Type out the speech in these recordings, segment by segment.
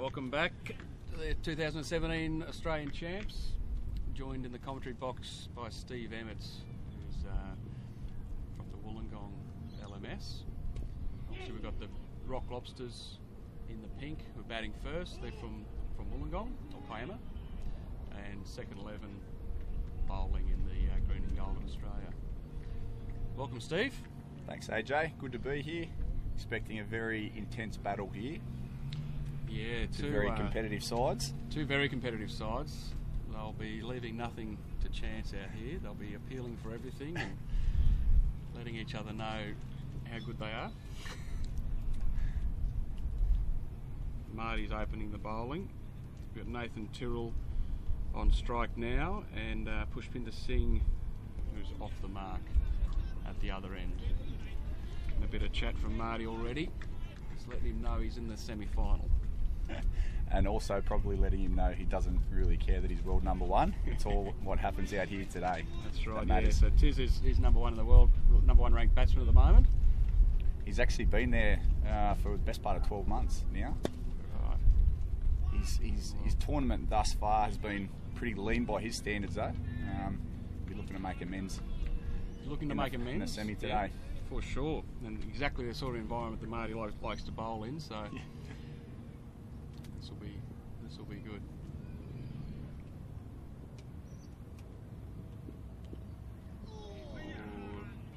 Welcome back to the 2017 Australian Champs. Joined in the commentary box by Steve Emmets, who's from the Wollongong LMS. Obviously we've got the Rock Lobsters in the pink, who are batting first. They're from Wollongong, or Kiama. And second 11 bowling in the green and gold in Australia. Welcome, Steve. Thanks, AJ. Good to be here. Expecting a very intense battle here. Yeah, two very competitive sides. Two very competitive sides. They'll be leaving nothing to chance out here. They'll be appealing for everything and letting each other know how good they are. Marty's opening the bowling. We've got Nathan Tyrrell on strike now, and Pushpinder Singh, who's off the mark at the other end. And a bit of chat from Marty already. Just letting him know he's in the semi-final. And also probably letting him know he doesn't really care that he's world number one. It's all what happens out here today. That's right, yeah. So Tiz is number one in the world, number one ranked batsman at the moment. He's actually been there for the best part of 12 months now. Right. His tournament thus far has been pretty lean by his standards though. Be looking to make amends. Looking to make amends? In the semi today. Yeah, for sure. And exactly the sort of environment that Marty likes to bowl in, so... Yeah. This will be good. Oh,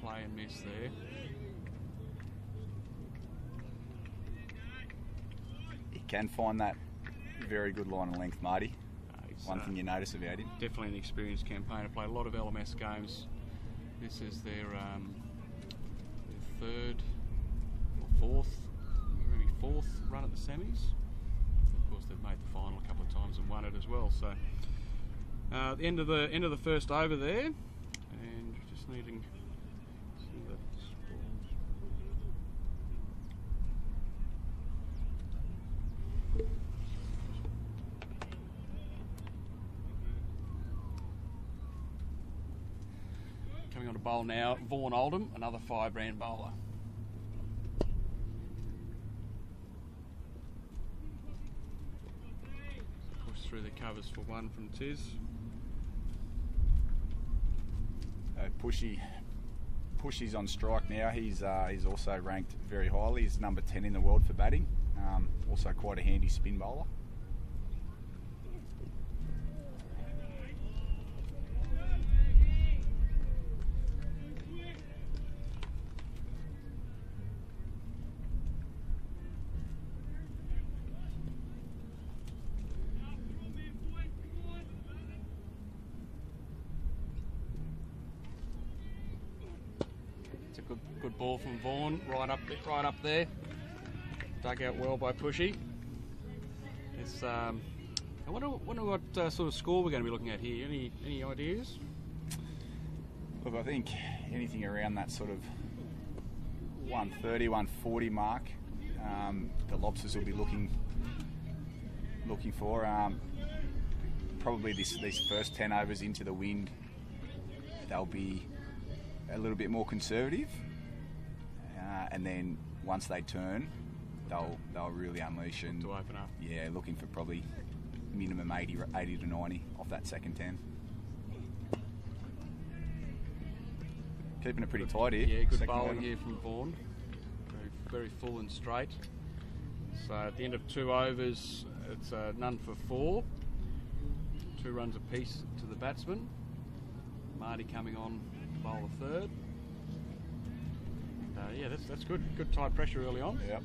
play and miss there. He can find that very good line and length, Marty. One thing you notice about him. Definitely an experienced campaigner. Played a lot of LMS games. This is their third or fourth run at the semis. Of course, they've made the final a couple of times and won it as well. So, the end of the first over there, and just needing to see that coming on to bowl now, Vaughan Oldham, another firebrand bowler. Through the covers for one from Tiz. Pushy's on strike now. He's also ranked very highly. He's number 10 in the world for batting. Also quite a handy spin bowler. Good ball from Vaughan, right up there. Dug out well by Pushy. It's I wonder what sort of score we're going to be looking at here. Any ideas? Look, I think anything around that sort of 130, 140 mark, the Lobsters will be looking for. Probably these first 10 overs into the wind, they'll be a little bit more conservative, and then once they turn, they'll really unleash and to open up. Yeah, looking for probably minimum 80 to 90 off that second 10. Keeping it pretty tight here. Yeah, good bowling here from Vaughan. Very full and straight. So at the end of 2 overs, it's none for 4. 2 runs apiece to the batsman. Marty coming on to bowl the third. Yeah, that's good. Good tight pressure early on. Yep.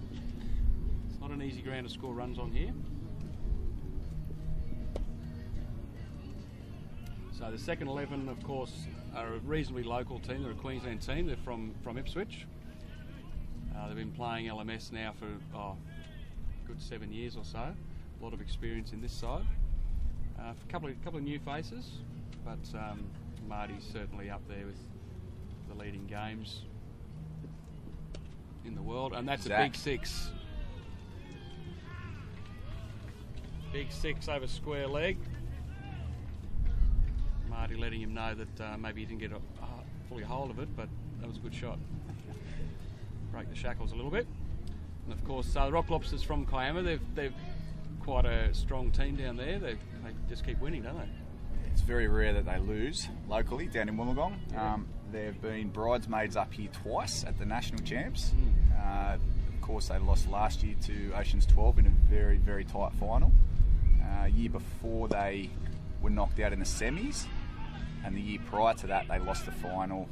It's not an easy ground to score runs on here. So the second 11, of course, are a reasonably local team. They're a Queensland team. They're from Ipswich. They've been playing LMS now for a good 7 years or so. A lot of experience in this side. A couple of new faces, but Marty's certainly up there with the leading games in the world, and that's Zach. A big 6. Big 6 over square leg. Marty letting him know that maybe he didn't get fully a hold of it, but that was a good shot. Break the shackles a little bit. And of course, the Rock Lobsters from Kiama, they've quite a strong team down there. They just keep winning, don't they? It's very rare that they lose locally down in Wollongong. They've been bridesmaids up here twice at the national champs. Of course, they lost last year to Oceans 12 in a very, very tight final. Year before, they were knocked out in the semis, and the year prior to that, they lost the final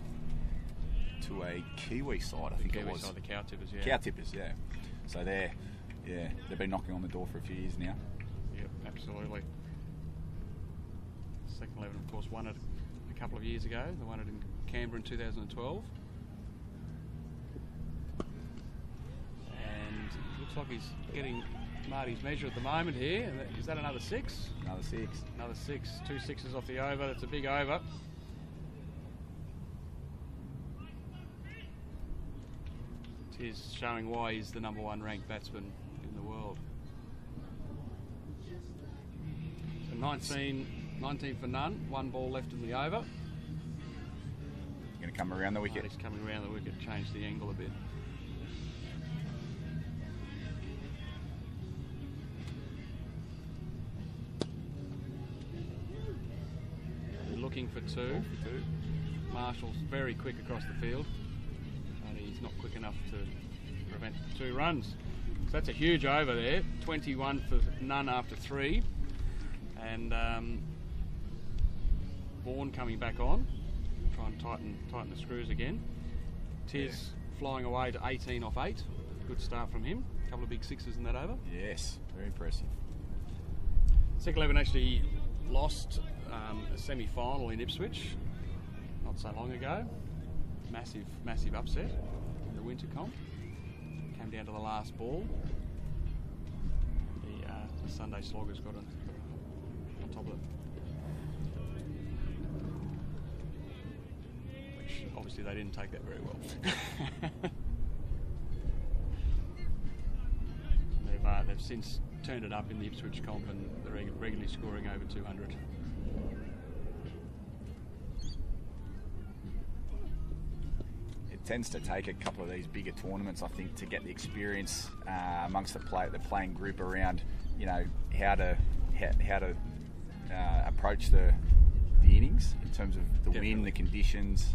to a Kiwi side. I think it was Side, the Cow Tippers. Yeah. Cow Tippers, yeah. So they've been knocking on the door for a few years now. Yep, absolutely. Second 11, of course, won it a couple of years ago. They won it in Canberra in 2012. And it looks like he's getting Marty's measure at the moment here. Is that another 6? Another 6. Another 6. 2 sixes off the over. That's a big over. It is showing why he's the number 1 ranked batsman in the world. So 19 for none. 1 ball left in the over. Going to come around the wicket. He's coming around the wicket, change the angle a bit. Looking for 2. Marshall's very quick across the field, but he's not quick enough to prevent the 2 runs. So that's a huge over there. 21 for none after 3, and Vaughan coming back on, try and tighten the screws again. Tiz flying away to 18 off 8. Good start from him. A couple of big 6s in that over. Yes, very impressive. Second 11 actually lost a semi-final in Ipswich not so long ago. Massive upset in the winter comp. Came down to the last ball. The Sunday Sloggers got on top of it. Which obviously they didn't take that very well. They've since turned it up in the Ipswich comp, and they're regularly scoring over 200. It tends to take a couple of these bigger tournaments, I think, to get the experience amongst the playing group around, how to approach the innings in terms of the wind, the conditions.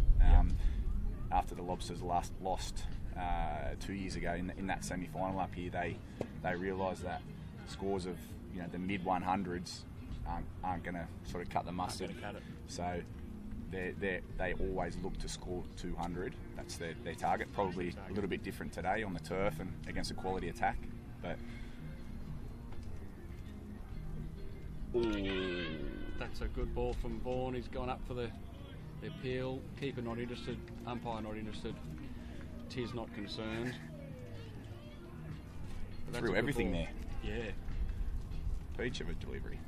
After the Lobsters lost 2 years ago in that semi-final up here, they realised that scores of the mid 100s aren't going to sort of cut the mustard. So they always look to score 200. That's their target. Probably a little bit different today on the turf and against a quality attack, but. That's a good ball from Vaughan. He's gone up for the appeal. Keeper not interested. Umpire not interested. Tiz not concerned. Threw everything there. Yeah. Peach of a delivery.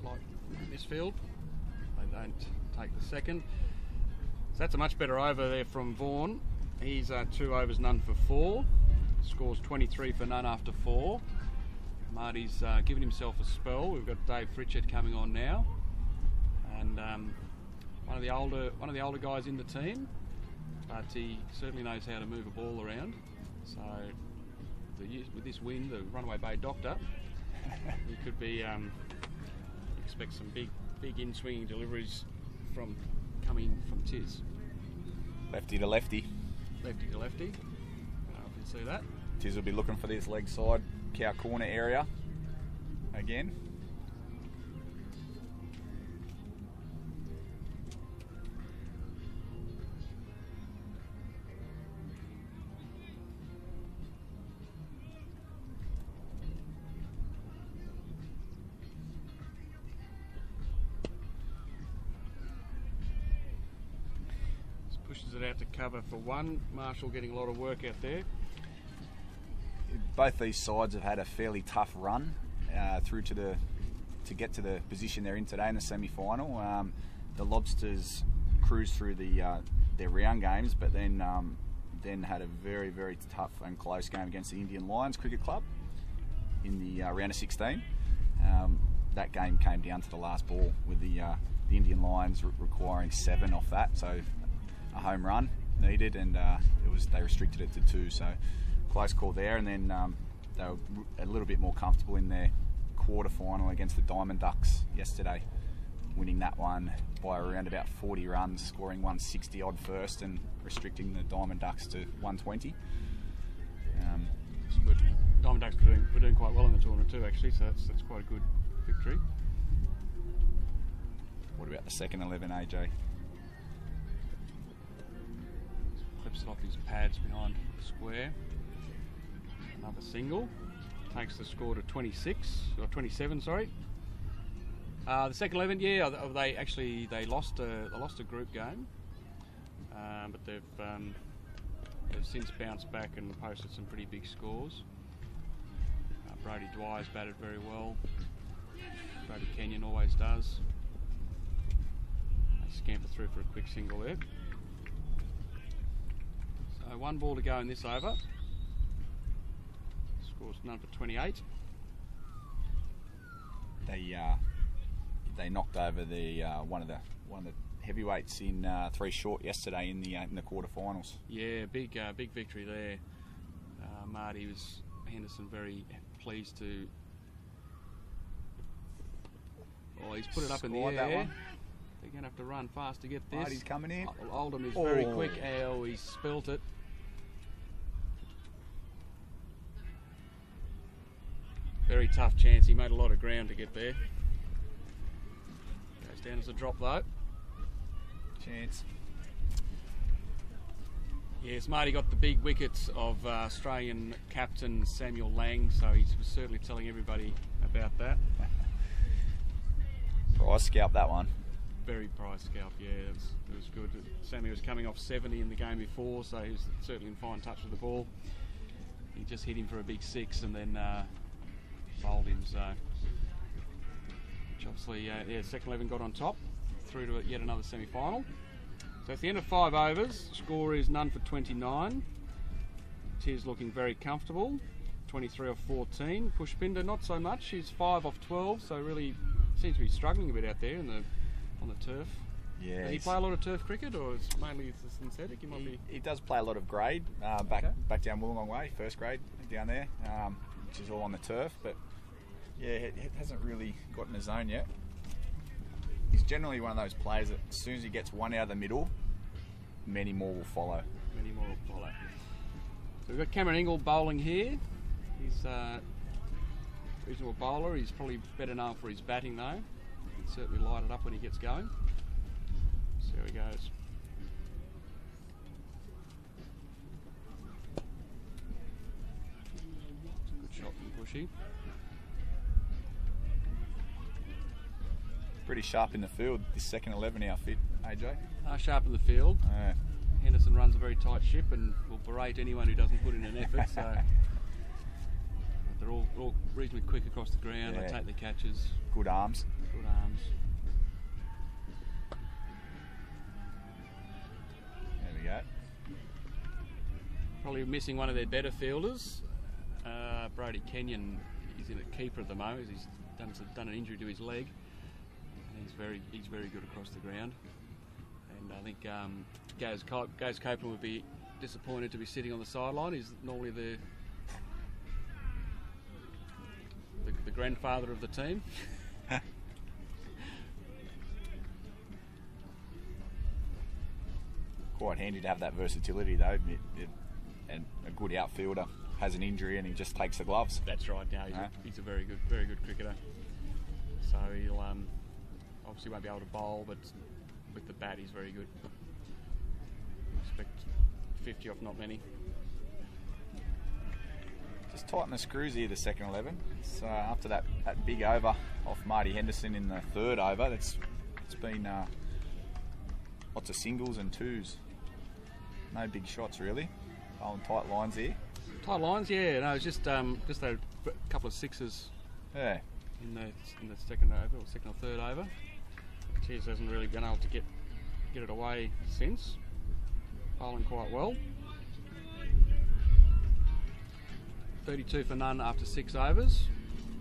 Slight misfield. They don't take the second. So that's a much better over there from Vaughan. He's 2 overs, none for 4. Scores 23 for none after 4. Marty's given himself a spell. We've got Dave Fritchett coming on now, and one of the older guys in the team, but he certainly knows how to move a ball around. So with this wind, the Runaway Bay Doctor, you could be expect some big in-swinging deliveries coming from Tiz. Lefty to lefty. Lefty to lefty. I don't know if you see that. Tiz will be looking for this leg side cow corner area again. Just pushes it out to cover for 1. Marshall getting a lot of work out there. Both these sides have had a fairly tough run through to get to the position they're in today in the semi-final. The Lobsters cruised through their round games, but then had a very, very tough and close game against the Indian Lions Cricket Club in the round of 16. that game came down to the last ball with the Indian Lions requiring 7 off that, so a home run needed, and they restricted it to 2. So close call there, and then they were a little bit more comfortable in their quarter final against the Diamond Ducks yesterday, winning that one by around about 40 runs, scoring 160 odd first and restricting the Diamond Ducks to 120. It's good. Diamond Ducks were doing quite well in the tournament too, actually, so that's quite a good victory. What about the second 11, AJ? Clips it off his pads behind the square. Another single. Takes the score to 27, sorry. The second 11, yeah, they lost a group game, but they've since bounced back and posted some pretty big scores. Brody Dwyer's batted very well. Brody Kenyon always does. They scamper through for a quick single there. So 1 ball to go in this over. Scores none for 28. They knocked over the one of the heavyweights in 3 short yesterday in the quarterfinals. Yeah, big victory there. Marty Henderson very pleased to. Oh, he's put it up in the air. That one. They're going to have to run fast to get this. Marty's coming in. Oldham is very quick. Oh, he spilt it. Very tough chance. He made a lot of ground to get there. Goes down as a drop though. Chance. Yes, Marty got the big wickets of Australian captain Samuel Lang, so he was certainly telling everybody about that. Prize scalp that one. Very prize scalp, yeah, it was good. Sammy was coming off 70 in the game before, so he was certainly in fine touch with the ball. He just hit him for a big 6 and then bowled him, so which obviously, second 11 got on top, through to yet another semi-final. So at the end of 5 overs, score is none for 29. Tiz looking very comfortable, 23 off 14. Pushpinder not so much, he's 5 off 12, so really seems to be struggling a bit out there on the turf. Yeah. Does he play a lot of turf cricket, or is it mainly synthetic? He does play a lot of grade, back down Wollongong way, first grade down there, which is all on the turf, but yeah, it hasn't really gotten his own yet. He's generally one of those players that as soon as he gets one out of the middle, many more will follow. So we've got Cameron Ingle bowling here. He's a reasonable bowler. He's probably better known for his batting though. He can certainly light it up when he gets going. See how he goes. Good shot from Bushy. Pretty sharp in the field, this second 11 outfit, AJ. Sharp in the field. Yeah. Henderson runs a very tight ship and will berate anyone who doesn't put in an effort. So they're all reasonably quick across the ground. Yeah. They take the catches. Good arms. There we go. Probably missing one of their better fielders. Brody Kenyon is in at keeper at the moment. He's done an injury to his leg. He's very good across the ground, and I think Gaz Copeland would be disappointed to be sitting on the sideline. He's normally the grandfather of the team. Quite handy to have that versatility though, and a good outfielder has an injury and he just takes the gloves. That's right. Now he's a very good cricketer. So he'll obviously won't be able to bowl, but with the bat he's very good. Expect 50 off not many. Just tighten the screws here, the second 11. So after that big over off Marty Henderson in the third over, it's been lots of singles and 2s. No big shots really. On tight lines here. Tight lines, yeah. No, it's just a couple of 6s. Yeah. In the second over, or second or third over. Tiz hasn't really been able to get it away since. Bowling quite well. 32 for none after 6 overs.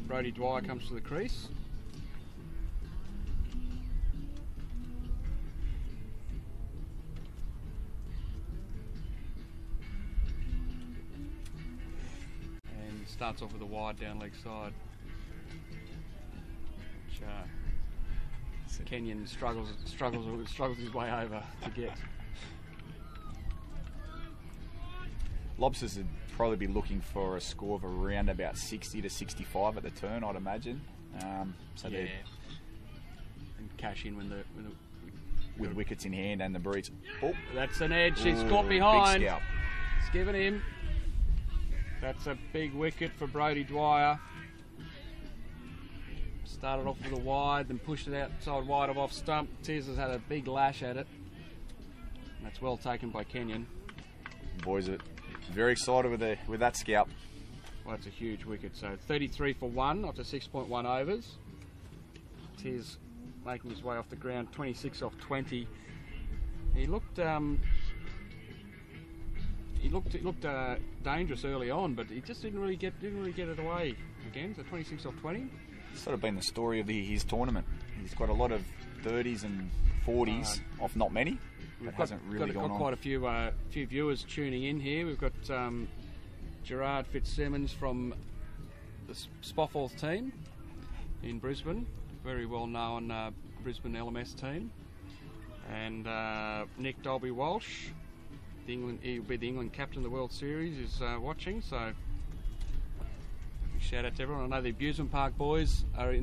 Brody Dwyer comes to the crease. starts off with a wide down leg side, which Kenyon struggles his way over to get. Lobsters would probably be looking for a score of around about 60 to 65 at the turn, I'd imagine. So yeah. And cash in when the with wickets in hand and the breeze. Oh, that's an edge. He's caught big behind. scalp. It's given him. That's a big wicket for Brodie Dwyer. Started off with a wide, then pushed it outside wide of off stump. Tiz has had a big lash at it. And that's well taken by Kenyon. Boys are very excited with that scalp. Well, that's a huge wicket. So 33 for 1 after 6.1 overs. Tiz making his way off the ground, 26 off 20. He looked dangerous early on, but he just didn't really get it away again. So 26 off 20. It's sort of been the story of his tournament. He's got a lot of 30s and 40s off not many. That hasn't really gone on. Quite a few viewers tuning in here. We've got Gerard Fitzsimmons from the Spofford team in Brisbane, very well known Brisbane LMS team, and Nick Dolby Walsh, he'll be the England captain of the World Series, is watching. So shout out to everyone. I know the Abusement Park boys are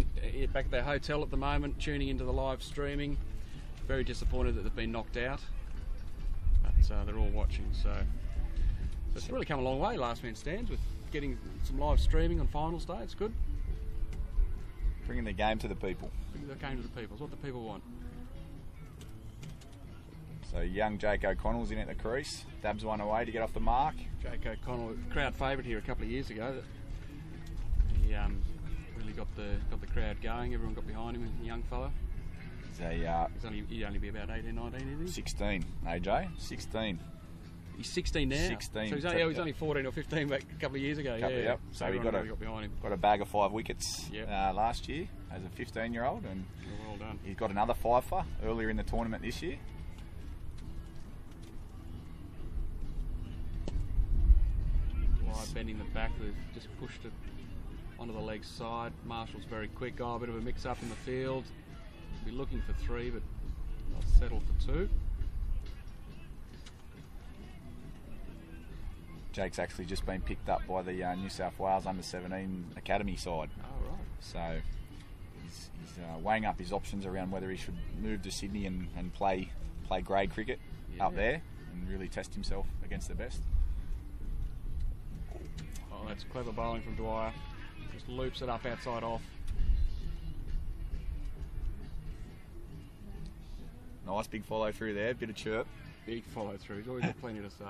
back at their hotel at the moment, tuning into the live streaming. Very disappointed that they've been knocked out, but they're all watching. So it's really come a long way, Last Man Stands, with getting some live streaming on finals day. It's good. Bringing the game to the people. Bringing the game to the people. It's what the people want. So young Jake O'Connell's in at the crease. Dabs one away to get off the mark. Jake O'Connell, crowd favourite here a couple of years ago. He really got the crowd going. Everyone got behind him. A young fella. He'd only be about 18, 19, isn't he? 16, AJ. 16. He's 16 now. 16. So he's only 14 or 15 back a couple of years ago. Yep. So he got behind him. Got a bag of 5 wickets last year as a 15-year-old, and well done. He's got another 5-fer earlier in the tournament this year. Wide bending the back, they've just pushed it onto the leg side. Marshall's very quick. A bit of a mix-up in the field. Be looking for 3, but I'll settle for 2. Jake's actually just been picked up by the New South Wales under-17 academy side. Oh, right. So he's weighing up his options around whether he should move to Sydney and play grade cricket up there and really test himself against the best. Oh, that's clever bowling from Dwyer. Just loops it up outside off. Nice big follow through there, bit of chirp. Big follow through. He's always got plenty to say.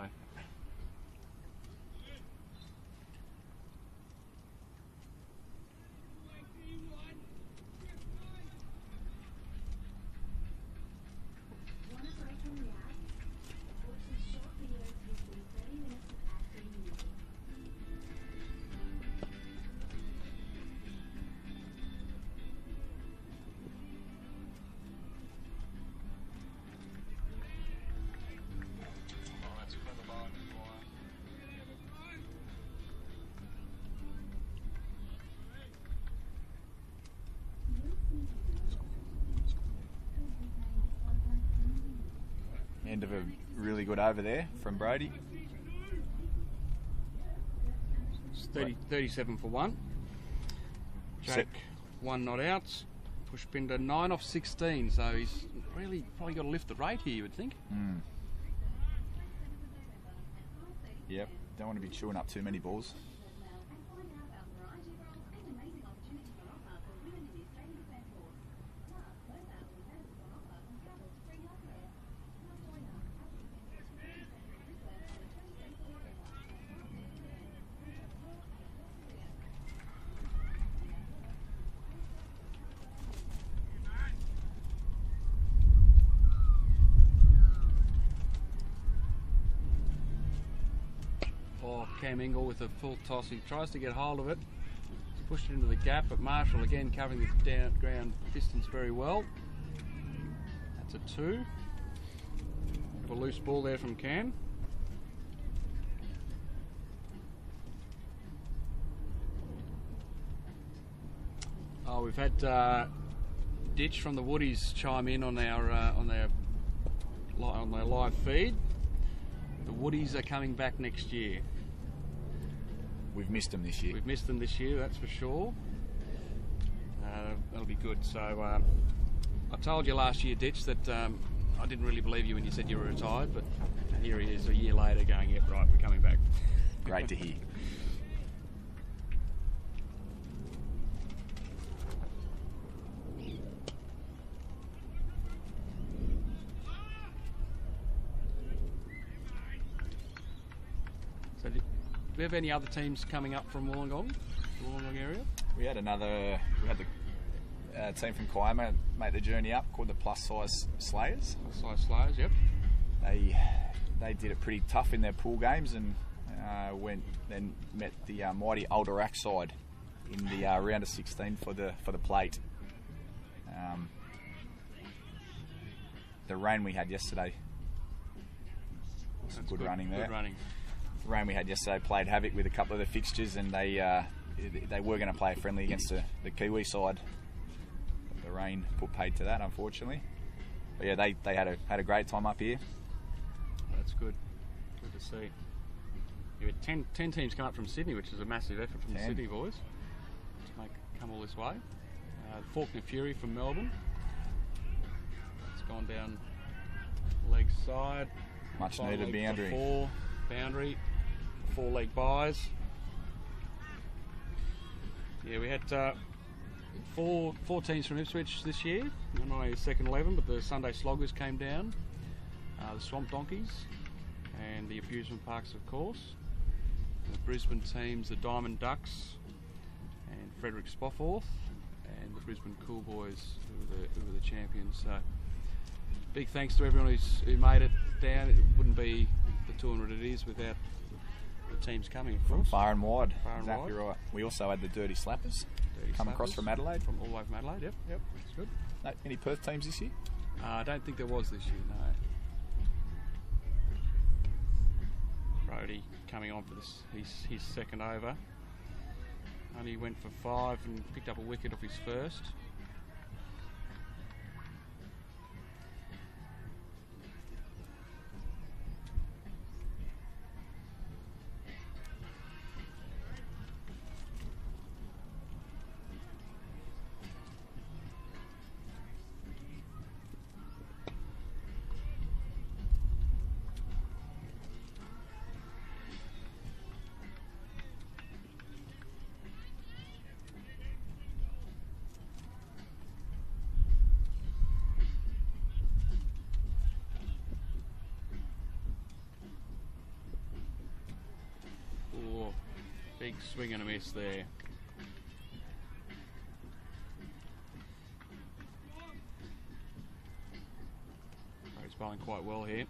End of a really good over there from Brodie. It's 37 for 1. Jake, 1 not out. Pushpinder 9 off 16, so he's really probably got to lift the rate here, you would think. Yep, don't want to be chewing up too many balls. Cam Ingle with a full toss. He tries to get hold of it. He's pushed it into the gap, but Marshall again covering the ground distance very well. That's a 2. Have a loose ball there from Cam. Oh, we've had Ditch from the Woodies chime in on their live feed. The Woodies are coming back next year. We've missed them this year. We've missed them this year, that's for sure. That'll be good. So I told you last year, Ditch, that I didn't really believe you when you said you were retired, but here he is a year later going, yep, right, we're coming back. Great to hear. So do we have any other teams coming up from Wollongong, the Wollongong area? We had the team from Kiama make the journey up, called the Plus Size Slayers. Plus Size Slayers, yep. They did it pretty tough in their pool games and then met the mighty Alderac side in the round of 16 for the plate. The rain we had yesterday was good running there. Good running. The rain we had yesterday played havoc with a couple of the fixtures, and they were going to play friendly against the Kiwi side. But the rain put paid to that, unfortunately. But yeah, they had a great time up here. That's good. Good to see. You had 10 teams come up from Sydney, which is a massive effort from the Sydney boys to come all this way. Faulkner Fury from Melbourne. It's gone down leg side. Much needed boundary. 4 boundary. 4 leg buys. Yeah, we had four teams from Ipswich this year. Not only the second 11, but the Sunday Sloggers came down. The Swamp Donkeys and the Abusement Parks, of course. The Brisbane teams, the Diamond Ducks and Frederick Spofford, and the Brisbane Cool Boys, who were the champions. So big thanks to everyone who made it down. It wouldn't be the 200 it is without the teams coming, of course. From far and wide. Far and exactly wide. Right. We also had the Dirty Slappers come across from Adelaide. From all the way from Adelaide, yep, that's good. No, any Perth teams this year? I don't think there was this year, no. Brody coming on for his second over. Only went for 5 and picked up a wicket off his first. Big swing and a miss there. He's bowling quite well here.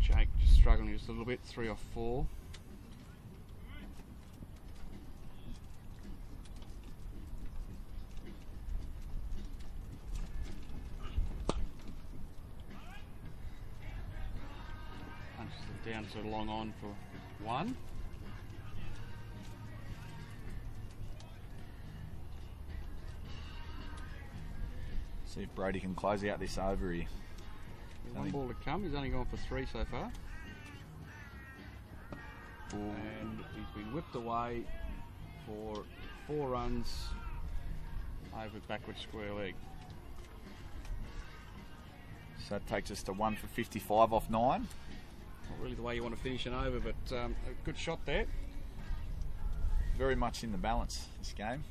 Jake just struggling just a little bit, 3 off 4. Punches it down to long on for 1. See if Brody can close out this over here. One ball to come. He's only gone for 3 so far. And he's been whipped away for 4 runs over backward square leg. So that takes us to 1 for 55 off 9. Not really the way you want to finish an over, but a good shot there. Very much in the balance this game.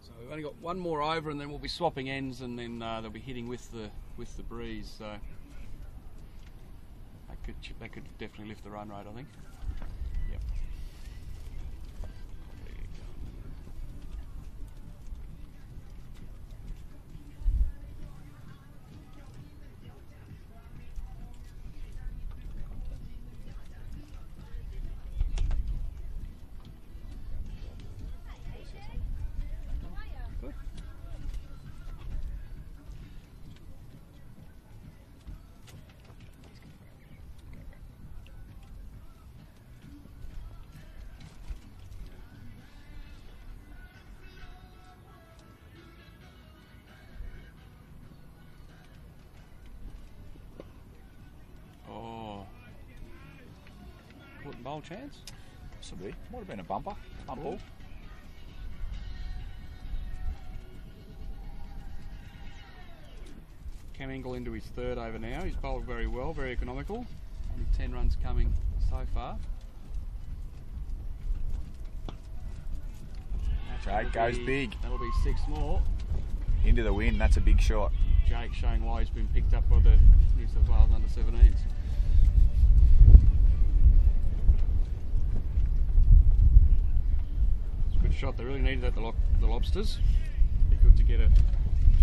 So we've only got one more over, and then we'll be swapping ends, and then they'll be hitting with the breeze. So that could definitely lift the run rate, I think. Yep. bowl chance. Possibly. Might have been a bumper. Bump ball. Cam Ingle into his third over now. He's bowled very well, very economical. Only 10 runs coming so far. Jake goes big. That'll be 6 more. Into the wind, that's a big shot. Jake showing why he's been picked up by the New South Wales under-17s. It's a good shot. They really needed that, the Lobsters. Be good to get a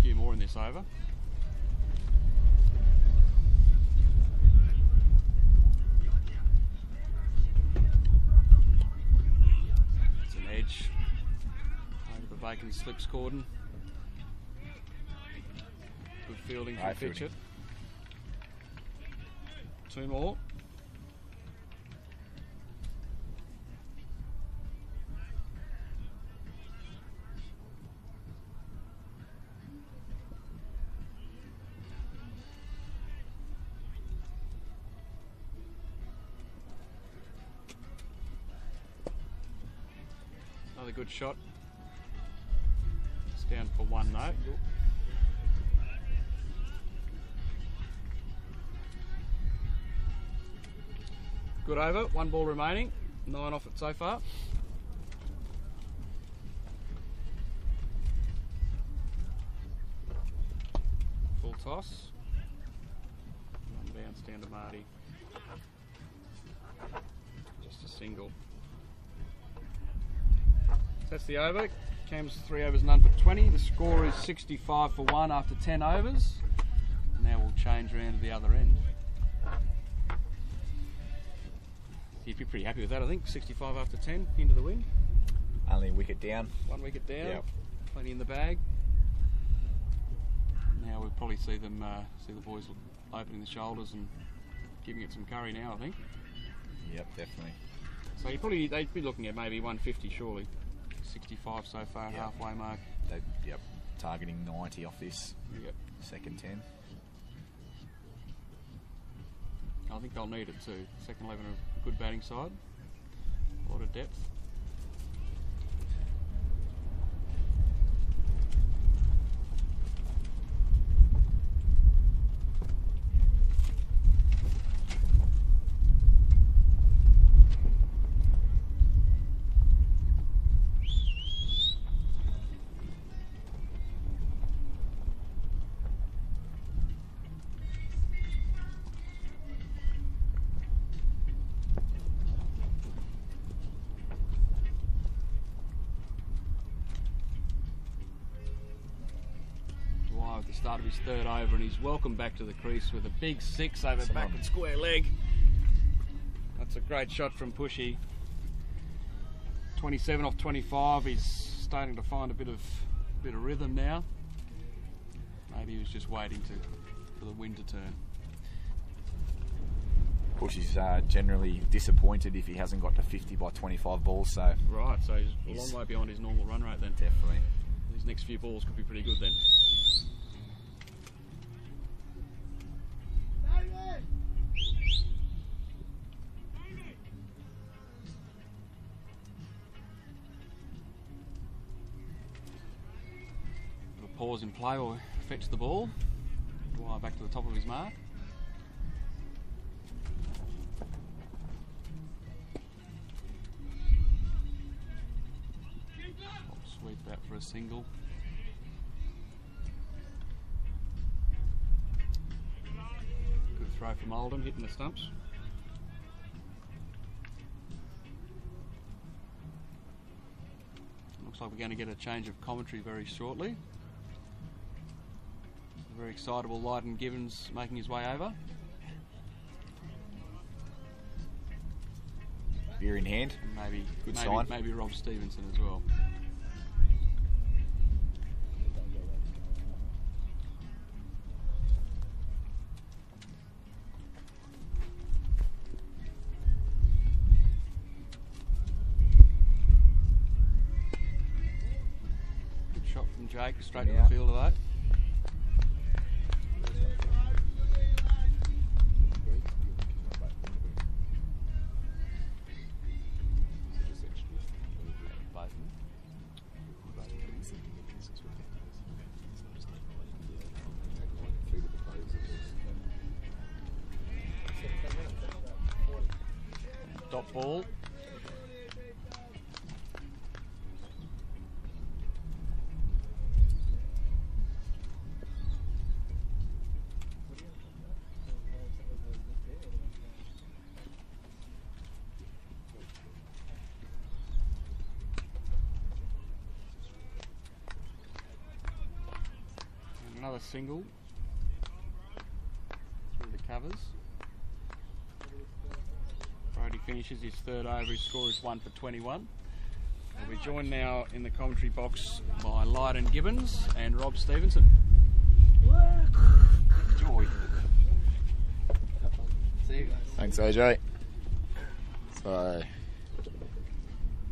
few more in this over. It's an edge. Over the vacant slips cordon. Good fielding from Fitchett. 2 more. Another good shot. It's down for 1 note. Good over, 1 ball remaining, 9 off it so far. Full toss. 1 bounce down to Marty. Just a single. That's the over. Cam's 3 overs, none for 20. The score is 65 for 1 after 10 overs. Now we'll change around to the other end. You'd be pretty happy with that, I think. 65 after 10, into the wind. Only a wicket down. 1 wicket down. Yep. Plenty in the bag. Now we'll probably see them, see the boys opening the shoulders and giving it some curry now, I think. Yep, definitely. So they'd be looking at maybe 150 surely. 65 so far, Yep. halfway mark. Yep, targeting 90 off this second 10. I think they'll need it too. Second 11 are a good batting side. A lot of depth. At the start of his third over, and he's welcome back to the crease with a big 6 over backward square leg. That's a great shot from Pushy. 27 off 25. He's starting to find a bit of rhythm now. Maybe he was just waiting for the wind to turn. Pushy's generally disappointed if he hasn't got to 50 by 25 balls. So right, so he's a long way beyond his normal run rate then. Definitely. These next few balls could be pretty good then. Pause in play or fetch the ball. Dwyer back to the top of his mark. Sweep that for a single. Good throw from Oldham, hitting the stumps. Looks like we're going to get a change of commentary very shortly. Very excitable Lydon Gibbons making his way over. Beer in hand. Maybe Rob Stevenson as well. Good shot from Jake, straight to the fielder though. dot ball. And another single through the covers. Brody finishes his third over, his score is 1 for 21. We'll be joined now in the commentary box by Lydon Gibbons and Rob Stevenson. Enjoy. See you guys. Thanks, AJ. So,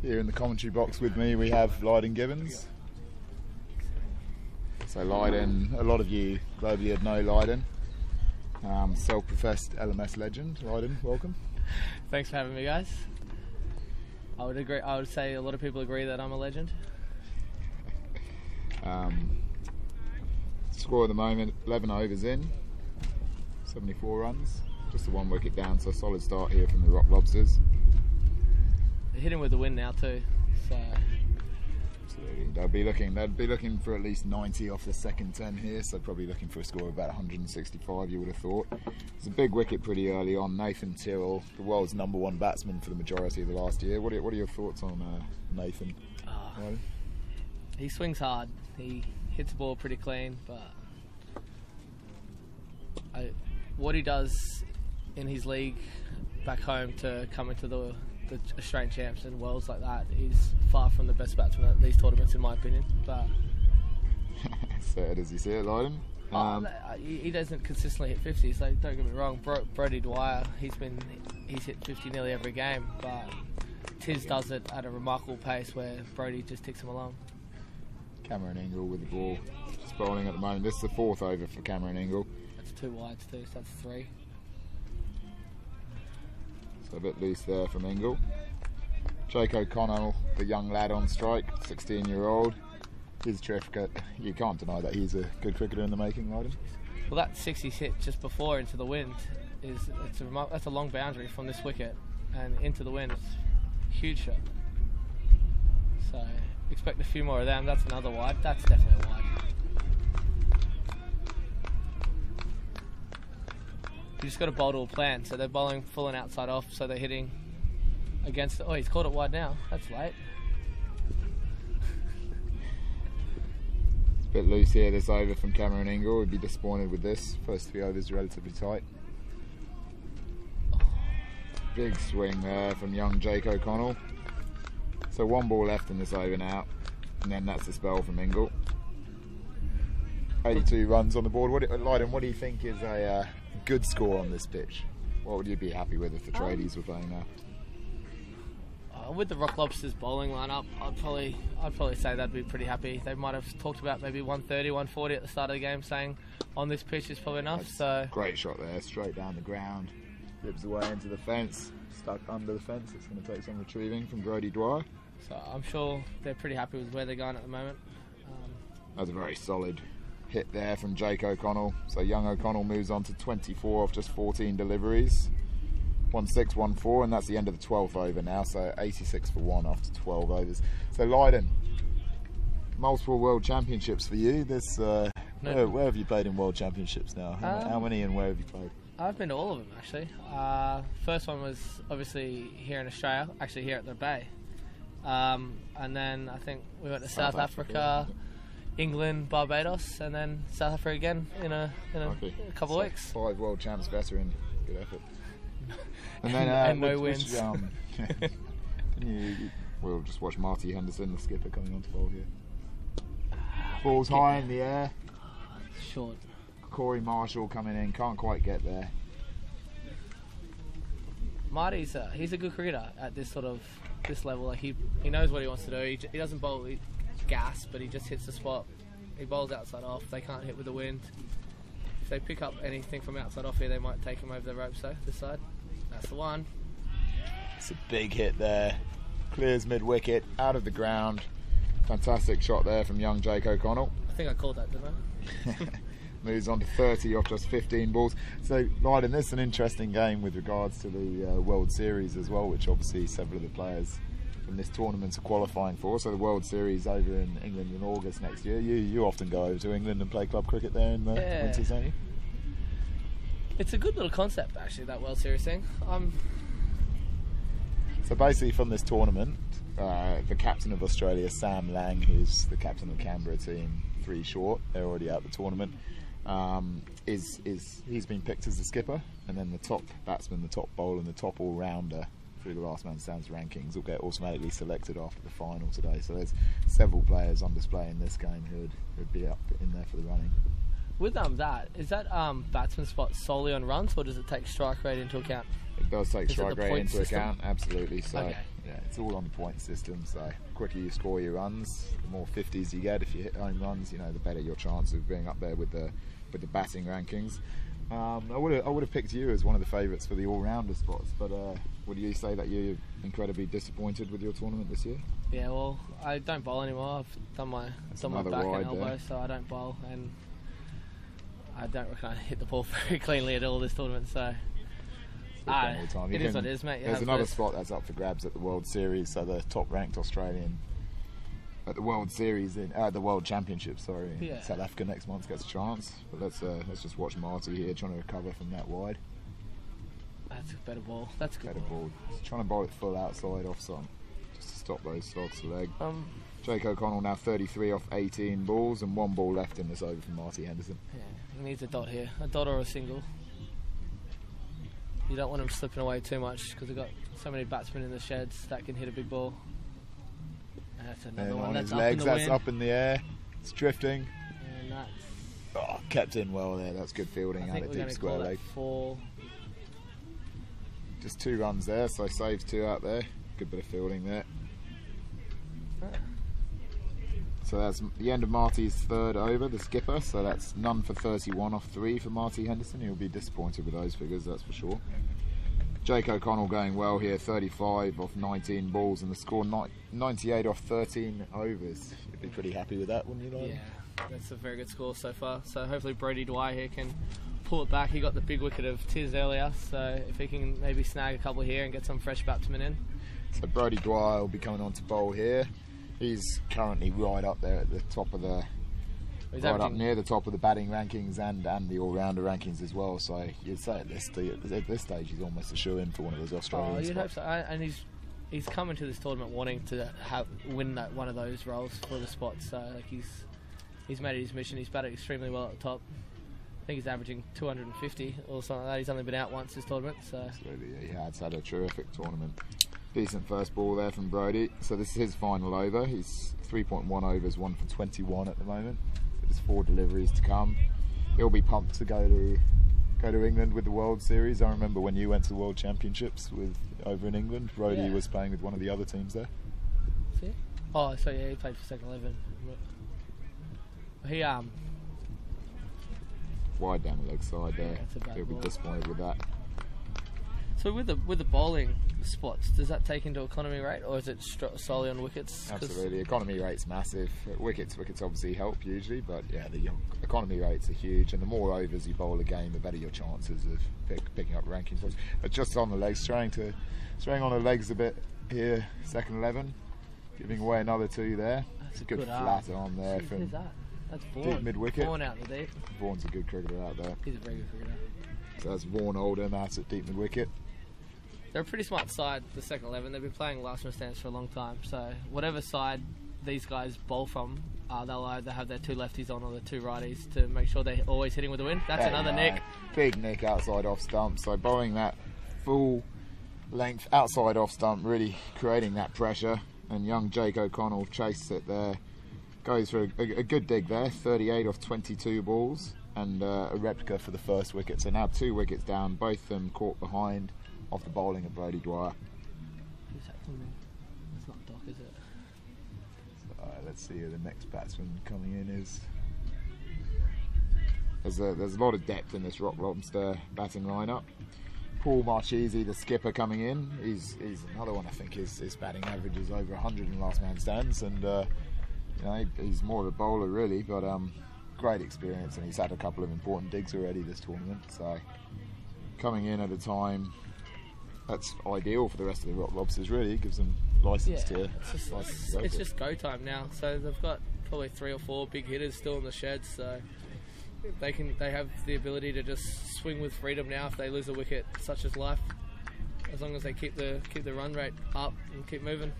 here in the commentary box with me we have Lydon Gibbons. So Lydon, a lot of you globally would know Lydon. Self-professed LMS legend. Lydon, welcome. Thanks for having me, guys. I would agree. I would say a lot of people agree that I'm a legend. Score at the moment, 11 overs in, 74 runs, just a 1 wicket down, so a solid start here from the Rock Lobsters. They're hitting with the wind now too, so absolutely. They'd be looking for at least 90 off the second 10 here, so probably looking for a score of about 165, you would have thought. It's a big wicket pretty early on. Nathan Tyrrell, the world's #1 batsman for the majority of the last year. What are your thoughts on Nathan? He swings hard. He hits the ball pretty clean, but what he does in his league back home to come into the Australian Champs and Worlds like that is far from the best batsman at these tournaments, in my opinion. But sad as you see it, Lydon. He doesn't consistently hit 50s. Like, don't get me wrong, Brody Dwyer, he's hit 50 nearly every game, but Tiz does it at a remarkable pace where Brody just ticks him along. Cameron Ingle with the ball, just bowling at the moment. This is the 4th over for Cameron Ingle. That's 2 wides too, so that's 3. So a bit loose there from Ingle. Jake O'Connell, the young lad on strike, 16-year-old. He's terrific. You can't deny that he's a good cricketer in the making, Lydon. Well, that 60s hit just before into the wind that's a long boundary from this wicket, and into the wind, huge shot. So expect a few more of them. That's another wide. That's definitely a wide. You just got to bowl to a plan. So they're bowling full and outside off, so they're hitting against. Oh, he's caught it wide now. That's late. It's a bit loose here, this over from Cameron Ingle. Would be disappointed with this. First 3 overs relatively tight. Big swing there from young Jake O'Connell. So 1 ball left in this over now, and then that's the spell from Ingle. 82 runs on the board. Lydon, what do you think is a good score on this pitch? What would you be happy with if the tradies were playing now? With the Rock Lobsters bowling lineup, I'd probably say they'd be pretty happy. They might have talked about maybe 130, 140 at the start of the game, saying on this pitch is probably enough. So great shot there, straight down the ground, flips away into the fence, stuck under the fence. It's going to take some retrieving from Brody Dwyer. So I'm sure they're pretty happy with where they're going at the moment. That's a very solid hit there from Jake O'Connell. So young O'Connell moves on to 24 off just 14 deliveries. 1-6, 1-4, and that's the end of the 12th over now, so 86 for 1 after 12 overs. So Lydon, multiple World Championships for you. Where have you played in World Championships now? How many and where have you played? I've been to all of them, actually. First one was obviously here in Australia, actually here at the Bay. And then I think we went to South Africa, England, Barbados, and then South Africa again in a couple of weeks. 5 World Champs veteran, good effort. And then and no wins. We'll just watch Marty Henderson, the skipper, coming onto bowl here. Ball's high in the air. Short. Corey Marshall coming in, can't quite get there. Marty's he's a good cricketer at this level. Like he knows what he wants to do. He doesn't bowl gas, but he just hits the spot. He bowls outside off. They can't hit with the wind. If they pick up anything from outside off here, they might take him over the ropes. So this side, that's the one. It's a big hit there. Clears mid wicket, out of the ground. Fantastic shot there from young Jake O'Connell. I think I called that, didn't I? moves on to 30 off just 15 balls. So, Ryden, this is an interesting game with regards to the World Series as well, which obviously several of the players from this tournament are qualifying for. So the World Series over in England in August next year. You often go over to England and play club cricket there in the winters, don't you? It's a good little concept, actually, that World Series thing. So basically from this tournament, the captain of Australia, Sam Lang, who's the captain of the Canberra team, 3 short, they're already out the tournament, he's been picked as the skipper, and then the top batsman, the top bowler and the top all-rounder through the last man stands rankings will get automatically selected after the final today. So there's several players on display in this game who'd be up in there for the running. With is that batsman spot solely on runs, or does it take strike rate into account? It does take strike rate into account, absolutely. So okay. yeah, it's all on the point system. So the quicker you score your runs, the more 50s you get. If you hit home runs, the better your chance of being up there with the batting rankings. I would have picked you as one of the favourites for the all-rounder spots, but would you say that you're incredibly disappointed with your tournament this year? Yeah, well, I don't bowl anymore. I've done my back and elbow, so I don't bowl, and I don't reckon I hit the ball very cleanly at all this tournament. So it is what it is, mate. There's another spot that's up for grabs at the World Series. So the top-ranked Australian at the World Series the World Championships, in South Africa next month gets a chance. But let's just watch Marty here trying to recover from that wide. That's a better ball. That's a good better ball. He's trying to bowl it full outside off some, just to stop those slogs to leg. Jake O'Connell now 33 off 18 balls and 1 ball left in this over from Marty Henderson. Yeah, he needs a dot here, a dot or a single. You don't want him slipping away too much because they've got so many batsmen in the sheds that can hit a big ball. That's another one. On That's his up legs, in the that's wind. up in the air. It's drifting. And that's Kept in well there. That's good fielding out of deep square leg. 4. Just 2 runs there, so saves 2 out there. Good bit of fielding there. So that's the end of Marty's 3rd over, the skipper. So that's none for 31 off 3 for Marty Henderson. He'll be disappointed with those figures, that's for sure. Jake O'Connell going well here, 35 off 19 balls, and the score 98 off 13 overs. You'd be pretty happy with that, wouldn't you, Lloyd? Yeah, that's a very good score so far. So hopefully Brodie Dwyer here can pull it back. He got the big wicket of Tiz earlier, so if he can maybe snag a couple here and get some fresh batsmen in. So Brodie Dwyer will be coming on to bowl here. He's currently right up there at the top of the up near the top of the batting rankings and the all-rounder rankings as well. So you'd say at this stage he's almost a shoe-in for one of those Australian you'd spots. hope so. And he's come into this tournament wanting to win one of those roles for the spot. So he's made it his mission. He's batted extremely well at the top. I think he's averaging 250 or something like that. He's only been out once this tournament. So absolutely, yeah, he has had a terrific tournament. Decent first ball there from Brodie. So this is his final over. He's 3.1 overs, 1 for 21 at the moment. So there's 4 deliveries to come. He'll be pumped to go to England with the World Series. I remember when you went to the World Championships over in England. Brodie was playing with one of the other teams there. See? Oh, so yeah, he played for second 11. He wide down the leg side there. He'll be ball. disappointed with that. So with the bowling spots, does that take into economy rate, or is it solely on wickets? Absolutely, economy rate's massive. Wickets obviously help usually, but yeah, the economy rates are huge, and the more overs you bowl a game, the better your chances of picking up ranking spots. But just on the legs, straying on the legs a bit here, second 11, giving away another 2 there. That's a good flat arm there from who's that? That's Vaughan. Deep mid-wicket. Vaughan out in the deep. Vaughan's a good cricketer out there. He's a very good cricketer. So that's Vaughan Oldham out at deep mid-wicket. They're a pretty smart side, the second 11. They've been playing last man stands for a long time. So whatever side these guys bowl from, they'll either have their 2 lefties on or their 2 righties to make sure they're always hitting with the wind. That's another nick. Big nick outside off stump. So bowling that full length outside off stump, really creating that pressure. And young Jake O'Connell chases it there. Goes for a good dig there, 38 off 22 balls. And a replica for the first wicket. So now 2 wickets down, both of them caught behind off the bowling of Brodie Dwyer. Who's that coming? It's not Doc, is it? So, let's see who the next batsman coming in is. There's a lot of depth in this Rock Lobster batting lineup. Paul Marchese, the skipper, coming in. He's another one. I think his batting average is over 100 in last man stands, and he's more of a bowler really, but great experience, and he's had a couple of important digs already this tournament. So coming in at a time that's ideal for the rest of the Rock Lobsters, really. It gives them license to. It's just go time now. So they've got probably 3 or 4 big hitters still in the sheds. So they have the ability to just swing with freedom now if they lose a wicket, such as life. As long as they keep the run rate up and keep moving.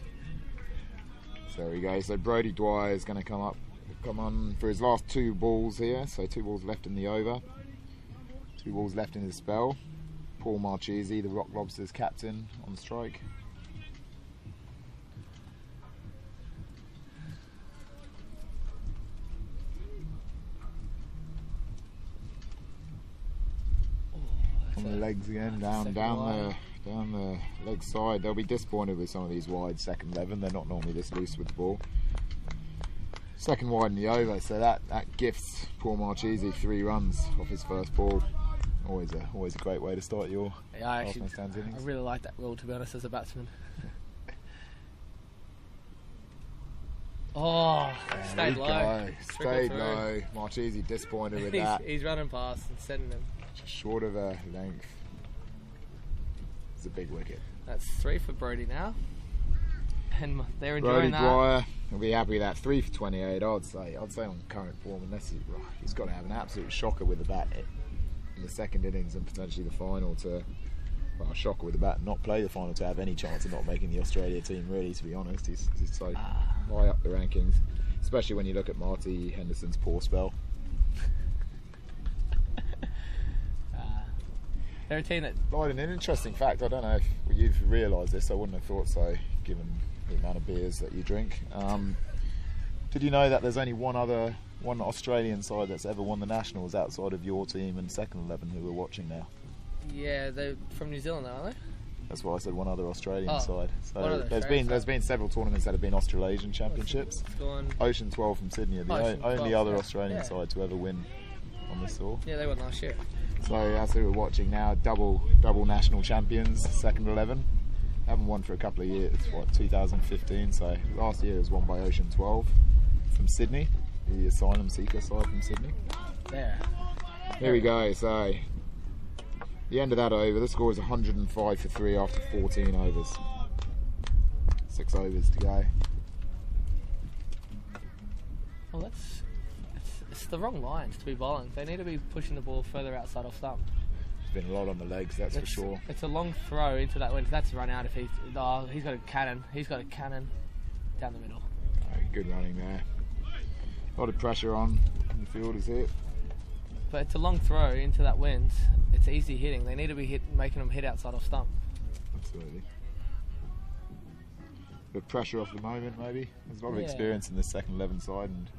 So there we go. So Brodie Dwyer is going to come on for his last 2 balls here. So 2 balls left in the over, 2 balls left in his spell. Paul Marchese, the Rock Lobsters captain, on strike. On the legs again, down the leg side. They'll be disappointed with some of these wide second 11. They're not normally this loose with the ball. Second wide in the over, so that gifts Paul Marchese 3 runs off his first ball. Always a great way to start your half-man stands innings. I really like that rule, to be honest, as a batsman. Stayed low. Stayed low. Marchese disappointed with that. He's running past and sending him. Just short of a length. It's a big wicket. That's 3 for Brodie now. And they're enjoying that. Dwyer will be happy with that. 3 for 28, I'd say on current form, unless he's got to have an absolute shocker with the bat in the second innings and potentially the final to, well, a shocker with the bat and not play the final to have any chance of not making the Australia team, really, to be honest. He's so high up the rankings, especially when you look at Marty Henderson's poor spell. They're a team that... Blyden, an interesting fact, I don't know if you've realised this, I wouldn't have thought so, given the amount of beers that you drink. Did you know that there's only one Australian side that's ever won the Nationals outside of your team and second 11 who we're watching now? Yeah, they're from New Zealand, aren't they? That's why I said one other Australian side. So there's been several tournaments that have been Australasian Championships. Ocean 12 from Sydney are the only other Australian side to ever win on this tour. Yeah, they won last year. So that's who we're watching now. Double national champions, second 11. Haven't won for a couple of years. 2015. So last year was won by Ocean 12 from Sydney, the asylum seeker side from Sydney. There. Here we go. So the end of that over. The score is 105 for 3 after 14 overs. 6 overs to go. Well, it's the wrong lines to be bowling. They need to be pushing the ball further outside off stump. There's been a lot on the legs, that's for sure. It's a long throw into that wind. That's run out if he's got a cannon. He's got a cannon down the middle. Good running there. A lot of pressure on the field is here. But it's a long throw into that wind. It's easy hitting. They need to be making them hit outside off stump. Absolutely. Bit of pressure off the moment, maybe. There's a lot of experience in this second 11 side, and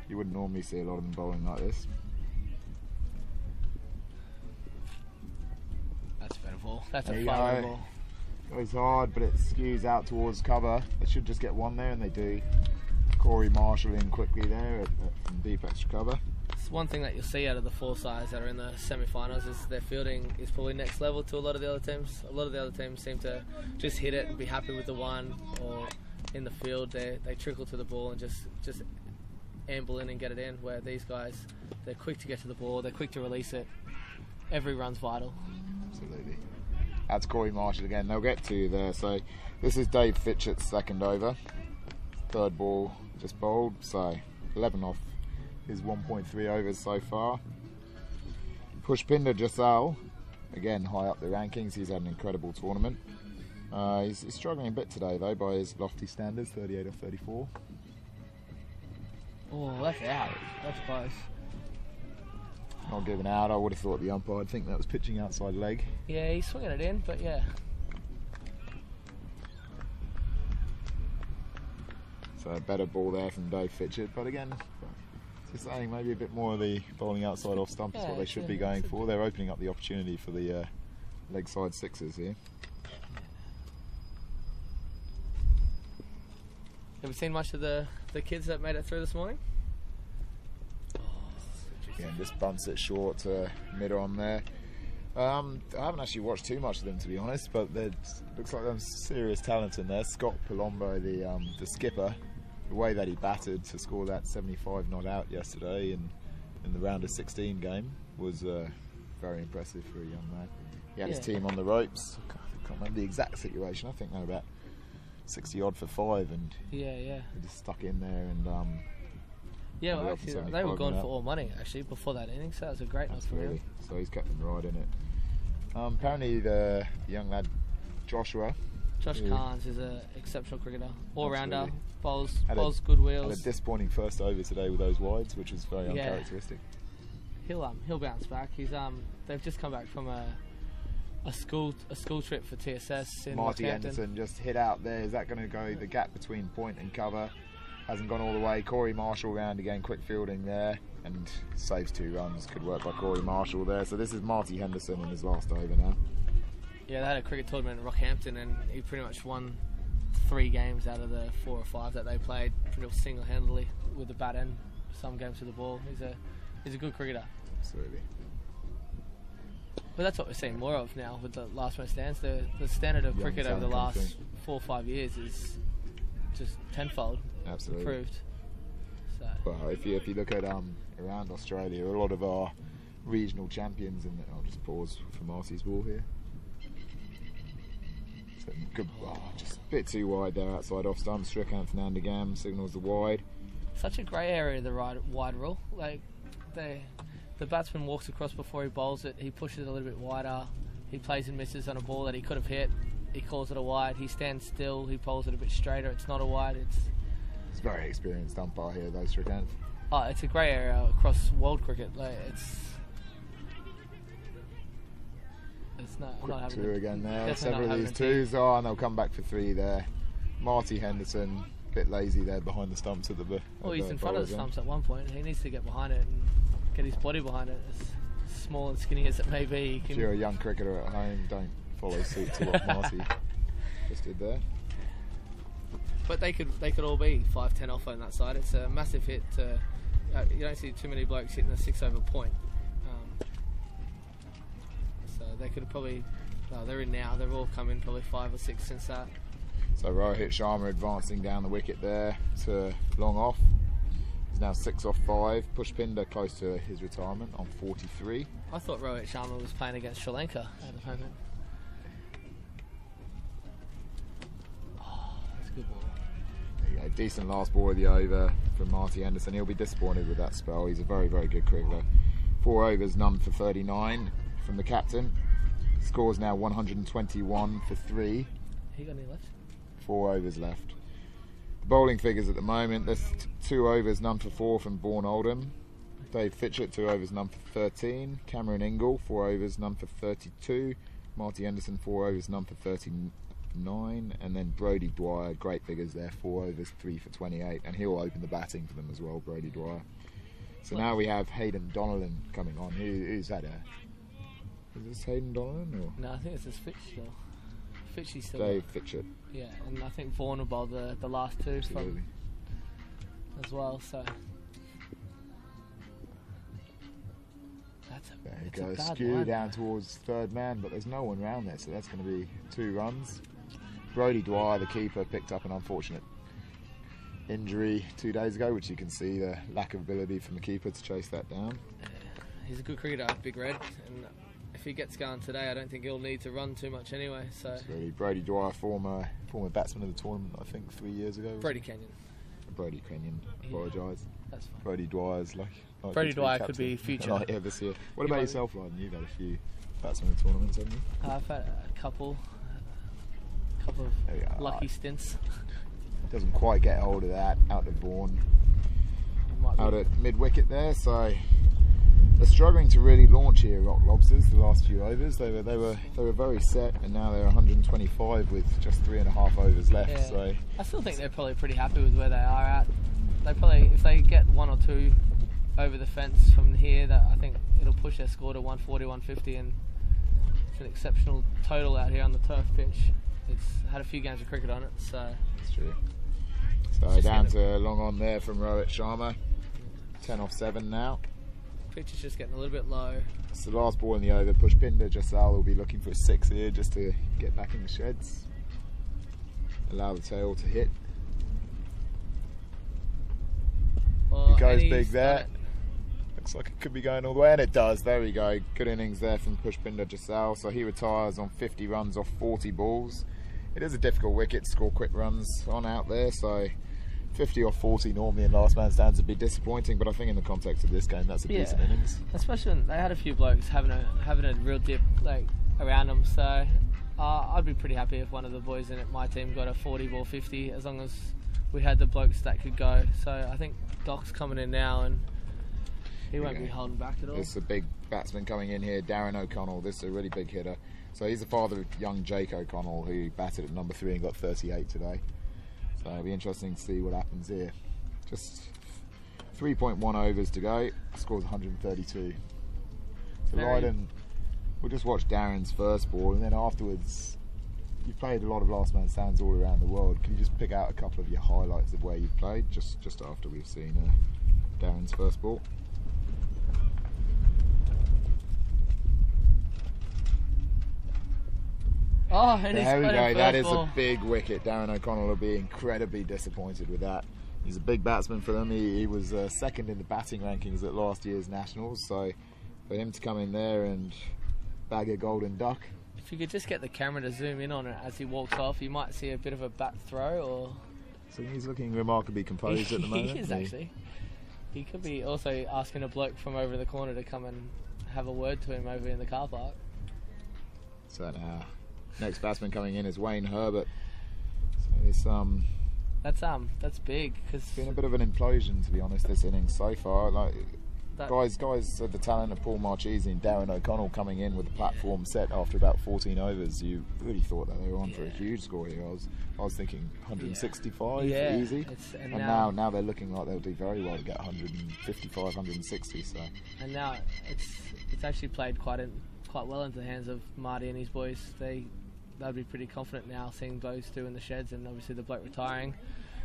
you wouldn't normally see a lot of them bowling like this. That's a better ball. That's a far better ball. Goes hard, but it skews out towards cover. They should just get one there, and they do. Corey Marshall in quickly there from deep extra cover. It's one thing that you'll see out of the 4 sides that are in the semi-finals is their fielding is probably next level to a lot of the other teams. A lot of the other teams seem to just hit it and be happy with the one, or in the field they trickle to the ball and just amble in and get it in, where these guys, they're quick to get to the ball, they're quick to release it. Every run's vital. Absolutely. That's Corey Marshall again. They'll get 2 there. So this is Dave Fitchett's second over. Third ball just bowled, so 11 off his 1.3 overs so far. Pushpinder Jasal, again high up the rankings. He's had an incredible tournament. He's struggling a bit today though by his lofty standards, 38 off 34. Oh, that's out. That's close. Not given out. I would have thought the umpire would think that was pitching outside leg. Yeah, he's swinging it in, but yeah. So a better ball there from Dave Fitchett, but again, just saying maybe a bit more of the bowling outside off stump is what they should be going for. They're opening up the opportunity for the leg side sixes here. Have you seen much of the kids that made it through this morning? Again, just bunts it short to mid-on there. I haven't actually watched too much of them, to be honest, but there looks like there's serious talent in there. Scott Palombo, the skipper, the way that he batted to score that 75 not out yesterday, and in the round of 16 game was very impressive for a young man. He had his Yeah. team on the ropes. I can't remember the exact situation. I think they were about 60 odd for 5, and Yeah. they just stuck in there. And Yeah, well, Well, actually, for they were 75 going and for up. all money actually before that inning, so that was a great night for absolutely, him. so he's kept them right in it. Apparently, the young lad Joshua Josh Yeah. Carnes is an exceptional cricketer, all-rounder, Absolutely. bowls Had good had wheels. a disappointing first over today with those wides, which was very Yeah. uncharacteristic. He'll bounce back. He's they've just come back from a school trip for TSS in Marty Rockhampton. Henderson just hit out there. Is that going to go the gap between point and cover? Hasn't gone all the way. Corey Marshall round again, quick fielding there, and saves 2 runs. Good work by Corey Marshall there. So this is Marty Henderson in his last over now. Yeah, they had a cricket tournament in Rockhampton, and he pretty much won 3 games out of the 4 or 5 that they played, pretty much single-handedly with the bat and some games with the ball. He's a good cricketer. Absolutely. But that's what we're seeing more of now with the last man stands. The standard of Young cricket over the talent comes last 4 or 5 years is just tenfold Absolutely. improved. So Well, if you look at around Australia, a lot of our regional champions, and I'll just pause for Marty's ball here. So good, just a bit too wide there outside off stump. Strickland Fernandagam signals the wide. such a grey area, the wide rule. Like the batsman walks across before he bowls it. He pushes it a little bit wider. He plays and misses on a ball that he could have hit. He calls it a wide. He stands still. He bowls it a bit straighter. It's not a wide. It's a very experienced umpire here, though, Strickland. It's a grey area across world cricket. Like it's not. I'm not Quick having 2 a- again there. definitely Several not of these having a twos. Oh, and they'll come back for 3 there. Marty Henderson, a bit lazy there behind the stumps at the. Well, he's in front of the stumps at one point. He needs to get behind it and get his body behind it. As small and skinny as it may be, he If you're a can. young cricketer at home, don't follow suit to what Marty just did there. But they could all be 5-10 off on that side. It's a massive hit. You don't see too many blokes hitting a 6-over point. So they could have probably. They're in now. They've all come in probably 5 or 6 since that. So Rohit Sharma advancing down the wicket there to long off. He's now 6 off 5. Pushpinder close to his retirement on 43. I thought Rohit Sharma was playing against Sri Lanka at the moment. Oh, that's a good ball. There you go. Decent last ball of the over from Marty Henderson. He'll be disappointed with that spell. He's a very, very good cricketer. 4 overs, none for 39 from the captain. Scores now 121 for 3. He got any left? 4 overs left. The bowling figures at the moment, there's 2 overs, none for 4 from Bourne Oldham. Dave Fitchett, 2 overs, none for 13. Cameron Ingle, 4 overs, none for 32. Marty Henderson, 4 overs, none for 39. And then Brodie Dwyer, great figures there, 4 overs, 3 for 28. And he'll open the batting for them as well, Brodie Dwyer. So now we have Hayden Donnellan coming on. Who's had a... Is this Hayden Donnellan or No, I think it's his Fitch still. Fitchy's still. Dave Fitchett? Yeah, and I think Vaughan will bowl the last 2 Absolutely. from as well. So There you it's a go, bad skew line. down towards third man, but there's no one round there, so that's going to be 2 runs. Brodie Dwyer, the keeper, picked up an unfortunate injury 2 days ago, which you can see the lack of ability from the keeper to chase that down. he's a good cricketer, Big Red, and if he gets going today, I don't think he'll need to run too much anyway. So Absolutely. Brodie Dwyer, former batsman of the tournament, I think 3 years ago. Brody Kenyon, Brodie Kenyon, apologise. that's fine. Brodie Dwyer's like Brodie to be Dwyer captain. could be future. Oh, yeah, this year. What He about might- yourself, Ryan? You've had a few batsmen of the tournaments, haven't you? I've had a couple There we of go. lucky stints. Doesn't quite get hold of that out of Vaughan. Might be- Out at mid wicket there, so they're struggling to really launch here, Rock Lobsters. The last few overs, they were very set, and now they're 125 with just 3.5 overs left. Yeah. So I still think they're probably pretty happy with where they are at. They probably, if they get 1 or 2 over the fence from here, that I think it'll push their score to 140, 150, and it's an exceptional total out here on the turf pitch. It's had a few games of cricket on it, so that's true. So Just down get to long on there from Rohit Sharma. 10 off 7 now. pitch is just getting a little bit low. It's the last ball in the over. Pushpinder Jasal will be looking for a 6 here just to get back in the sheds. Allow the tail to hit. Well, He goes and big he's there. done it. Looks like it could be going all the way, and it does. There we go. Good innings there from Pushpinder Jasal. So he retires on 50 runs off 40 balls. It is a difficult wicket to score quick runs on out there, so 50 off 40 normally in last man stands would be disappointing, but I think in the context of this game, that's a decent innings. Especially when they had a few blokes having a real dip like around them, so I'd be pretty happy if one of the boys in my team got a 40 ball 50, as long as we had the blokes that could go. So I think Doc's coming in now, and he won't be holding back at all. This is a big batsman coming in here, Darren O'Connell. This is a really big hitter. So he's the father of young Jake O'Connell, who batted at number 3 and got 38 today. So it'll be interesting to see what happens here. Just 3.1 overs to go. Scores 132. So Lydon, we'll just watch Darren's first ball, and then afterwards, you've played a lot of last man stands all around the world. Can you just pick out a couple of your highlights of where you've played, just after we've seen Darren's first ball? Oh, and there we go. That is ball. a big wicket. Darren O'Connell will be incredibly disappointed with that. He's a big batsman for them. He was second in the batting rankings at last year's Nationals. So for him to come in there and bag a golden duck. If you could just get the camera to zoom in on it as he walks off, you might see a bit of a bat throw. Or so he's looking remarkably composed at the moment. He is actually. He could be also asking a bloke from over in the corner to come and have a word to him over in the car park. So now, next batsman coming in is Wayne Herbert. So it's that's big, because it's been a bit of an implosion, to be honest, this innings so far. Like guys said the talent of Paul Marchese and Darren O'Connell coming in with the platform set after about 14 overs. You really thought that they were on for a huge score here. I was thinking 165 easy, and now they're looking like they'll do very well to get 155, 160. So and now it's actually played quite well into the hands of Marty and his boys. They'll be pretty confident now, seeing those two in the sheds, and obviously the bloke retiring.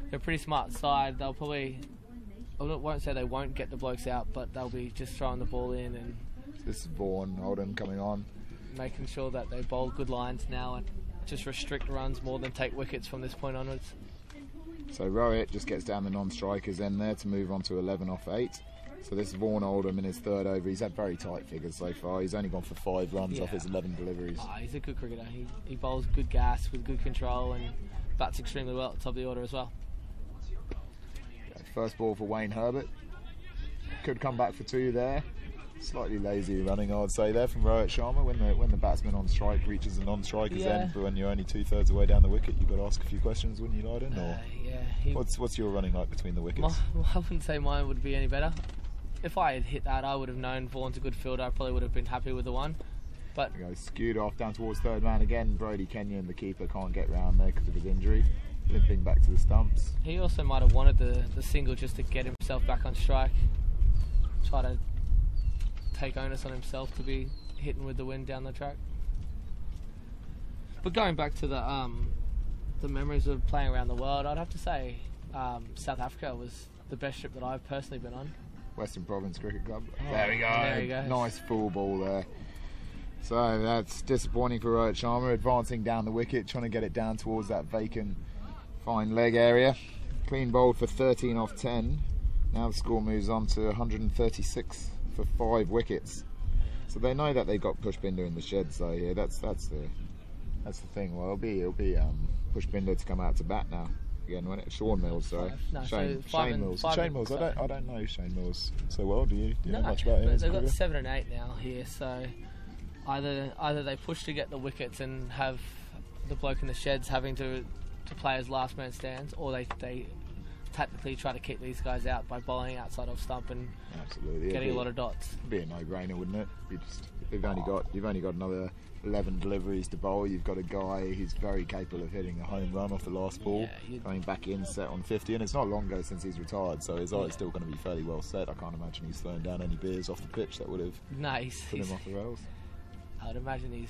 They're a pretty smart side. They'll probably, I won't say they won't get the blokes out, but they'll be just throwing the ball in, and this is Vaughan Oldham coming on, making sure that they bowl good lines now and just restrict runs more than take wickets from this point onwards. So Rohit just gets down the non-strikers end there to move on to 11 off 8. So this is Vaughan Oldham in his third over. He's had very tight figures so far. He's only gone for 5 runs off his 11 deliveries. He's a good cricketer. He bowls good gas with good control and bats extremely well at the top of the order as well. First ball for Wayne Herbert. Could come back for 2 there. Slightly lazy running, I would say, there from Rohit Sharma. When the batsman on strike reaches the non-striker's end, but when you're only 2/3 away down the wicket, you've got to ask a few questions, wouldn't you, Lydon? What's your running like between the wickets? I wouldn't say mine would be any better. If I had hit that, I would have known Vaughan's a good fielder. I probably would have been happy with the one. But skewed off down towards third man again. Brody Kenyon, the keeper, can't get round there because of his injury. Limping back to the stumps. He also might have wanted the single just to get himself back on strike. Try to take onus on himself to be hitting with the wind down the track. But going back to the memories of playing around the world, I'd have to say South Africa was the best trip that I've personally been on. Western Province Cricket Club. There we go. There he goes. Nice full ball there. So that's disappointing for Rohit Sharma, advancing down the wicket, trying to get it down towards that vacant fine leg area. Clean bowled for 13 off 10. Now the score moves on to 136 for 5 wickets. So they know that they've got Pushpinder in the shed. So yeah, that's the thing. Well, it'll be Pushpinder to come out to bat now. Again, when it's Sean Mills, sorry. No, Shane Mills. Shane Mills. I don't know Shane Mills so well. Do you know no, much about him? They've got 7 and 8 now here, so either they push to get the wickets and have the bloke in the sheds having to play as last man stands, or they tactically try to keep these guys out by bowling outside off stump and getting a lot of dots. It'd be a no-brainer, wouldn't it? You've only got another 11 deliveries to bowl. You've got a guy who's very capable of hitting a home run off the last ball, going back in set on 50, and it's not long ago since he's retired, so his eye's still going to be fairly well set. I can't imagine he's throwing down any beers off the pitch that would have put him off the rails. I'd imagine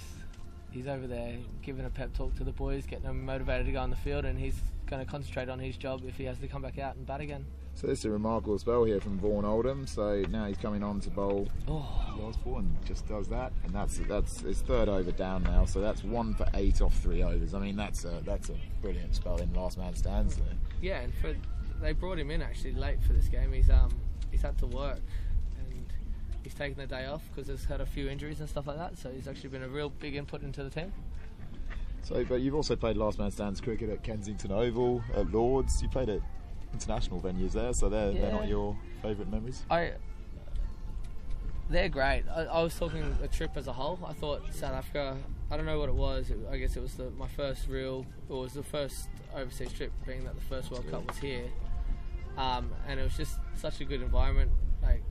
he's over there giving a pep talk to the boys, getting them motivated to go on the field, and he's going to concentrate on his job if he has to come back out and bat again. So this is a remarkable spell here from Vaughan Oldham. So now he's coming on to bowl last ball and just does that, and that's his third over down now. So that's 1 for 8 off 3 overs. I mean that's a brilliant spell in last man stands there. Yeah, and they brought him in actually late for this game. He's had to work, and he's taken the day off because he's had a few injuries and stuff like that. So he's actually been a real big input into the team. So, but you've also played last man stands cricket at Kensington Oval, at Lords. You played at international venues there, so they're not your favourite memories? They're great. I was talking a trip as a whole. I thought South Africa, I don't know what it was. I guess it was my first the first overseas trip, being that the first World Cup was here. And it was just such a good environment. Like,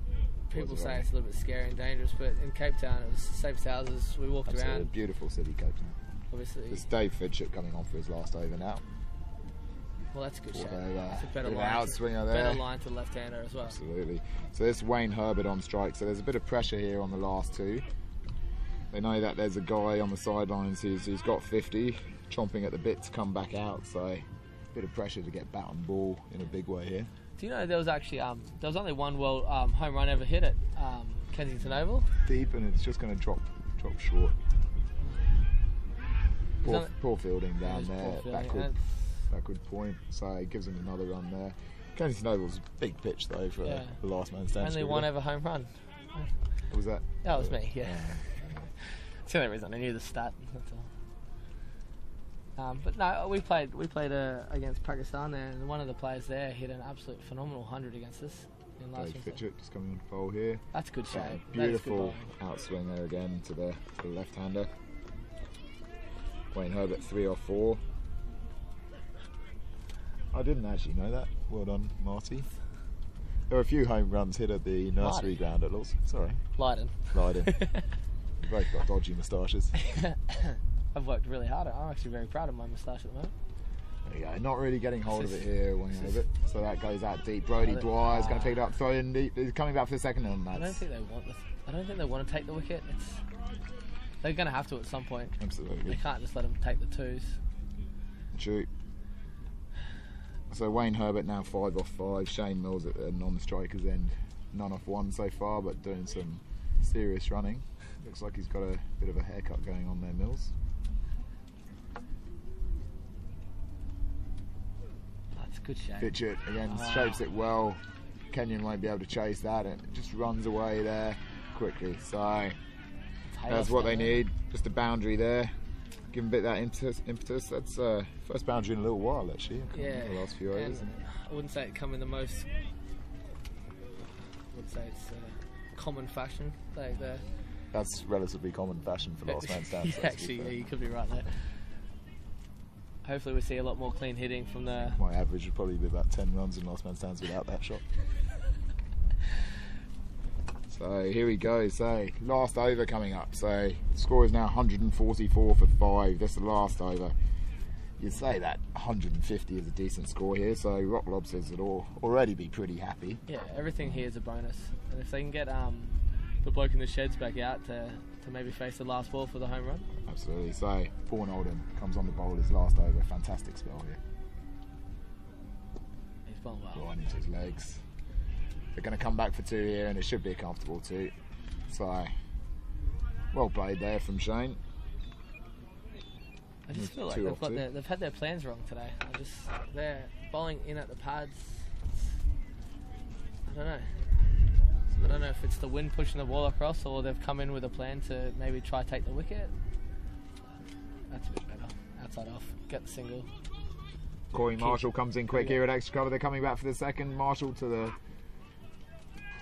people say it's a little bit scary and dangerous, but in Cape Town it was safest houses. We walked around. A beautiful city, Cape Town. Obviously. There's Dave Fidship coming on for his last over now. Well, that's a good shot. It's a better line to the left-hander as well. Absolutely. So this is Wayne Herbert on strike. So there's a bit of pressure here on the last two. They know that there's a guy on the sidelines who's got 50, chomping at the bit to come back out. So a bit of pressure to get bat and ball in a big way here. Do you know there was actually there was only one world home run ever hit at Kensington Oval? Deep, and it's just going to drop short. Poor fielding down there. Backward point, so it gives him another run there. Kensington Oval's a big pitch though for the last man standing. Only one ever home run. What was that? That was me, yeah. It's the only reason I knew the stat. That's all. But no, we played against Pakistan there, and one of the players there hit an absolute phenomenal 100 against us in last Dave Fitchett just coming on the pole here. That's a good shot. Beautiful outswing there again to the left-hander. Wayne Herbert 3 off 4. I didn't actually know that. Well done, Marty. There were a few home runs hit at the nursery ground at Lords. Sorry. Leiden. Both got dodgy moustaches. I've worked really hard. I'm actually very proud of my moustache at the moment. There you go. Not really getting hold of it here, Wayne Herbert. So that goes out deep. Brody Dwyer's going to pick it up, throw it in deep. He's coming back for the second, and I don't think they want to take the wicket. They're going to have to at some point. Absolutely. They can't just let them take the twos. True. So Wayne Herbert now 5 off 5. Shane Mills at the non-striker's end, none off 1 so far, but doing some serious running. Looks like he's got a bit of a haircut going on there, Mills. That's a good shape. Fitchett again shapes it well. Kenyon won't be able to chase that, and it just runs away there quickly. So that's what they need. Just a boundary there. Give him a bit of that impetus. That's first boundary in a little while, actually. Yeah. The last few overs. I wouldn't say it come in the most. I would say it's common fashion. That's relatively common fashion for last man stands. Actually, you could be right there. Hopefully, we see a lot more clean hitting from the. My average would probably be about 10 runs in last man stands without that shot. So here we go. So last over coming up. So the score is now 144 for 5. That's the last over. You'd say that 150 is a decent score here. So Rock Lobsters would already be pretty happy. Yeah, everything here is a bonus. And if they can get the bloke in the sheds back out to maybe face the last ball for the home run. Absolutely. So Paul Oldham comes on the bowl his last over. Fantastic spell here. He's bowled well. Right into his legs. They're going to come back for 2 here, and it should be a comfortable 2. So, well played there from Shane. I just feel like they've had their plans wrong today. They're bowling in at the pads. I don't know. I don't know if it's the wind pushing the ball across, or they've come in with a plan to maybe try take the wicket. That's a bit better. Outside off, get the single. Corey Marshall comes in quick here at extra cover. They're coming back for the second. Marshall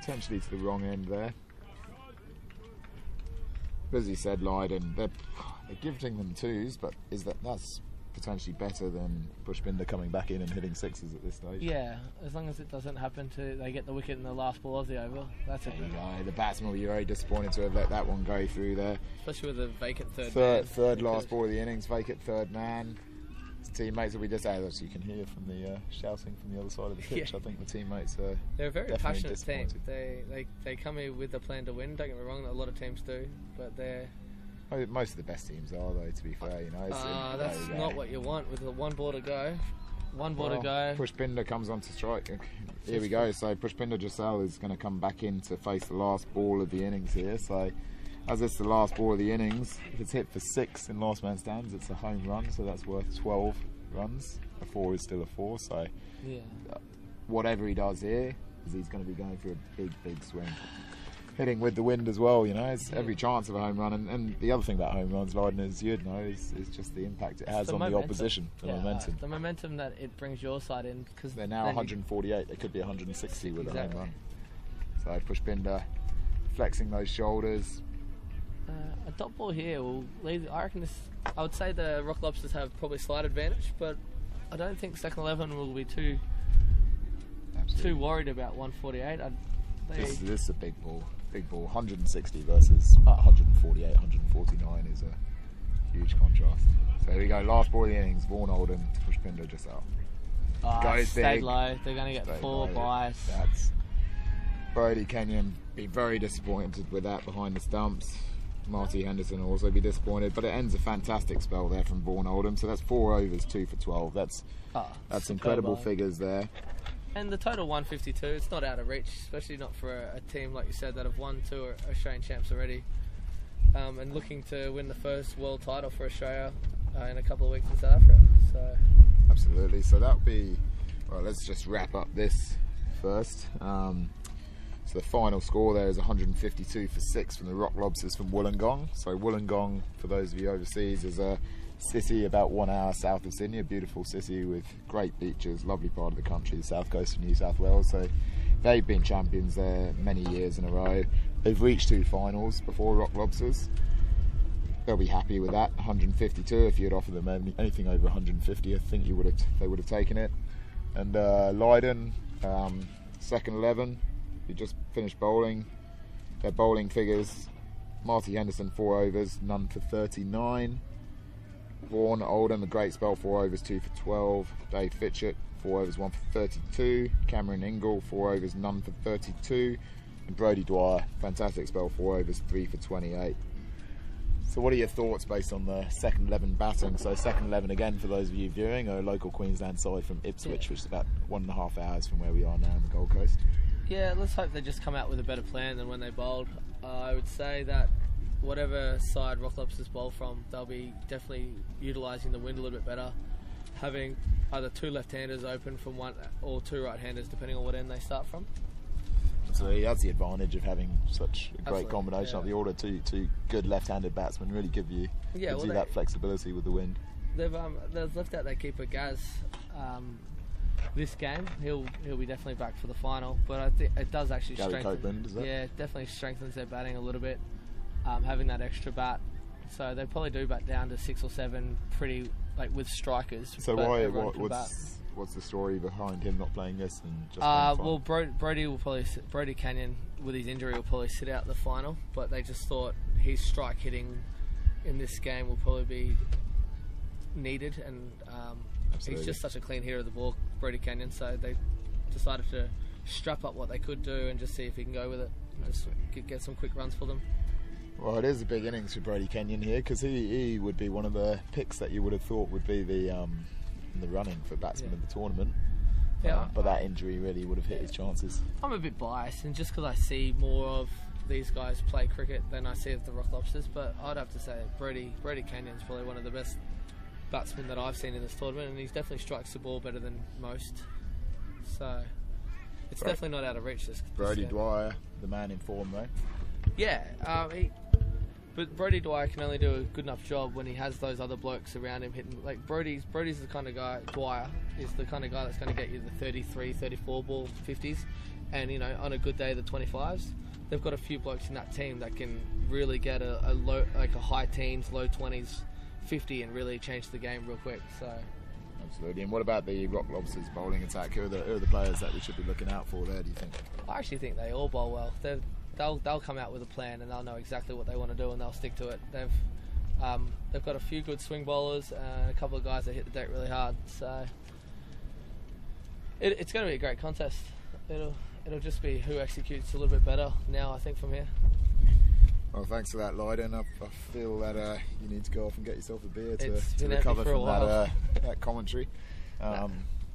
potentially to the wrong end there. As he said, Leiden, they're gifting them 2s, but that's potentially better than Pushpinder coming back in and hitting 6s at this stage? Yeah, as long as it doesn't happen they get the wicket in the last ball of the over. That's it. There you go. The batsman will be very disappointed to have let that one go through there. Especially with a vacant third last ball of the innings, vacant third man. His teammates will be just as you can hear from the shouting from the other side of the pitch. I think the teammates are they're a very passionate team. They come here with the plan to win. Don't get me wrong, a lot of teams do, but most of the best teams are, though, to be fair. That's not what you want with one ball to go. Pushpinder comes on to strike. Here we go. So Pushpinder Jasal is going to come back in to face the last ball of the innings here. So as it's the last ball of the innings, if it's hit for 6 in last man stands, it's a home run. So that's worth 12 runs. A 4 is still a 4. So whatever he does here, is he's going to be going for a big swing. hitting with the wind as well, you know, it's every chance of a home run. And the other thing about home runs, Leiden, as you'd know, is just the impact it has on the opposition, the momentum. The momentum that it brings your side in. Cause they're now 148, they could be 160 with a home run. So Pushpinder flexing those shoulders. A dot ball here will lead. I reckon I would say the Rock Lobsters have probably slight advantage, but I don't think second 11 will be too worried about 148. This is a big ball. 160 versus 148, 149 is a huge contrast. So here we go, last ball of the innings, Vaughan Oldham, Pushpinder just out. Goes stayed big. low, they're going to get 4 byes. That's Brody Kenyon be very disappointed with that behind the stumps. Marty Henderson will also be disappointed, but it ends a fantastic spell there from Vaughan Oldham. So that's 4 overs, 2 for 12. That's incredible figures there. And the total 152, it's not out of reach, especially not for a team like you said that have won 2 Australian champs already, and looking to win the first world title for Australia in a couple of weeks in South Africa. So absolutely. So that'll be well. Let's just wrap up this first. So the final score there is 152 for 6 from the Rock Lobsters from Wollongong. So Wollongong, for those of you overseas, is a city about 1 hour south of Sydney, a beautiful city with great beaches, lovely part of the country, the south coast of New South Wales. So they've been champions there many years in a row. They've reached 2 finals before Rock Lobsters. They'll be happy with that. 152. If you'd offered them anything over 150, I think they would have taken it. And Leiden, second 11. He just finished bowling. Their bowling figures: Marty Henderson 4 overs, none for 39. Vaughan Oldham, a great spell, 4 overs, 2 for 12. Dave Fitchett, 4 overs, 1 for 32. Cameron Ingle, 4 overs, none for 32. And Brodie Dwyer, fantastic spell, 4 overs, 3 for 28. So what are your thoughts based on the second 11 batting? So second 11 again, for those of you viewing, a local Queensland side from Ipswich, which is about 1.5 hours from where we are now on the Gold Coast. Yeah, let's hope they just come out with a better plan than when they bowled. I would say that whatever side Rock Lobsters bowl from, they'll be definitely utilising the wind a little bit better, having either 2 left-handers open from one or 2 right-handers, depending on what end they start from. So that's the advantage of having such a great combination of the order. Two good left-handed batsmen really gives you that flexibility with the wind. They've left out their keeper Gaz this game. He'll be definitely back for the final, but I think it does actually it definitely strengthens their batting a little bit, having that extra bat. So they probably do bat down to 6 or 7 pretty with strikers. So what's the story behind him not playing this and just well, Brody Kenyon with his injury will probably sit out the final, but they just thought his strike hitting in this game will probably be needed, and he's just such a clean hitter of the ball, Brody Kenyon, so they decided to strap up what they could do and just see if he can go with it and just get some quick runs for them. Well, it is a big innings for Brody Kenyon here, because he would be one of the picks that you would have thought would be the running for batsman of the tournament. But that injury really would have hit his chances. I'm a bit biased, and just because I see more of these guys play cricket than I see of the Rock Lobsters, but I'd have to say Brody Kenyon's probably one of the best batsmen that I've seen in this tournament, and he definitely strikes the ball better than most. So it's definitely not out of reach. Brodie Dwyer, the man in form, though. Yeah, but Brodie Dwyer can only do a good enough job when he has those other blokes around him hitting. Like Brodie's the kind of guy. Dwyer is the kind of guy that's going to get you the 33, 34 ball 50s, and on a good day the 25s. They've got a few blokes in that team that can really get a low, like a high teens, low 20s, 50, and really change the game real quick. So. Absolutely. And what about the Rock Lobsters bowling attack? Who are the players that we should be looking out for there, do you think? I actually think they all bowl well. They'll come out with a plan, and they'll know exactly what they want to do, and they'll stick to it. They've got a few good swing bowlers and a couple of guys that hit the deck really hard. So it's going to be a great contest. It'll just be who executes a little bit better now, I think, from here. Well, thanks for that, Leiden. I feel that you need to go off and get yourself a beer to recover from that commentary.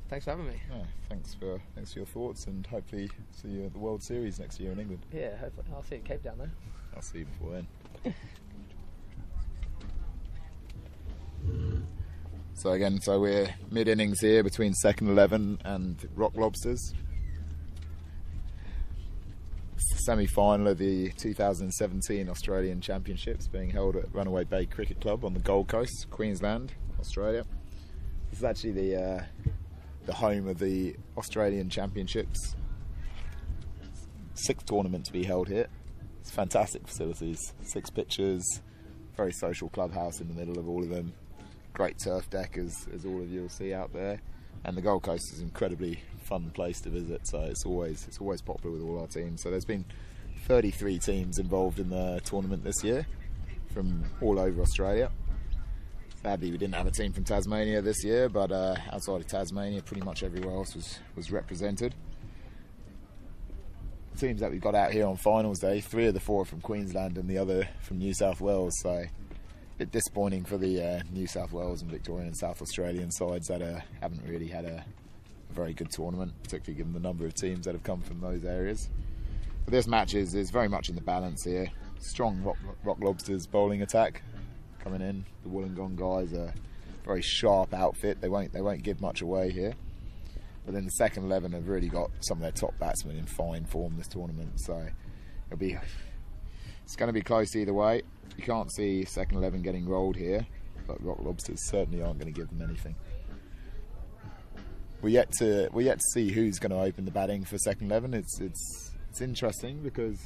Thanks for having me. Yeah, thanks for your thoughts, and hopefully see you at the World Series next year in England. Yeah, hopefully. I'll see you at Cape Town, though. I'll see you before then. So we're mid-innings here between second 11 and Rock Lobsters. semi-final of the 2017 Australian Championships being held at Runaway Bay Cricket Club on the Gold Coast, Queensland, Australia. This is actually the home of the Australian Championships. 6th tournament to be held here. It's fantastic facilities, 6 pitches, very social clubhouse in the middle of all of them. Great turf deck, as all of you will see out there. And the Gold Coast is an incredibly fun place to visit, so it's always popular with all our teams. So there's been 33 teams involved in the tournament this year from all over Australia. Sadly, we didn't have a team from Tasmania this year, but outside of Tasmania, pretty much everywhere else was represented. The teams that we got out here on finals day, 3 of the 4 are from Queensland and the other from New South Wales, so a bit disappointing for the New South Wales and Victorian and South Australian sides that haven't really had a very good tournament, particularly given the number of teams that have come from those areas. But this match is very much in the balance here. Strong Rock Lobsters bowling attack coming in. The Wollongong guys are a very sharp outfit. They won't give much away here. But then the second 11 have really got some of their top batsmen in fine form this tournament, so it's going to be close either way. You can't see second 11 getting rolled here, but Rock Lobsters certainly aren't going to give them anything. We're yet to see who's going to open the batting for second 11. It's interesting because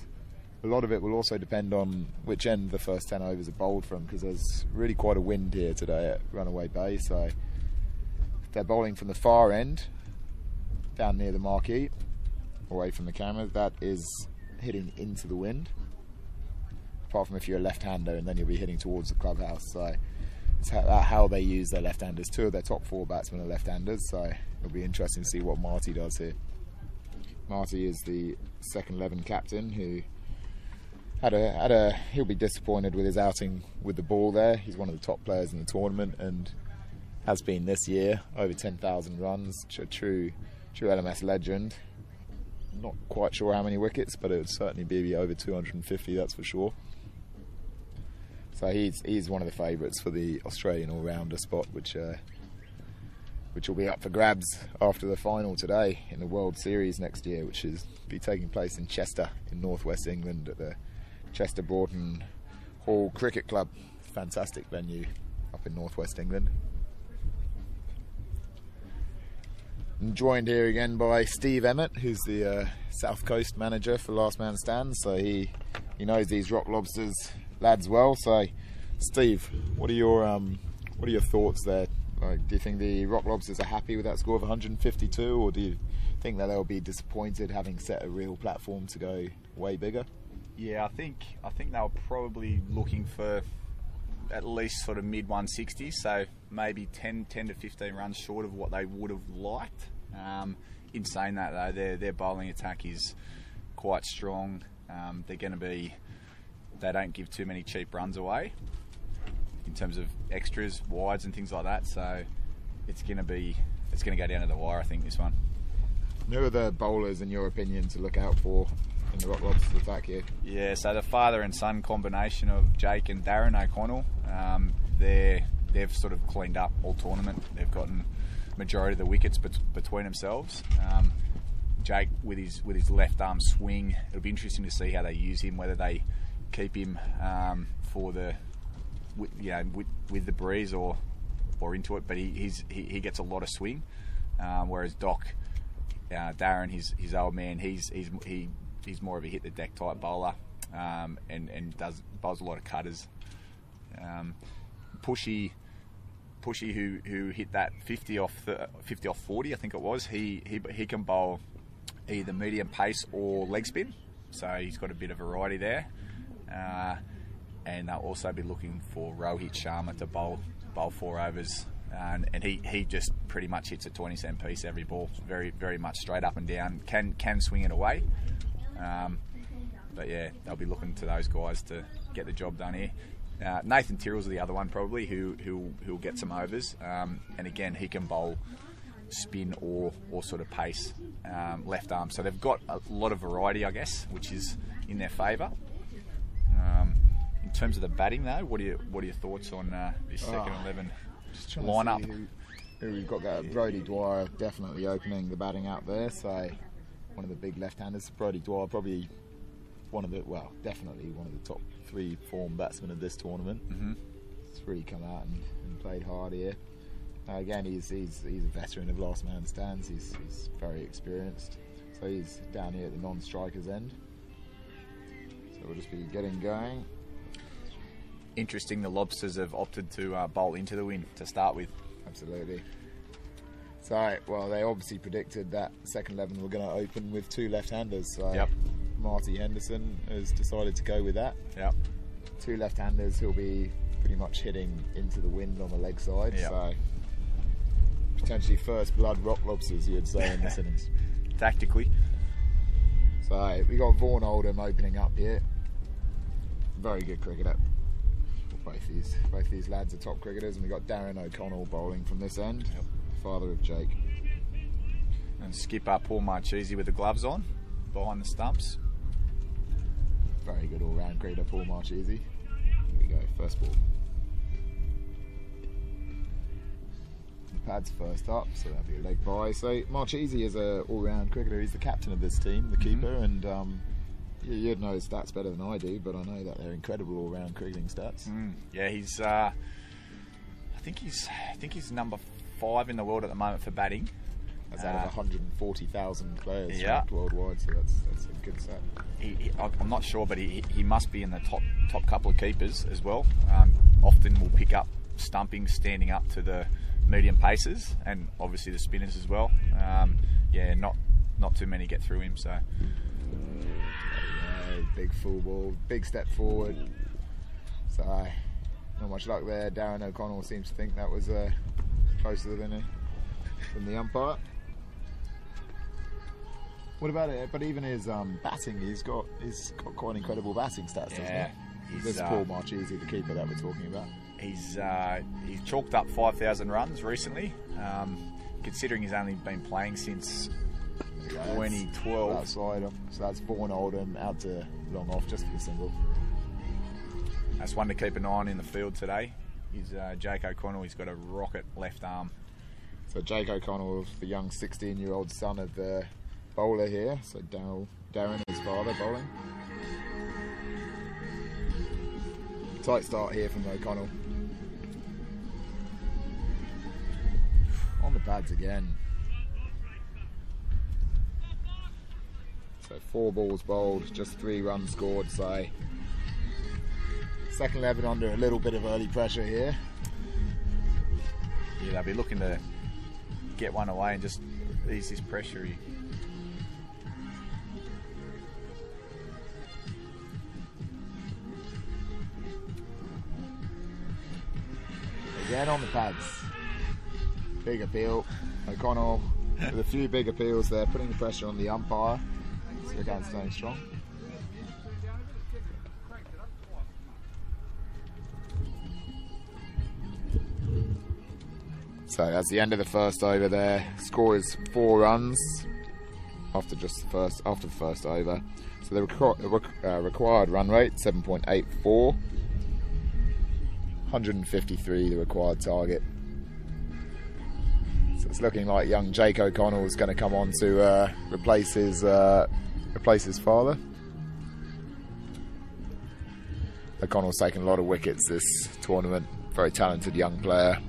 a lot of it will also depend on which end the first 10 overs are bowled from, because there's really quite a wind here today at Runaway Bay. So if they're bowling from the far end, down near the marquee, away from the camera, that is hitting into the wind. Apart from if you're a left-hander, and then you'll be hitting towards the clubhouse. So it's how they use their left-handers. 2 of their top 4 batsmen are left-handers, so it'll be interesting to see what Marty does here. Marty is the second 11 captain, who he'll be disappointed with his outing with the ball there. He's one of the top players in the tournament and has been this year, over 10,000 runs, true LMS legend. Not quite sure how many wickets, but it would certainly be over 250, that's for sure. So he's one of the favourites for the Australian all-rounder spot, which will be up for grabs after the final today in the World Series next year, which is be taking place in Chester in northwest England at the Chester Broughton Hall Cricket Club. Fantastic venue up in northwest England. I'm joined here again by Steve Emmett, who's the South Coast manager for Last Man Stand. So he knows these Rock Lobsters lads well. So Steve, what are your thoughts there? Like, do you think the Rock Lobsters are happy with that score of 152, or do you think that they'll be disappointed having set a real platform to go way bigger? Yeah, I think they were probably looking for at least sort of mid 160s, so maybe 10 to 15 runs short of what they would have liked. In saying that, though, their bowling attack is quite strong. They don't give too many cheap runs away in terms of extras, wides and things like that, so it's going to go down to the wire, I think, this one. Who are the bowlers, in your opinion, to look out for in the Rock Lobsters attack here? Yeah, so the father and son combination of Jake and Darren O'Connell, they've sort of cleaned up all tournament. They've gotten majority of the wickets between themselves. Jake with his left arm swing, it'll be interesting to see how they use him, whether they keep him for the with the breeze or into it, but he gets a lot of swing, whereas Darren, his old man, he's more of a hit the deck type bowler, and bowls a lot of cutters. Pushy, who hit that 50 off 40, I think it was. He can bowl either medium pace or leg spin, so he's got a bit of variety there. And they'll also be looking for Rohit Sharma to bowl 4 overs, and he just pretty much hits a 20-cent piece every ball, very very much straight up and down. Can swing it away. But yeah, they'll be looking to those guys to get the job done here. Nathan Tyrrell's the other one probably who'll get some overs, and again he can bowl spin or sort of pace, left arm. So they've got a lot of variety, I guess, which is in their favour. In terms of the batting, though, what are your thoughts on this second 11 lineup? Who we've got that Brodie Dwyer definitely opening the batting out there. So one of the big left-handers, Brodie Dwyer, probably definitely one of the top 3 form batsmen of this tournament. He's really come out and played hard here. Again, he's a veteran of last man stands. He's very experienced. So he's down here at the non-strikers end. So we'll just be getting going. Interesting, the Lobsters have opted to bowl into the wind to start with. Absolutely. So, well, they obviously predicted that second 11 were going to open with 2 left-handers. So Yep. Marty Henderson has decided to go with that. Yep. 2 left-handers who'll be pretty much hitting into the wind on the leg side. Yep. So potentially first blood Rock Lobsters, you'd say, in this innings. Tactically. So we got Vaughan Oldham opening up here. Very good cricketer. Both these lads are top cricketers, and we got Darren O'Connell bowling from this end. Yep. Father of Jake. And skipper Paul Marchese with the gloves on behind the stumps. Very good all-round cricketer, Paul Marchese. Here we go, first ball. The pad's first up, so that'll be a leg by. So Marchese is a all-round cricketer. He's the captain of this team, the keeper, and you'd know his stats better than I do, but I know that they're incredible all-round cricketing stats. Yeah, he's. I think he's number 5 in the world at the moment for batting. That's out of 140,000 players Yeah. ranked worldwide, so that's a good stat. I'm not sure, but he must be in the top couple of keepers as well. Often will pick up stumping, standing up to the medium paces, and obviously the spinners as well. Not too many get through him. So big full ball, big step forward. So not much luck there. Darren O'Connell seems to think that was closer than the umpire. What about it? But even his batting, he's got quite incredible batting stats, doesn't he? This is Paul Marchese, the keeper that we're talking about. He's chalked up 5,000 runs recently, considering he's only been playing since 2012. Outside, so that's Vaughan Oldham out to long off just for the single. That's one to keep an eye on in the field today. He's Jake O'Connell. He's got a rocket left arm. So Jake O'Connell, the young 16-year-old son of the bowler here. So Darren, his father, bowling. Tight start here from O'Connell. On the pads again. So 4 balls bowled, just 3 runs scored. So second 11 under a little bit of early pressure here. Yeah, they'll be looking to get one away and just ease this pressure here. Again on the pads. Big appeal. O'Connell with a few big appeals there, putting the pressure on the umpire. So again, staying strong. So that's the end of the first over there. Score is 4 runs after the first over. So the required run rate 7.84. 153 the required target. So it's looking like young Jake O'Connell is going to come on to replace his father. O'Connell's taken a lot of wickets this tournament. Very talented young player.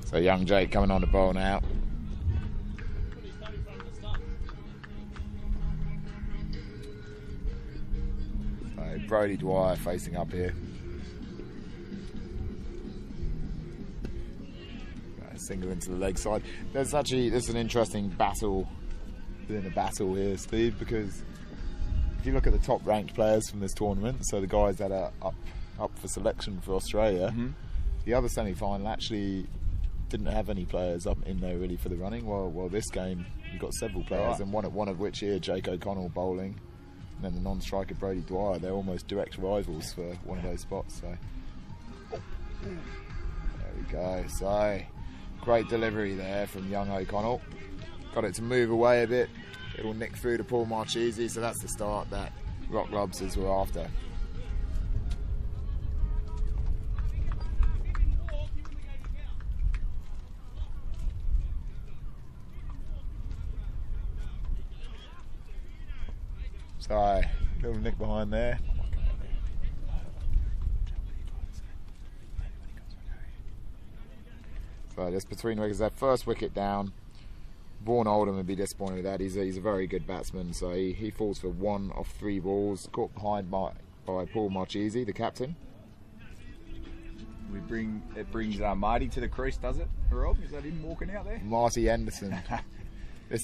So young Jake coming on the bowl now. So Brody Dwyer facing up here. Single into the leg side. There's an interesting battle within a battle here, Steve, because if you look at the top ranked players from this tournament, so the guys that are up for selection for Australia, the other semi-final actually didn't have any players up in there really for the running. While this game you've got several players, and one of which here, Jake O'Connell bowling, and then the non-striker Brody Dwyer. They're almost direct rivals for one of those spots. So there we go. So great delivery there from young O'Connell. Got it to move away a bit. It'll nick through to Paul Marchese, so that's the start that Rock Lobsters were after. So, little nick behind there. So just between wickets, their first wicket down. Vaughan Oldham would be disappointed with that. He's a very good batsman, so he falls for 1 of 3 balls, caught behind by Paul Marchese, the captain. It brings Marty to the crease, does it, Rob? Is that him walking out there? Marty Henderson. This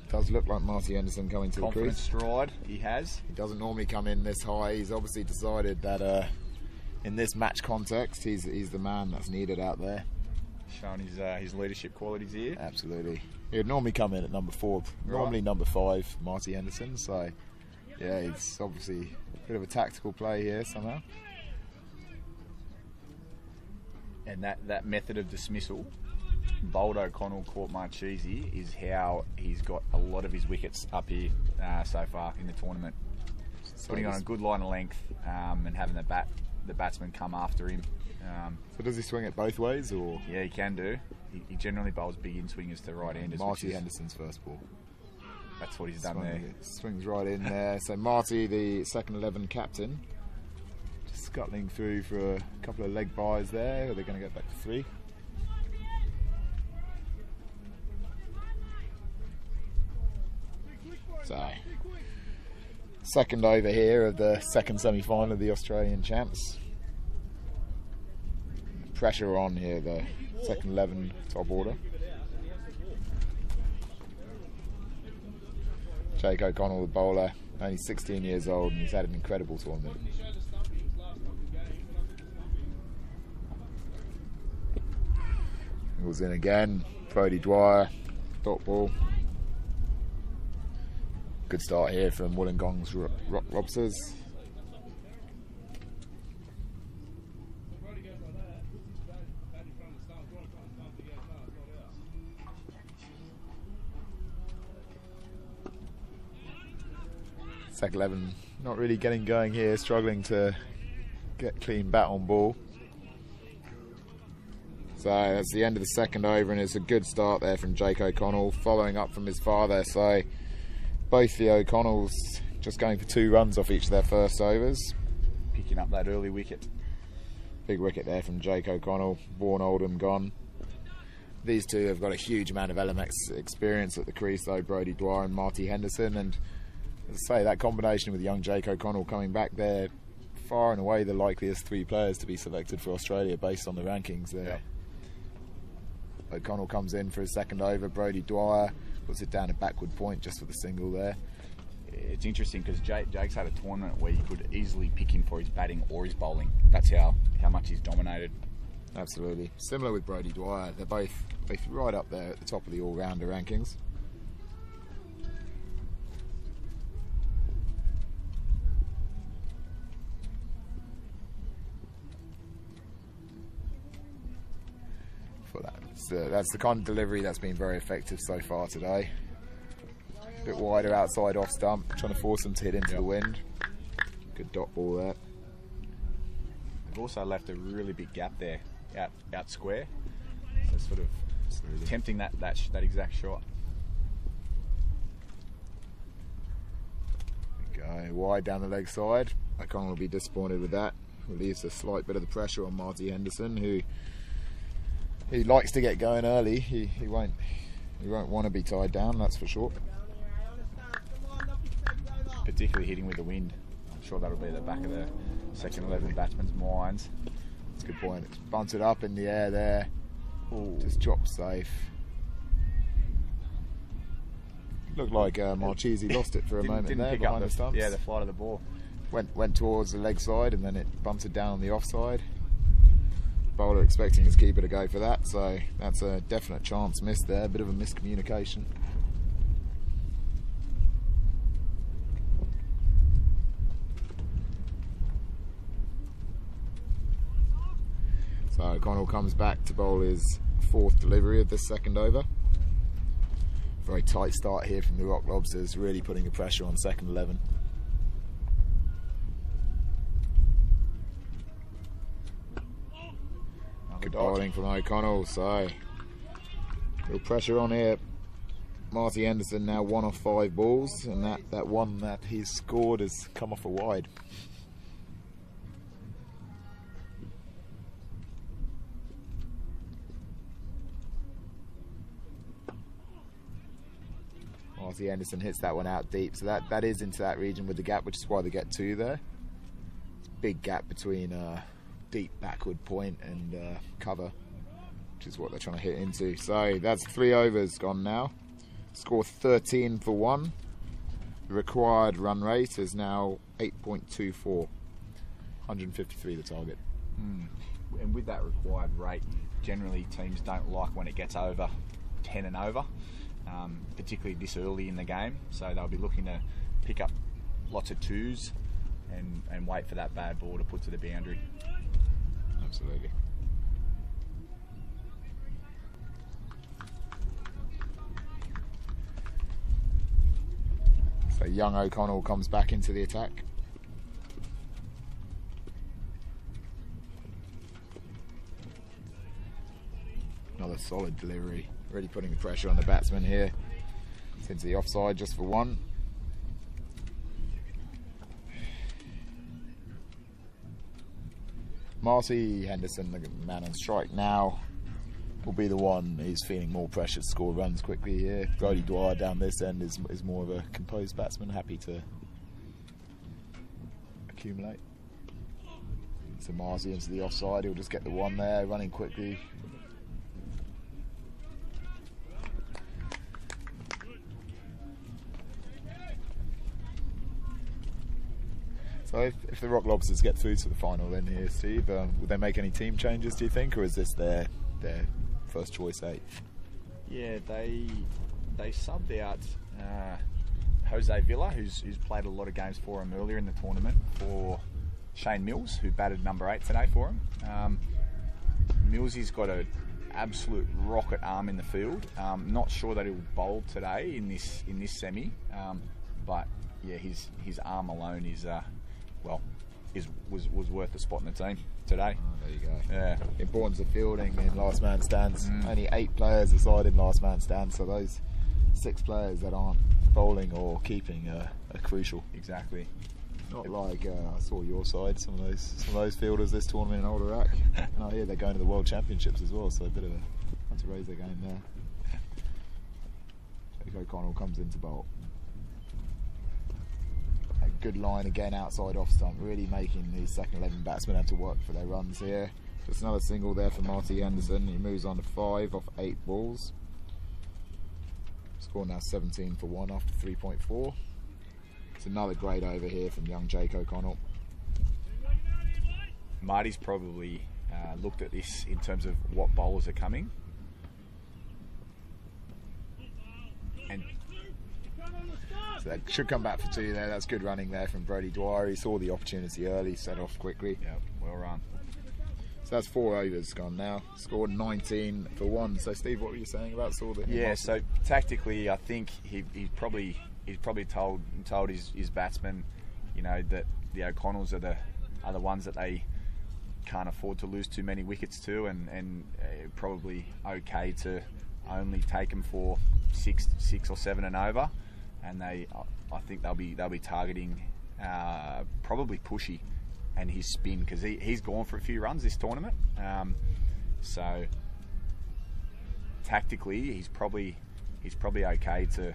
does look like Marty Henderson coming to Confident the crease. stride he has. He doesn't normally come in this high. He's obviously decided that in this match context, he's the man that's needed out there. Showing his leadership qualities here. Absolutely. He'd normally come in at number 4, normally number 5, Marty Henderson. So, yeah, it's obviously a bit of a tactical play here somehow. And that method of dismissal, Bold O'Connell caught Marchese, is how he's got a lot of his wickets up here so far in the tournament. So putting on a good line of length and having the batsman come after him. So does he swing it both ways, or? Yeah, he can do. He generally bowls big in swingers to right-handers. Marty Henderson's first ball. That's what he's done there. Swings right in there. So Marty, the second 11 captain, just scuttling through for a couple of leg byes there. Are they going to get back to 3? So, second over here of the second semi-final of the Australian Champs. Pressure on here, the second 11 top order. Jake O'Connell, the bowler, only 16 years old, and he's had an incredible tournament. Goes in again, Brodie Dwyer, dot ball. Good start here from Wollongong's Rock Lobsters. Second 11 not really getting going here, struggling to get clean bat on ball. So that's the end of the second over, and it's a good start there from Jake O'Connell, following up from his father. So both the O'Connells just going for 2 runs off each of their first overs. Picking up that early wicket. Big wicket there from Jake O'Connell. Vaughan Oldham gone. These two have got a huge amount of LMS experience at the crease, though, Brodie Dwyer and Marty Henderson. And as I say, that combination with young Jake O'Connell coming back there, far and away the likeliest 3 players to be selected for Australia based on the rankings there. Yep. O'Connell comes in for his second over. Brodie Dwyer puts it down a backward point just for the single there. It's interesting because Jake's had a tournament where you could easily pick him for his batting or his bowling. That's how much he's dominated. Absolutely. Similar with Brodie Dwyer. They're both right up there at the top of the all-rounder rankings. That's the kind of delivery that's been very effective so far today. A bit wider outside off stump, trying to force them to hit into the wind. Good dot ball there. They've also left a really big gap there, out square. So sort of tempting that exact shot. Go wide down the leg side. O'Connell will be disappointed with that. Relieves a slight bit of the pressure on Marty Henderson, who he likes to get going early. He won't want to be tied down, that's for sure. Particularly hitting with the wind. I'm sure that'll be at the back of the second 11 batsmen's minds. That's a good point. It's bunted up in the air there. Ooh. Just dropped safe. Looked like Marchese lost it for a moment didn't there pick behind up the stumps. Yeah, the flight of the ball. Went towards the leg side and then it bunted down on the offside. Bowler expecting his keeper to go for that, so that's a definite chance missed there. A bit of a miscommunication. So O'Connell comes back to bowl his 4th delivery of this second over. Very tight start here from the Rock Lobsters, really putting the pressure on second 11. Good bowling from O'Connell, so real pressure on here. Marty Henderson now 1 off 5 balls, and that one that he's scored has come off a wide. Marty Henderson hits that one out deep, so that is into that region with the gap, which is why they get 2 there. Big gap between deep backward point and cover, which is what they're trying to hit into. So that's 3 overs gone now. Score 13 for 1. The required run rate is now 8.24. 153 the target. And with that required rate, generally teams don't like when it gets over 10 and over, particularly this early in the game. So they'll be looking to pick up lots of 2s and wait for that bad ball to put to the boundary. Absolutely. So young O'Connell comes back into the attack. Another solid delivery, really putting the pressure on the batsman here. It's into the offside just for 1. Marty Henderson, the man on strike now, will be the one who's feeling more pressure to score runs quickly here. Brodie Dwyer down this end is more of a composed batsman, happy to accumulate. So Marty into the offside, he'll just get the 1 there, running quickly. So if the Rock Lobsters get through to the final then here, Steve, would they make any team changes, do you think, or is this their first choice 8? Yeah, they subbed out Jose Villa, who's played a lot of games for him earlier in the tournament, for Shane Mills, who batted number 8 today for him. Millsy's got an absolute rocket arm in the field. Not sure that he'll bowl today in this semi, but yeah, his arm alone is was worth a spot in the team today. Oh, there you go. Yeah. Importance of fielding in last man stands. Only 8 players aside in last man stands, so those 6 players that aren't bowling or keeping are crucial. Exactly. Not like I saw your side, some of those fielders this tournament in Old Iraq. And I hear they're going to the World Championships as well, so a bit of want to raise their game there. Jake O'Connell comes into bowl. A good line again outside off stump, really making the second 11 batsmen have to work for their runs here. Just another single there for Marty Henderson. He moves on to 5 off 8 balls. Score now 17 for 1 after 3.4. It's another great over here from young Jake O'Connell. Marty's probably looked at this in terms of what bowlers are coming, and so that should come back for 2 there. That's good running there from Brodie Dwyer. He saw the opportunity early, set off quickly. yeah, well run. So that's 4 overs gone now. Scored 19 for 1. So Steve, what were you saying about Saul? Yeah, so tactically, I think he's probably told his batsmen, you know, that the O'Connells are the ones that they can't afford to lose too many wickets to, and probably okay to only take them for 6 or 7 and over, and I think they'll be targeting probably Pushy and his spin, because he's gone for a few runs this tournament. So tactically, he's probably okay to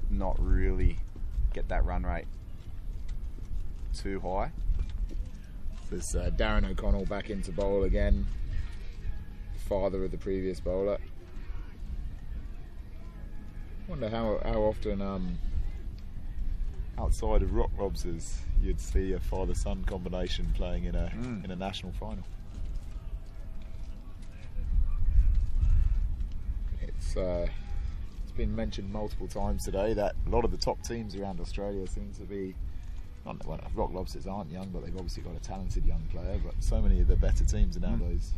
not really get that run rate too high. There's Darren O'Connell back into bowl again, father of the previous bowler. Wonder how often outside of Rock Lobsters you'd see a father-son combination playing in a national final. It's been mentioned multiple times today that a lot of the top teams around Australia seem to be, Rock Lobsters aren't young, but they've obviously got a talented young player, but so many of the better teams are now those,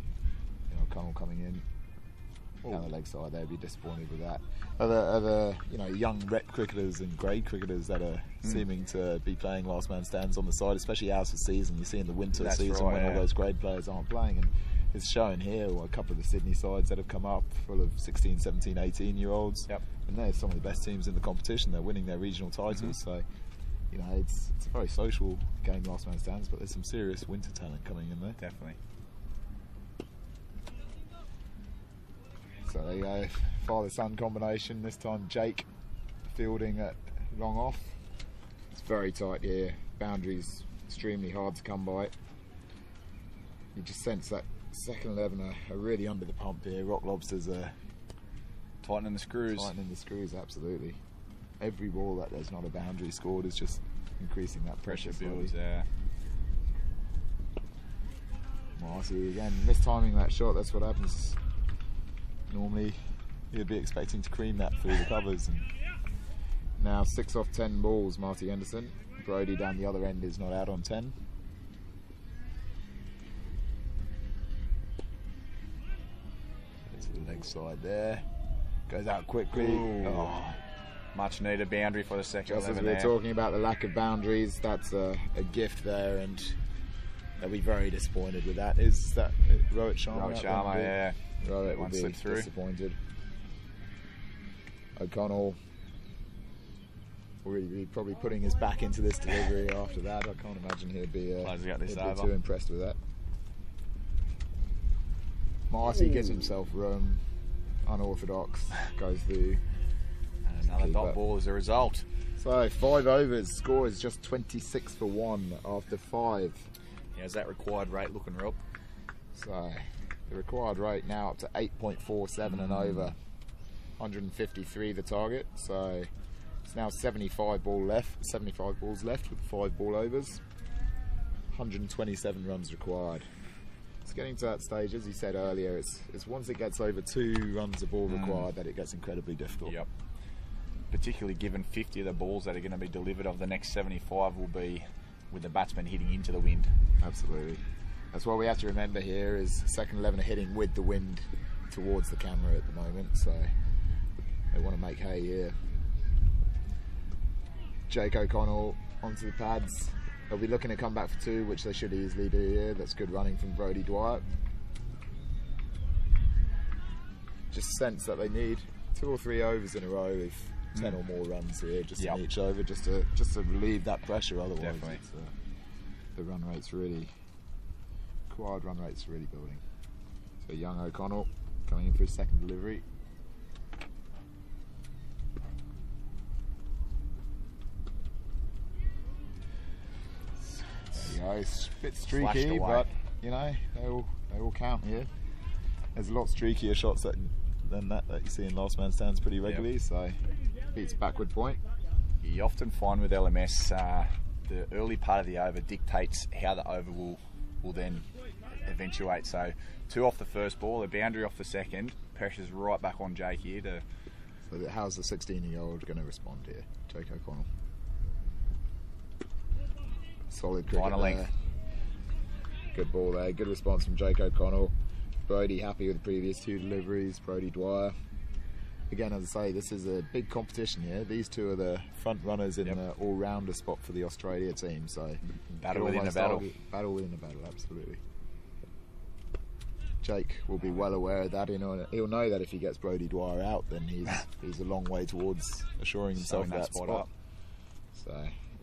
O'Connell coming in, down the leg side. They'd be disappointed with that. Other young rep cricketers and grade cricketers that are seeming to be playing last man stands on the side, especially out of season. You see in the winter season when all those grade players aren't playing, and it's shown here. A couple of the Sydney sides that have come up, full of 16, 17, 18-year-olds, and they're some of the best teams in the competition. They're winning their regional titles, so it's a very social game, last man stands, but there's some serious winter talent coming in there. Definitely. So there you go, father-son combination. This time Jake fielding at long off. It's very tight here. Boundaries extremely hard to come by. You just sense that second 11 are really under the pump here. Rock Lobsters are tightening the screws. Absolutely. Every ball that there's not a boundary scored is just increasing that pressure builds. Marty again mistiming that shot. That's what happens. Normally you'd be expecting to cream that through the covers, and now 6 off 10 balls. Marty Anderson. Brody down the other end is not out on 10. There's the leg side there. Goes out quickly. Oh. Much needed boundary for the second. Just as we were talking about the lack of boundaries, that's a gift there, and they'll be very disappointed with that. Is that Rohit Sharma? Rohit Sharma, yeah. Rohit will be disappointed. O'Connell will be probably putting his back into this delivery after that. I can't imagine he'd be too impressed with that. Marty gives himself room, unorthodox, goes through. And another dot ball as a result. So 5 overs, score is just 26 for 1 after 5. How's that required rate looking, Rob? So the required rate now up to 8.47 and over. 153 the target, so it's now 75 balls left with 5 ball overs. 127 runs required. It's getting to that stage, as you said earlier, it's once it gets over 2 runs a ball required that it gets incredibly difficult. Yep. Particularly given 50 of the balls that are going to be delivered of the next 75 will be with the batsman hitting into the wind. Absolutely. That's what we have to remember here is second 11 are hitting with the wind towards the camera at the moment, so they want to make hay here. Jake O'Connell onto the pads. They'll be looking to come back for 2, which they should easily do here. That's good running from Brodie Dwyer. Just sense that they need 2 or 3 overs in a row with 10 or more runs here, just in each over, just to relieve that pressure. Otherwise, the run rate's really, required run rate's really building. So young O'Connell coming in for his second delivery. There you go. It's a bit streaky, but they all count here. There's a lot streakier shots than that you see in last man stands pretty regularly, so beats backward point. You often find with LMS the early part of the over dictates how the over will then eventuate. So 2 off the first ball, a boundary off the second, pressure's right back on Jake here to. So how's the 16-year-old going to respond here, Jake O'Connell? Solid cricket there. Good ball there, good response from Jake O'Connell. Brodie happy with the previous 2 deliveries. Brodie Dwyer. Again, as I say, this is a big competition here. These 2 are the front runners in the all-rounder spot for the Australia team. So battle within a battle. Battle within a battle, absolutely. Jake will be well aware of that. He'll know that if he gets Brodie Dwyer out, then he's a long way towards assuring himself that spot up. So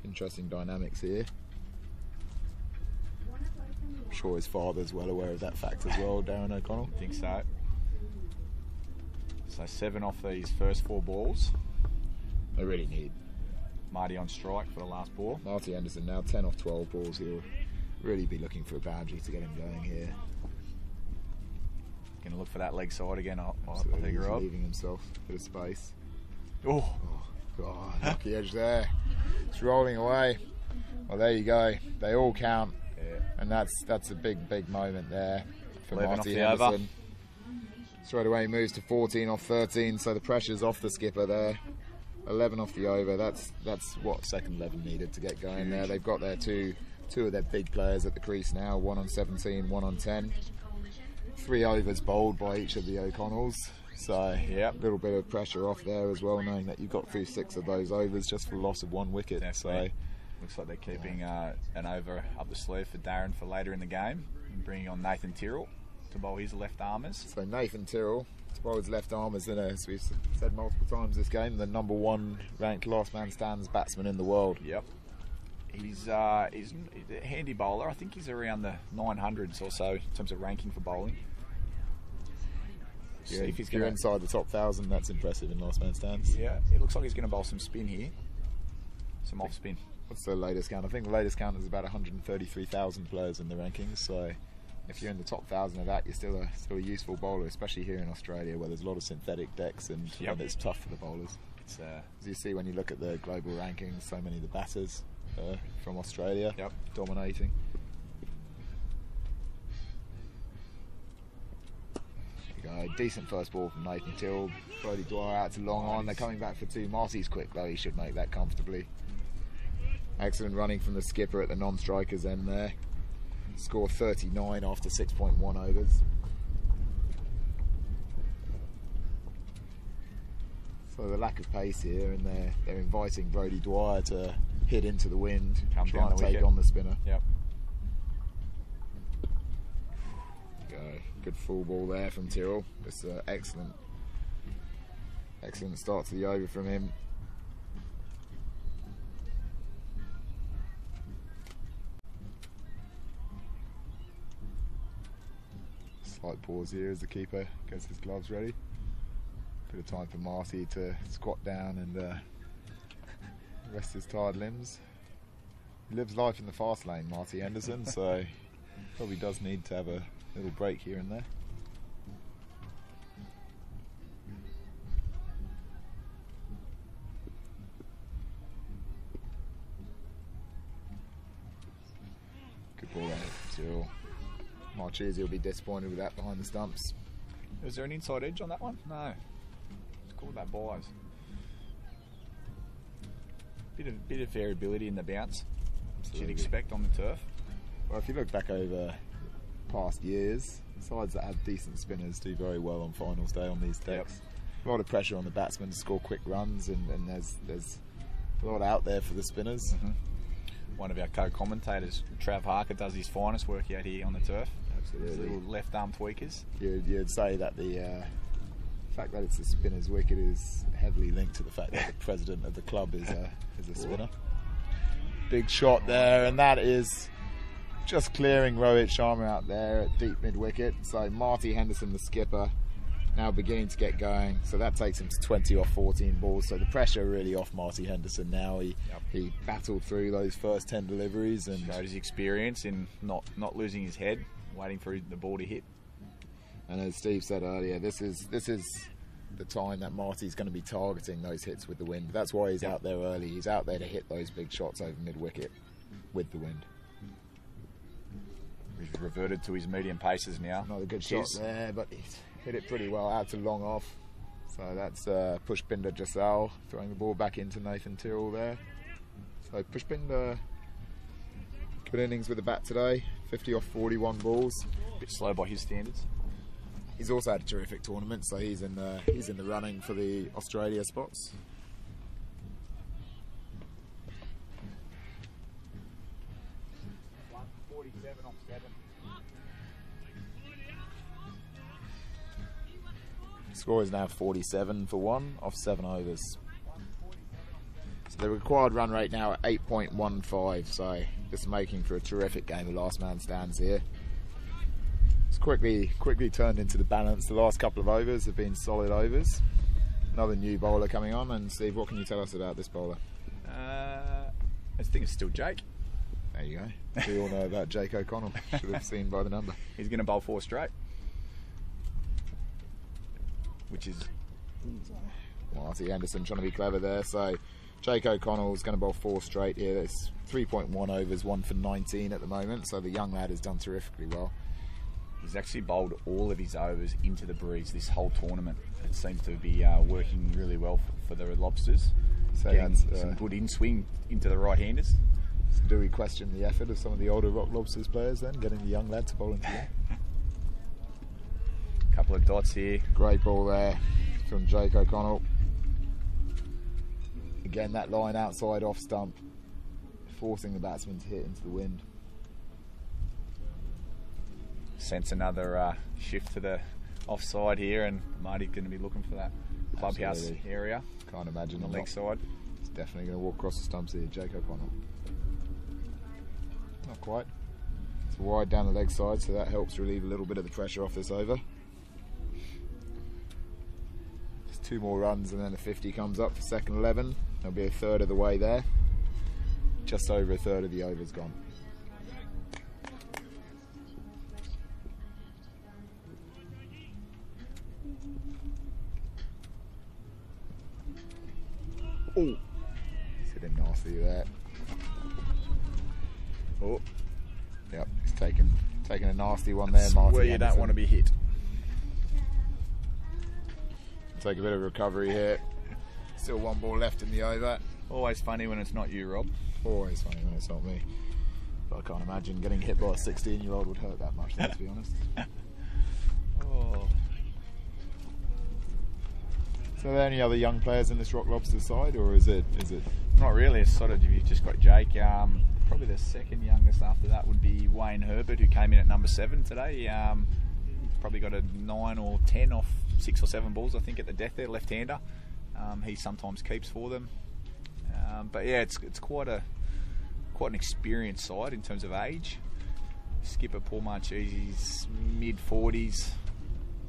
interesting dynamics here. I'm sure his father's well aware of that fact as well, Darren O'Connell. I think so. So 7 off these first 4 balls. They really need Marty on strike for the last ball. Marty Anderson now 10 off 12 balls. He'll really be looking for a boundary to get him going here. Going to look for that leg side again. I think he's Rob. leaving himself a bit of space. Oh God, lucky edge there. It's rolling away. Well, there you go. They all count. And that's a big moment there for Marty Anderson. Straight away moves to 14 off 13, so the pressure's off the skipper there. 11 off the over. That's what second 11 needed to get going there. They've got their two of their big players at the crease now. 1 on 17, 1 on 10. 3 overs bowled by each of the O'Connells. So Yep. a little bit of pressure off there as well, knowing that you got through 6 of those overs just for loss of 1 wicket. Definitely. So Looks like they're keeping an over up the sleeve for Darren for later in the game, and bringing on Nathan Tyrrell to bowl his left armers. So Nathan Tyrrell to bowl his left armers, in as we've said multiple times this game, the #1 ranked last man stands batsman in the world. Yep. He's a handy bowler. I think he's around the 900s or so in terms of ranking for bowling. Yeah, See if he's if you're going inside the top 1,000, that's impressive in last man stands. Yeah, it looks like he's going to bowl some spin here. Some off spin. What's the latest count? I think the latest count is about 133,000 players in the rankings. So if you're in the top 1,000 of that, you're still a useful bowler, especially here in Australia, where there's a lot of synthetic decks and it's tough for the bowlers. It's As you see when you look at the global rankings, so many of the batters from Australia dominating. There you go. Decent first ball from Nathan Tyrrell. Brody Dwyer out to long on. They're coming back for 2. Marty's quick though, he should make that comfortably. Excellent running from the skipper at the non-strikers end there. Score 39 after 6.1 overs. So the lack of pace here, and they're inviting Brody Dwyer to hit into the wind, Come try down and the take wicket. on the spinner. Yep. Good full ball there from Tyrrell. It's an excellent start to the over from him. Slight pause here as the keeper gets his gloves ready. Bit of time for Marty to squat down and rest his tired limbs. He lives life in the fast lane, Marty Henderson, so probably does need to have a little break here and there. Good ball there from Tyrrell. Marchese will be disappointed with that behind the stumps. Was there an inside edge on that one? No. It's called that buys. Bit of variability in the bounce. You'd expect on the turf. Well, if you look back over past years, sides that have decent spinners do very well on finals day on these decks. A lot of pressure on the batsmen to score quick runs, and there's a lot out there for the spinners. One of our co-commentators, Trav Harker, does his finest work out here on the turf. Absolutely. Little left arm tweakers. You'd say that the fact that it's a spinner's wicket is heavily linked to the fact that the president of the club is a spinner. Big shot there, and that is just clearing Rohit Sharma out there at deep mid wicket. So Marty Henderson, the skipper, now beginning to get going. So that takes him to 20 off 14 balls. So the pressure really off Marty Henderson now. He battled through those first 10 deliveries and showed his experience in not losing his head, waiting for the ball to hit. And as Steve said earlier, this is the time that Marty's going to be targeting those hits with the wind. That's why he's out there early. He's out there to hit those big shots over mid wicket with the wind. He's reverted to his medium paces now. Another good shot there, but he's hit it pretty well out to long off. So that's Pushpinder Jasal throwing the ball back into Nathan Tyrrell there. So Pushpinder, good innings with the bat today, 50 off 41 balls. A bit slow by his standards. He's also had a terrific tournament, so he's in the running for the Australia spots. Score is now 47 for 1 off 7 overs. So the required run rate now at 8.15, so just making for a terrific game of last man stands here. It's quickly turned into the balance. The last couple of overs have been solid overs. Another new bowler coming on, and Steve, what can you tell us about this bowler? I think it's still Jake. There you go. We all know about Jake O'Connell. Should have seen by the number. He's going to bowl 4 straight. Which is Marty Henderson trying to be clever there. So Jake O'Connell is going to bowl 4 straight here. It's 3.1 overs, 1 for 19 at the moment. So the young lad has done terrifically well. He's actually bowled all of his overs into the breeze this whole tournament. It seems to be working really well for the Lobsters. So getting that's some good in-swing into the right-handers. So do we question the effort of some of the older Rock Lobsters players then, getting the young lad to bowl into that? couple of dots here. Great ball there from Jake O'Connell. Again, that line outside off stump, forcing the batsman to hit into the wind. Sense another shift to the offside here, and Marty's going to be looking for that clubhouse Absolutely. area. Can't imagine on the him leg not. side. He's definitely going to walk across the stumps here, Jake O'Connell. Not quite. It's wide down the leg side, so that helps relieve a little bit of the pressure off this over. Just 2 more runs and then the 50 comes up for second 11. There'll be a third of the way there. Just over a third of the over's gone. Oh, he's hitting nasty there. Oh, yep, he's taking a nasty one there, Marty. Where you don't want to be hit. Take a bit of recovery here. Still 1 ball left in the over. Always funny when it's not you, Rob. Always funny when it's not me. But I can't imagine getting hit by a 16-year-old would hurt that much, let's be honest. Oh. So are there any other young players in this Rock Lobsters side, or is it? Not really. It's sort of, you've just got Jake. Probably the second youngest after that would be Wayne Herbert, who came in at number 7 today. Probably got a 9 or 10 off 6 or 7 balls, I think, at the death there, left-hander. He sometimes keeps for them. But yeah, it's quite an experienced side in terms of age. Skipper Paul Marchese's mid-40s,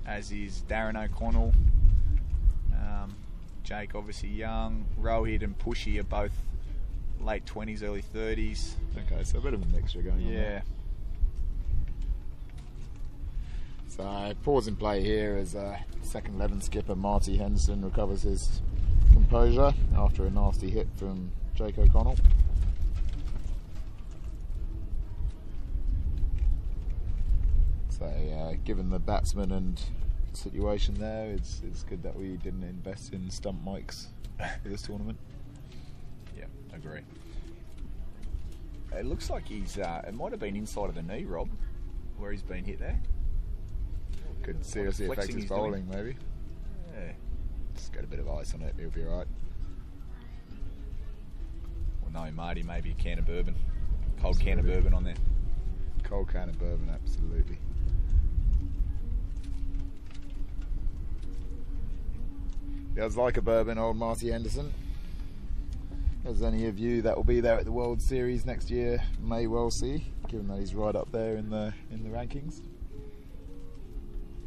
as is Darren O'Connell. Jake obviously young. Rohit and Pushy are both late 20s, early 30s. Okay, so a bit of a mixture going on there. Yeah. So pause in play here as second 11 skipper Marty Henderson recovers his composure after a nasty hit from Jake O'Connell. So given the batsman and situation there, it's good that we didn't invest in stump mics for this tournament. Yeah, agree. It looks like he's it might have been inside of the knee, Rob, where he's been hit there. Could seriously affect flexing his he's bowling, maybe. Yeah. Just get a bit of ice on it, he'll be alright. Well, no, Marty, maybe a can of bourbon. Cold can of bourbon on there. Cold can of bourbon, absolutely. Does like a bourbon, old Marty Henderson. As any of you that will be there at the World Series next year may well see, given that he's right up there in the rankings.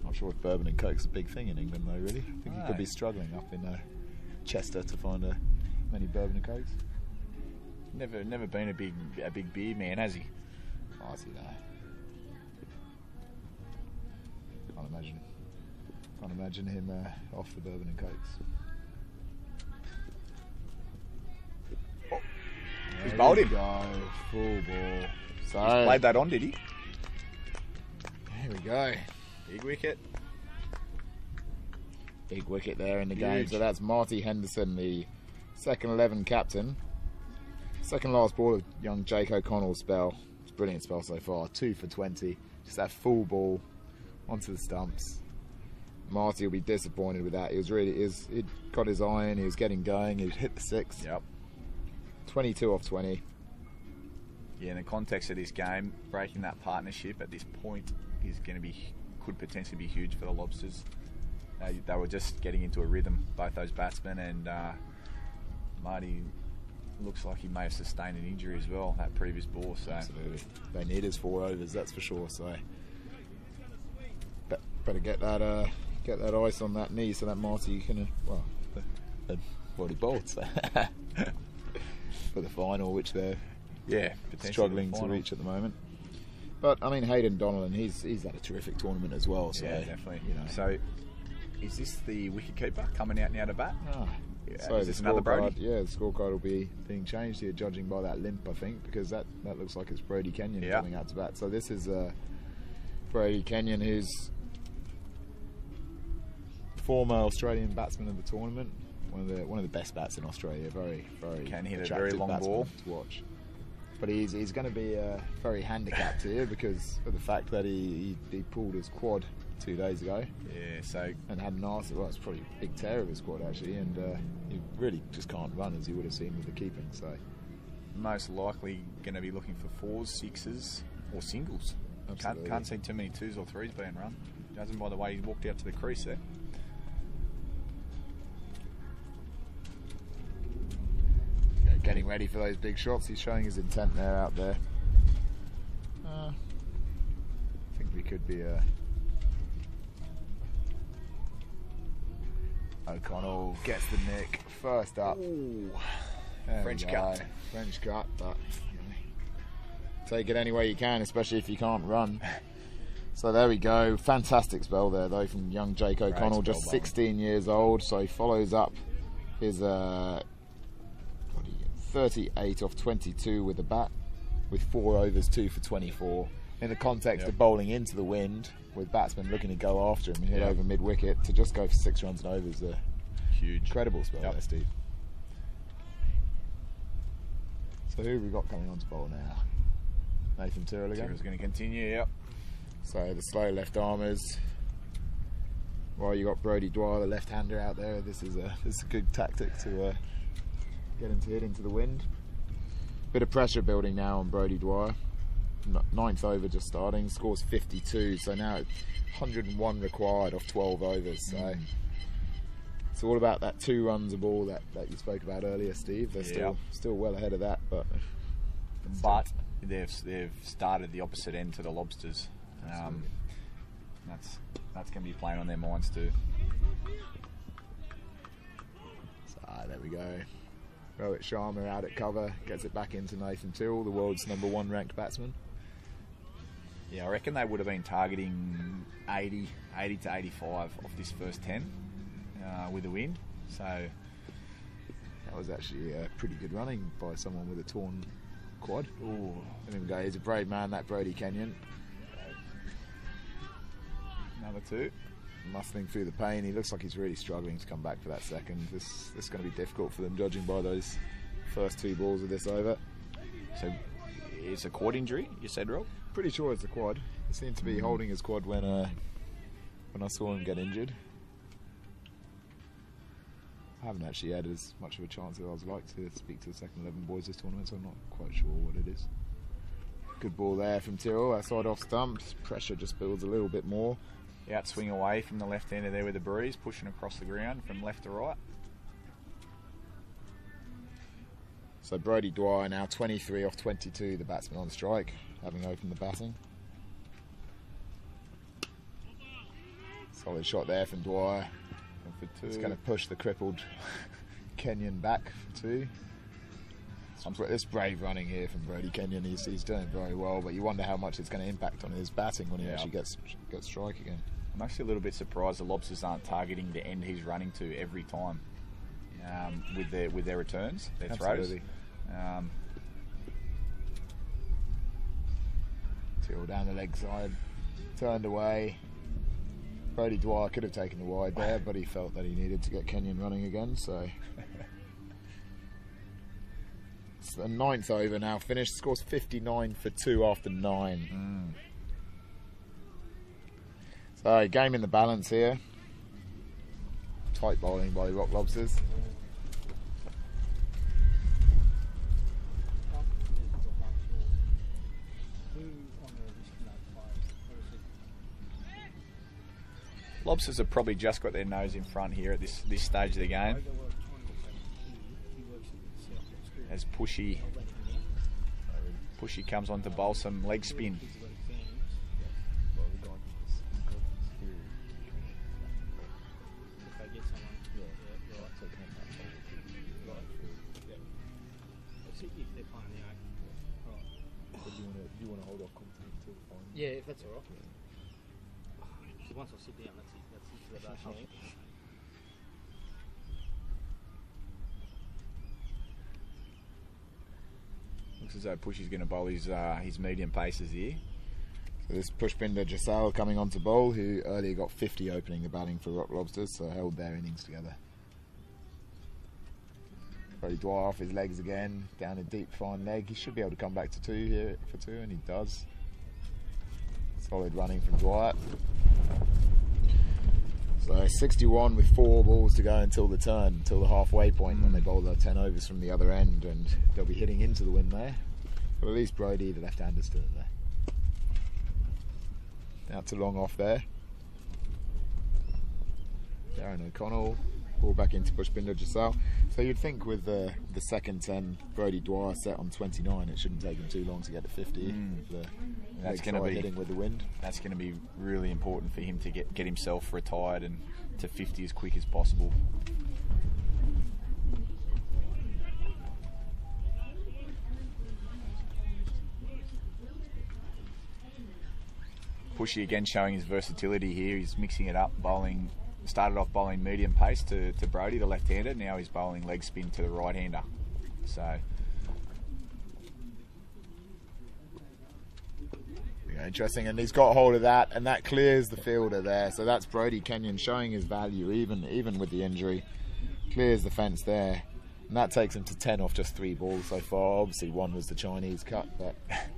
Not sure if bourbon and coke's a big thing in England though, really. I think he could be struggling up in Chester to find many bourbon and cokes. Never been a big beer man, has he? Marty, no. Can't imagine him off the bourbon and cokes. Oh, he's bowled him. Go, full ball. So He's played that on, did he? There we go. Big wicket. Big wicket there in the game. Huge. So that's Marty Henderson, the second 11 captain. Second last ball of young Jake O'Connell's spell. It's a brilliant spell so far. 2 for 20. Just that full ball onto the stumps. Marty will be disappointed with that. He'd got his iron, he was getting going, he'd hit the 6. Yep. 22 off 20. Yeah, in the context of this game, breaking that partnership at this point could potentially be huge for the Lobsters. They were just getting into a rhythm, both those batsmen, and Marty looks like he may have sustained an injury as well that previous ball. So Absolutely. They need his 4 overs, that's for sure. So better get that ice on that knee so that Marty can they've already bowled so for the final, which they're struggling to reach at the moment. But I mean, Hayden Donnellan, he's had a terrific tournament as well. So yeah, definitely. You know. So is this the wicketkeeper coming out now to bat? So is this another Brody? Yeah, the scorecard will be being changed here, judging by that limp, I think, because that looks like it's Brody Kenyon coming out to bat. So this is Brody Kenyon, who's former Australian batsman of the tournament, one of the best bats in Australia. Very Can hit a attractive very long batsman ball to watch. But he's going to be very handicapped here because of the fact that he pulled his quad 2 days ago. Yeah, so And had an arse. Well, it's probably a big tear of his quad actually, and he really just can't run as you would have seen with the keeping. So most likely going to be looking for 4s, 6s, or singles. Absolutely. Can't see too many 2s or 3s being run. Judging by the way he walked out to the crease there. Getting ready for those big shots. He's showing his intent there out there. I think we could be O'Connell gets the nick first up. Ooh, There French we go. cut. French cut, but you know, take it any way you can, especially if you can't run. So there we go. Fantastic spell there though from young Jake O'Connell, spell, just Bowen. 16 years old. So he follows up his 38 off 22 with the bat, with 4 overs, 2 for 24. In the context Yep. of bowling into the wind, with batsmen looking to go after him and hit Yep. over mid wicket, to just go for 6 runs and overs, a Huge. incredible spell Yep. there, Steve. So who have we got coming on to bowl now? Nathan Tyrrell again. Tyrrell's going to continue, yep. So the slow left armers. While you got Brodie Dwyer, the left-hander out there, this is a good tactic to get him to hit into the wind. Bit of pressure building now on Brodie Dwyer. 9th over just starting, scores 52, so now 101 required off 12 overs. So it's all about that 2 runs a ball that you spoke about earlier, Steve. They're still well ahead of that, but they've started the opposite end to the Lobsters. That's going to be playing on their minds too. So there we go. Rohit Sharma out at cover, gets it back into Nathan Tyrrell, the world's #1 ranked batsman. Yeah, I reckon they would have been targeting 80 to 85 off this first 10 with the wind. So That was actually pretty good running by someone with a torn quad. ooh, Let him go. He's a brave man, that Brodie Kenyon. another 2. Muscling through the pain. He looks like he's really struggling to come back for that second. This is going to be difficult for them, judging by those first 2 balls of this over. So it's a quad injury, you said, Rob? Pretty sure it's a quad. He seemed to be holding his quad when I saw him get injured. I haven't actually had as much of a chance as I would like to speak to the second 11 boys this tournament, so I'm not quite sure what it is. Good ball there from Tyrrell, outside off stump. Pressure just builds a little bit more. Outswing away from the left-hander there with the breeze, pushing across the ground from left to right. So Brodie Dwyer now 23 off 22, the batsman on strike, having opened the batting. Solid shot there from Dwyer. And for 2. It's going to push the crippled Kenyon back for 2. This brave running here from Brodie Kenyon, he's doing very well, but you wonder how much it's going to impact on his batting when he actually gets strike again. I'm actually a little bit surprised the Lobsters aren't targeting the end he's running to every time with their returns, their Absolutely. throws. Tyrrell down the leg side, turned away. Brodie Dwyer could have taken the wide there, but he felt that he needed to get Kenyon running again, so... It's the 9th over now finished, scores 59 for 2 after 9. So, game in the balance here. Tight bowling by the Rock Lobsters. Lobsters have probably just got their nose in front here at this stage of the game. As Pushy comes on to bowl some leg spin. Yeah, if that's alright. So once I sit down, that's it. That's it. Looks as though Pushy's going to bowl his medium paces here. So this Pushpinder Jasal coming on to bowl, who earlier got 50 opening the batting for Rock Lobsters, so held their innings together. Brodie Dwyer off his legs again, down a deep fine leg. He should be able to come back to 2 here for 2, and he does. Solid running from Dwight. So 61 with 4 balls to go until the turn, until the halfway point when they bowl their 10 overs from the other end, and they'll be hitting into the wind there. But at least Brody, the left-hander, still in there. Out to long off there. Darren O'Connell, ball back into Pushpinder Jasal. So you'd think with the second 10, Brody Dwyer set on 29, it shouldn't take him too long to get to 50. That's going to be hitting with the wind. That's going to be really important for him to get himself retired and to 50 as quick as possible. Pushy again, showing his versatility here. He's mixing it up, bowling. Started off bowling medium pace to Brody, the left-hander. Now he's bowling leg spin to the right-hander. So interesting, and he's got hold of that, and that clears the fielder there. So that's Brody Kenyon showing his value, even with the injury. Clears the fence there, and that takes him to 10 off just 3 balls so far. Obviously, one was the Chinese cut, but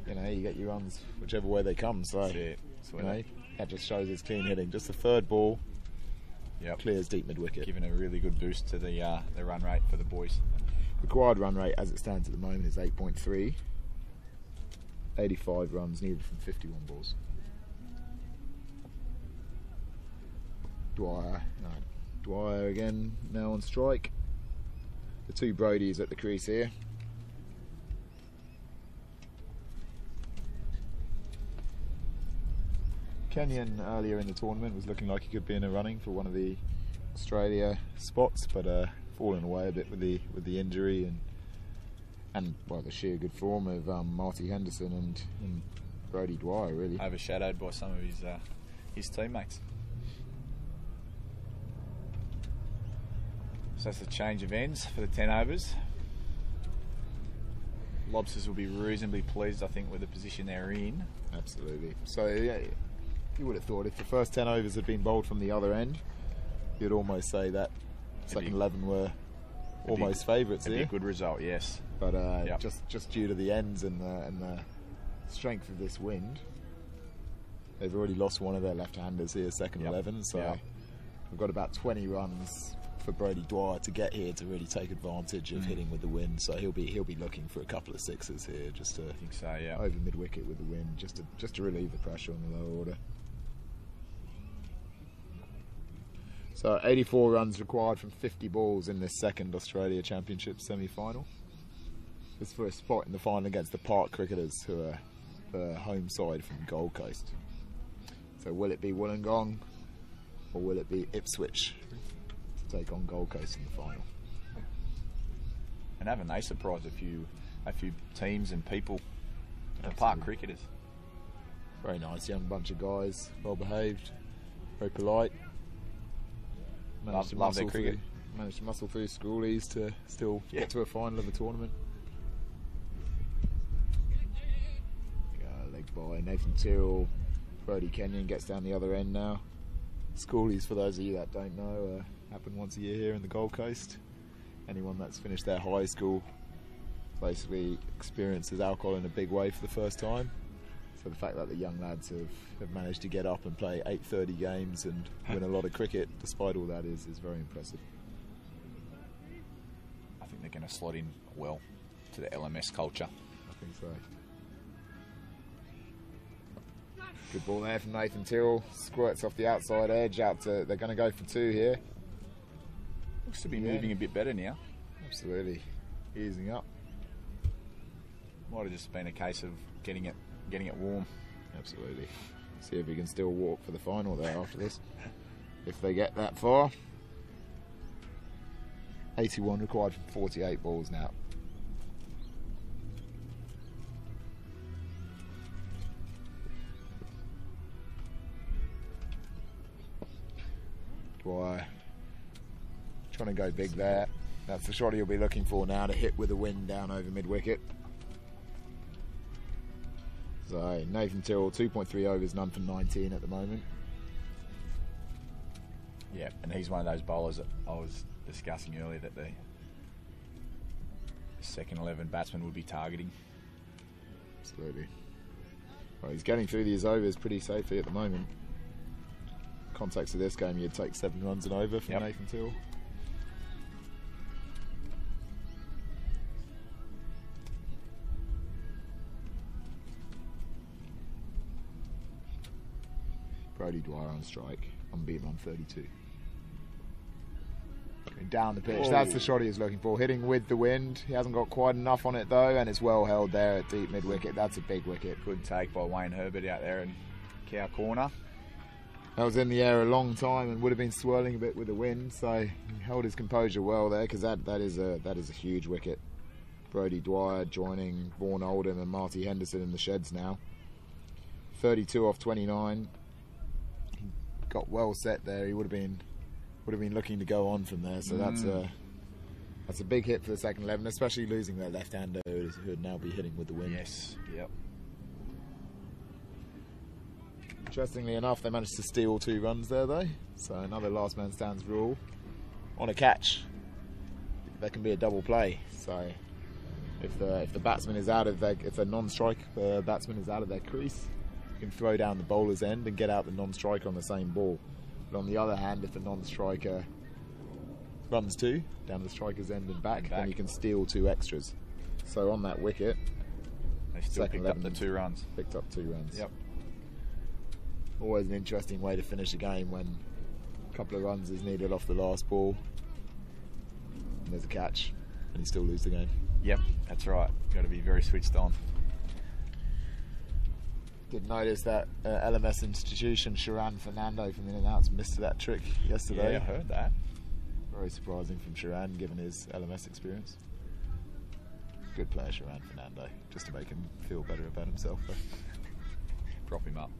you get your runs whichever way they come. So that just shows his clean hitting. Just the third ball. Yep. Clears deep mid-wicket. Giving a really good boost to the run rate for the boys. Required run rate as it stands at the moment is 8.3. 85 runs needed from 51 balls. Dwyer again now on strike. The 2 Brodies at the crease here. Kenyon earlier in the tournament was looking like he could be in a running for one of the Australia spots, but fallen away a bit with the injury and the sheer good form of Marty Henderson and Brody Dwyer, really overshadowed by some of his teammates. So that's the change of ends for the 10 overs. Lobsters will be reasonably pleased, I think, with the position they're in. Absolutely. So you would have thought if the first 10 overs had been bowled from the other end, you'd almost say that second 11 were almost favourites here. It'd be a good result, yes. But just due to the ends and the strength of this wind, they've already lost one of their left-handers here, second 11. So we've got about 20 runs for Brody Dwyer to get here to really take advantage of hitting with the wind. So he'll be looking for a couple of sixes here, just to over mid-wicket with the wind, just to relieve the pressure on the lower order. So 84 runs required from 50 balls in this second Australia Championships semi-final. This for a spot in the final against the Park Cricketers, who are the home side from Gold Coast. So will it be Wollongong or will it be Ipswich to take on Gold Coast in the final? And haven't they surprised a few teams and people? The Park Cricketers. Very nice young bunch of guys, well behaved, very polite. Love their cricket. Managed to muscle through schoolies to still get to a final of a tournament. Leg by Nathan Tyrrell. Brody Kenyon gets down the other end now. Schoolies, for those of you that don't know, happen once a year here in the Gold Coast. Anyone that's finished their high school basically experiences alcohol in a big way for the first time. So the fact that the young lads have managed to get up and play 8:30 games and win a lot of cricket despite all that is very impressive. I think they're going to slot in well to the LMS culture. I think so. Good ball there from Nathan Tyrrell. Squirts off the outside edge out to, they're going to go for 2 here. Looks to be moving a bit better now. Absolutely. Easing up. Might have just been a case of getting it warm. Absolutely. See if he can still walk for the final there after this. If they get that far. 81 required from 48 balls now. Dwyer trying to go big there. That's the shot he'll be looking for now, to hit with the wind down over mid-wicket. So Nathan Tyrrell, 2.3 overs, none for 19 at the moment. Yeah, and he's one of those bowlers that I was discussing earlier that the second 11 batsman would be targeting. Absolutely. Well, he's getting through these overs pretty safely at the moment. Context of this game, you'd take 7 runs and over from Nathan Till. Brody Dwyer on strike, unbeaten on 32. Going down the pitch, that's the shot he was looking for. Hitting with the wind, he hasn't got quite enough on it though, and it's well held there at deep mid wicket. That's a big wicket. Good take by Wayne Herbert out there in Cow Corner. That was in the air a long time and would have been swirling a bit with the wind, so he held his composure well there, because that is a huge wicket. Brody Dwyer joining Vaughan Oldham and Marty Henderson in the sheds now. 32 off 29. He got well set there. He would have been looking to go on from there. So that's a big hit for the second 11, especially losing their left-hander who would now be hitting with the wind. Yes. Yep. Interestingly enough, they managed to steal 2 runs there though. So another last man stands rule on a catch. That can be a double play. So if the batsman is out of if a non-strike batsman is out of their crease, you can throw down the bowler's end and get out the non-striker on the same ball. But on the other hand, if the non-striker runs 2 down the striker's end and back, then you can steal 2 extras. So on that wicket, they still picked up the 2 runs. Picked up 2 runs. Yep. Always an interesting way to finish a game when a couple of runs is needed off the last ball and there's a catch and you still lose the game. Yep, that's right. Got to be very switched on. Did notice that LMS institution Sharan Fernando from In and Outs missed that trick yesterday. Yeah, I heard that. Very surprising from Sharan given his LMS experience. Good player Sharan Fernando, just to make him feel better about himself though. Prop him up.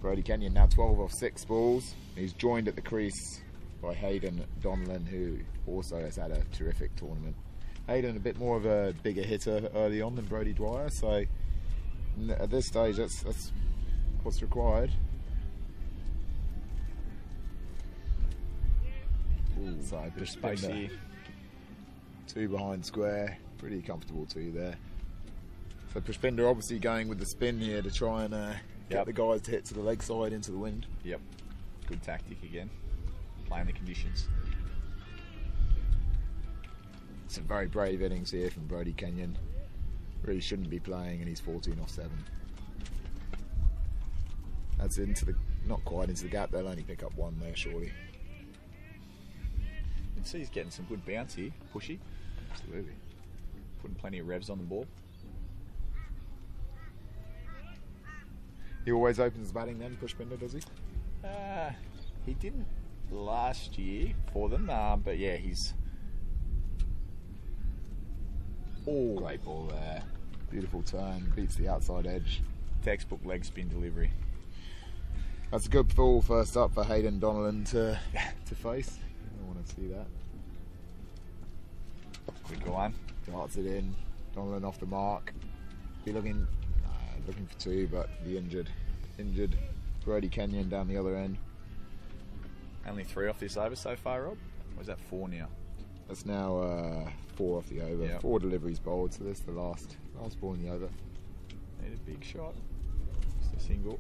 Brody Kenyon now 12 off 6 balls. He's joined at the crease by Hayden Donlan, who also has had a terrific tournament. Hayden a bit more of a bigger hitter early on than Brody Dwyer, so at this stage that's what's required. Ooh, so a bit of space here. 2 behind square, pretty comfortable 2 there. So Pushpinder obviously going with the spin here to try and get the guys to hit to the leg side into the wind. Yep. Good tactic again. Playing the conditions. Some very brave innings here from Brody Kenyon. Really shouldn't be playing, and he's 14 off 7. That's not quite into the gap. They'll only pick up 1 there, surely. You can see he's getting some good bounce here. Pushy. Absolutely. Putting plenty of revs on the ball. He always opens batting then, Pushpinder, does he? He didn't last year for them, but yeah, he's... Oh, great ball there. Beautiful turn, beats the outside edge. Textbook leg spin delivery. That's a good ball first up for Hayden Donlan to face. I want to see that. Good one. Darts it in. Donlan off the mark. Be looking for 2, but the injured Brody Kenyon down the other end. Only 3 off this over so far, Rob? Or is that 4 now? That's now 4 off the over. Yep. 4 deliveries bowled, so this is the last ball in the over. Need a big shot. Just a single.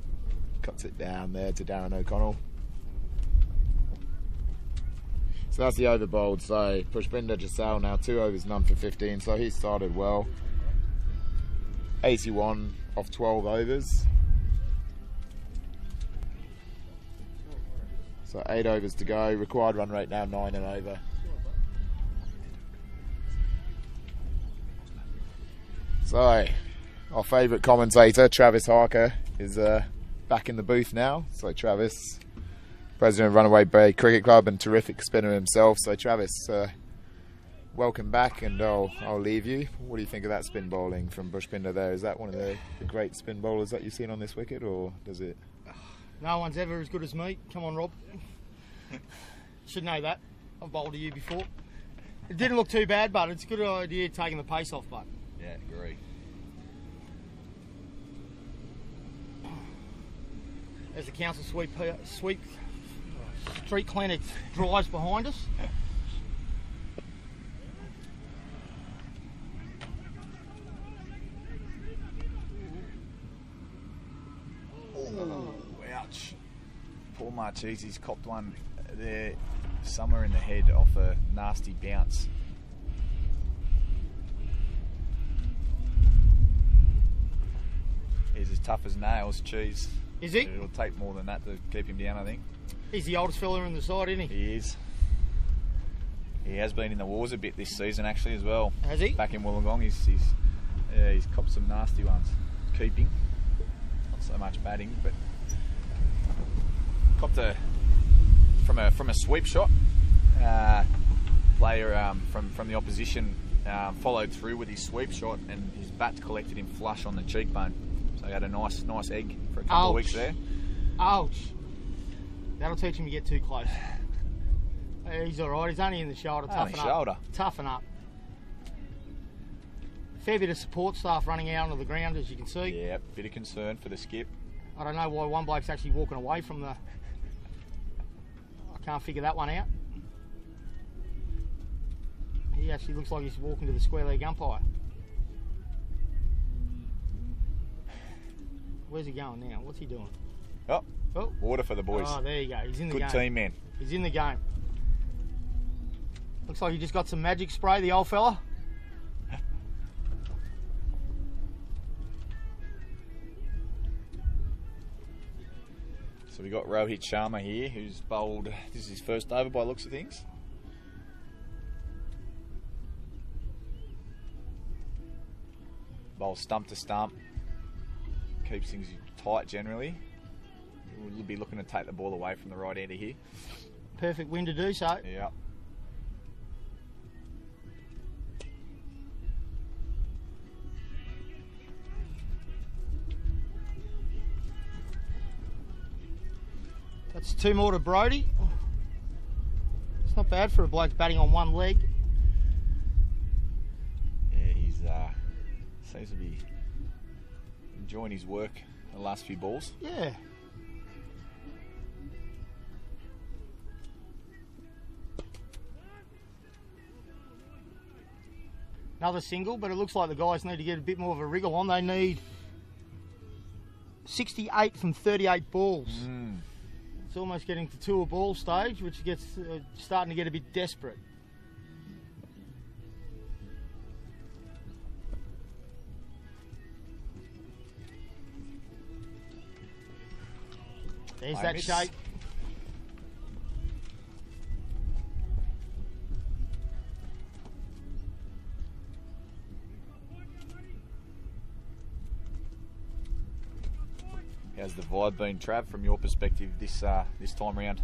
Cuts it down there to Darren O'Connell. So that's the over bowled. So Pushpinder Jasal now 2 overs, none for 15. So he started well. 81 off 12 overs. So 8 overs to go. Required run rate now 9 and over. So our favourite commentator, Travis Harker, is back in the booth now. So Travis, president of Runaway Bay Cricket Club and terrific spinner himself. So Travis, welcome back, and I'll leave you. What do you think of that spin bowling from Pushpinder there? Is that one of the great spin bowlers that you've seen on this wicket, or does it? No one's ever as good as me. Come on, Rob. Should know that. I've bowled to you before. It didn't look too bad, but it's a good idea taking the pace off, but. Yeah, agree. As the council sweep street cleaner drives behind us. Marchese, he's copped one there somewhere in the head off a nasty bounce. He's as tough as nails, Cheese. Is he? It'll take more than that to keep him down, I think. He's the oldest fella in the side, isn't he? He is. He has been in the wars a bit this season, actually, as well. Has he? Back in Wollongong, he's copped some nasty ones. Keeping, not so much batting, but copped from a sweep shot. Player from the opposition followed through with his sweep shot, and his bat collected him flush on the cheekbone. So he had a nice egg for a couple of weeks there. Ouch! That'll teach him to get too close. He's all right. He's only in the shoulder. Toughen up. Fair bit of support staff running out onto the ground, as you can see. Yeah, bit of concern for the skip. I don't know why one bloke's actually walking away from the... I can't figure that one out. He actually looks like he's walking to the square leg umpire. Where's he going now? What's he doing? Oh, water for the boys. Oh, there you go. He's in the game. Good team, man. He's in the game. Looks like he just got some magic spray, the old fella. So we got Rohit Sharma here, who's bowled. This is his first over by looks of things. Bowls stump to stump. Keeps things tight generally. We'll be looking to take the ball away from the right hander here. Perfect wind to do so. Yeah. That's 2 more to Brodie. It's not bad for a bloke batting on one leg. Yeah, he's seems to be enjoying his work the last few balls. Yeah. Another single, but it looks like the guys need to get a bit more of a wriggle on. They need 68 from 38 balls. It's almost getting to 2 a ball stage, which gets starting to get a bit desperate. There's that shape. How's the vibe been, Trav, from your perspective this time round?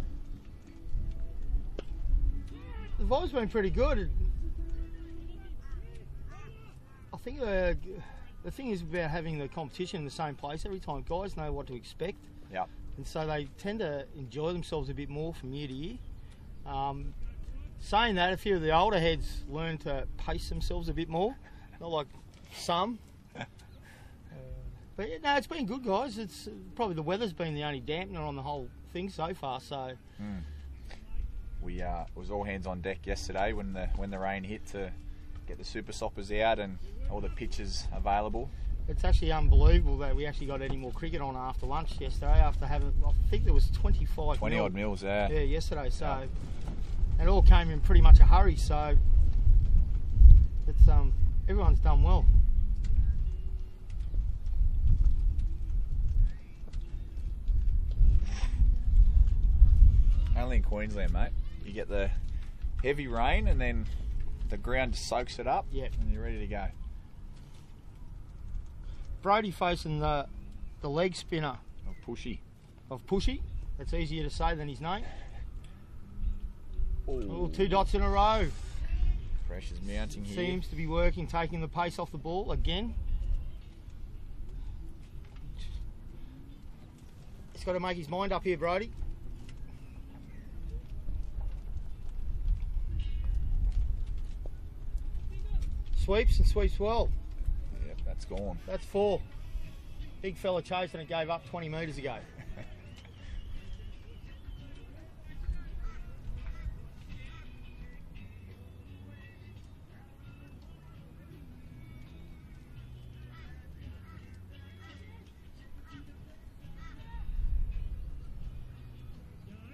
The vibe's been pretty good. I think the thing is about having the competition in the same place every time. Guys know what to expect. Yeah. And so they tend to enjoy themselves a bit more from year to year. Saying that, a few of the older heads learn to pace themselves a bit more. Not like some. But yeah, no, it's been good, guys. It's probably the weather's been the only dampener on the whole thing so far. So we it was all hands on deck yesterday when the rain hit to get the super soppers out and all the pitches available. It's actually unbelievable that we actually got any more cricket on after lunch yesterday. After having, I think there was 20 odd mils, yeah. Yeah, yesterday. So it all came in pretty much a hurry. So it's everyone's done well. Only in Queensland, mate. You get the heavy rain and then the ground soaks it up. Yep. And you're ready to go. Brodie facing the leg spinner Of Pushy. That's easier to say than his name. Ooh. 2 dots in a row. Pressure's mounting here. Seems to be working, taking the pace off the ball again. He's got to make his mind up here, Brodie. Sweeps and sweeps well. Yep, that's gone. That's 4. Big fella chasing it, gave up 20 metres ago.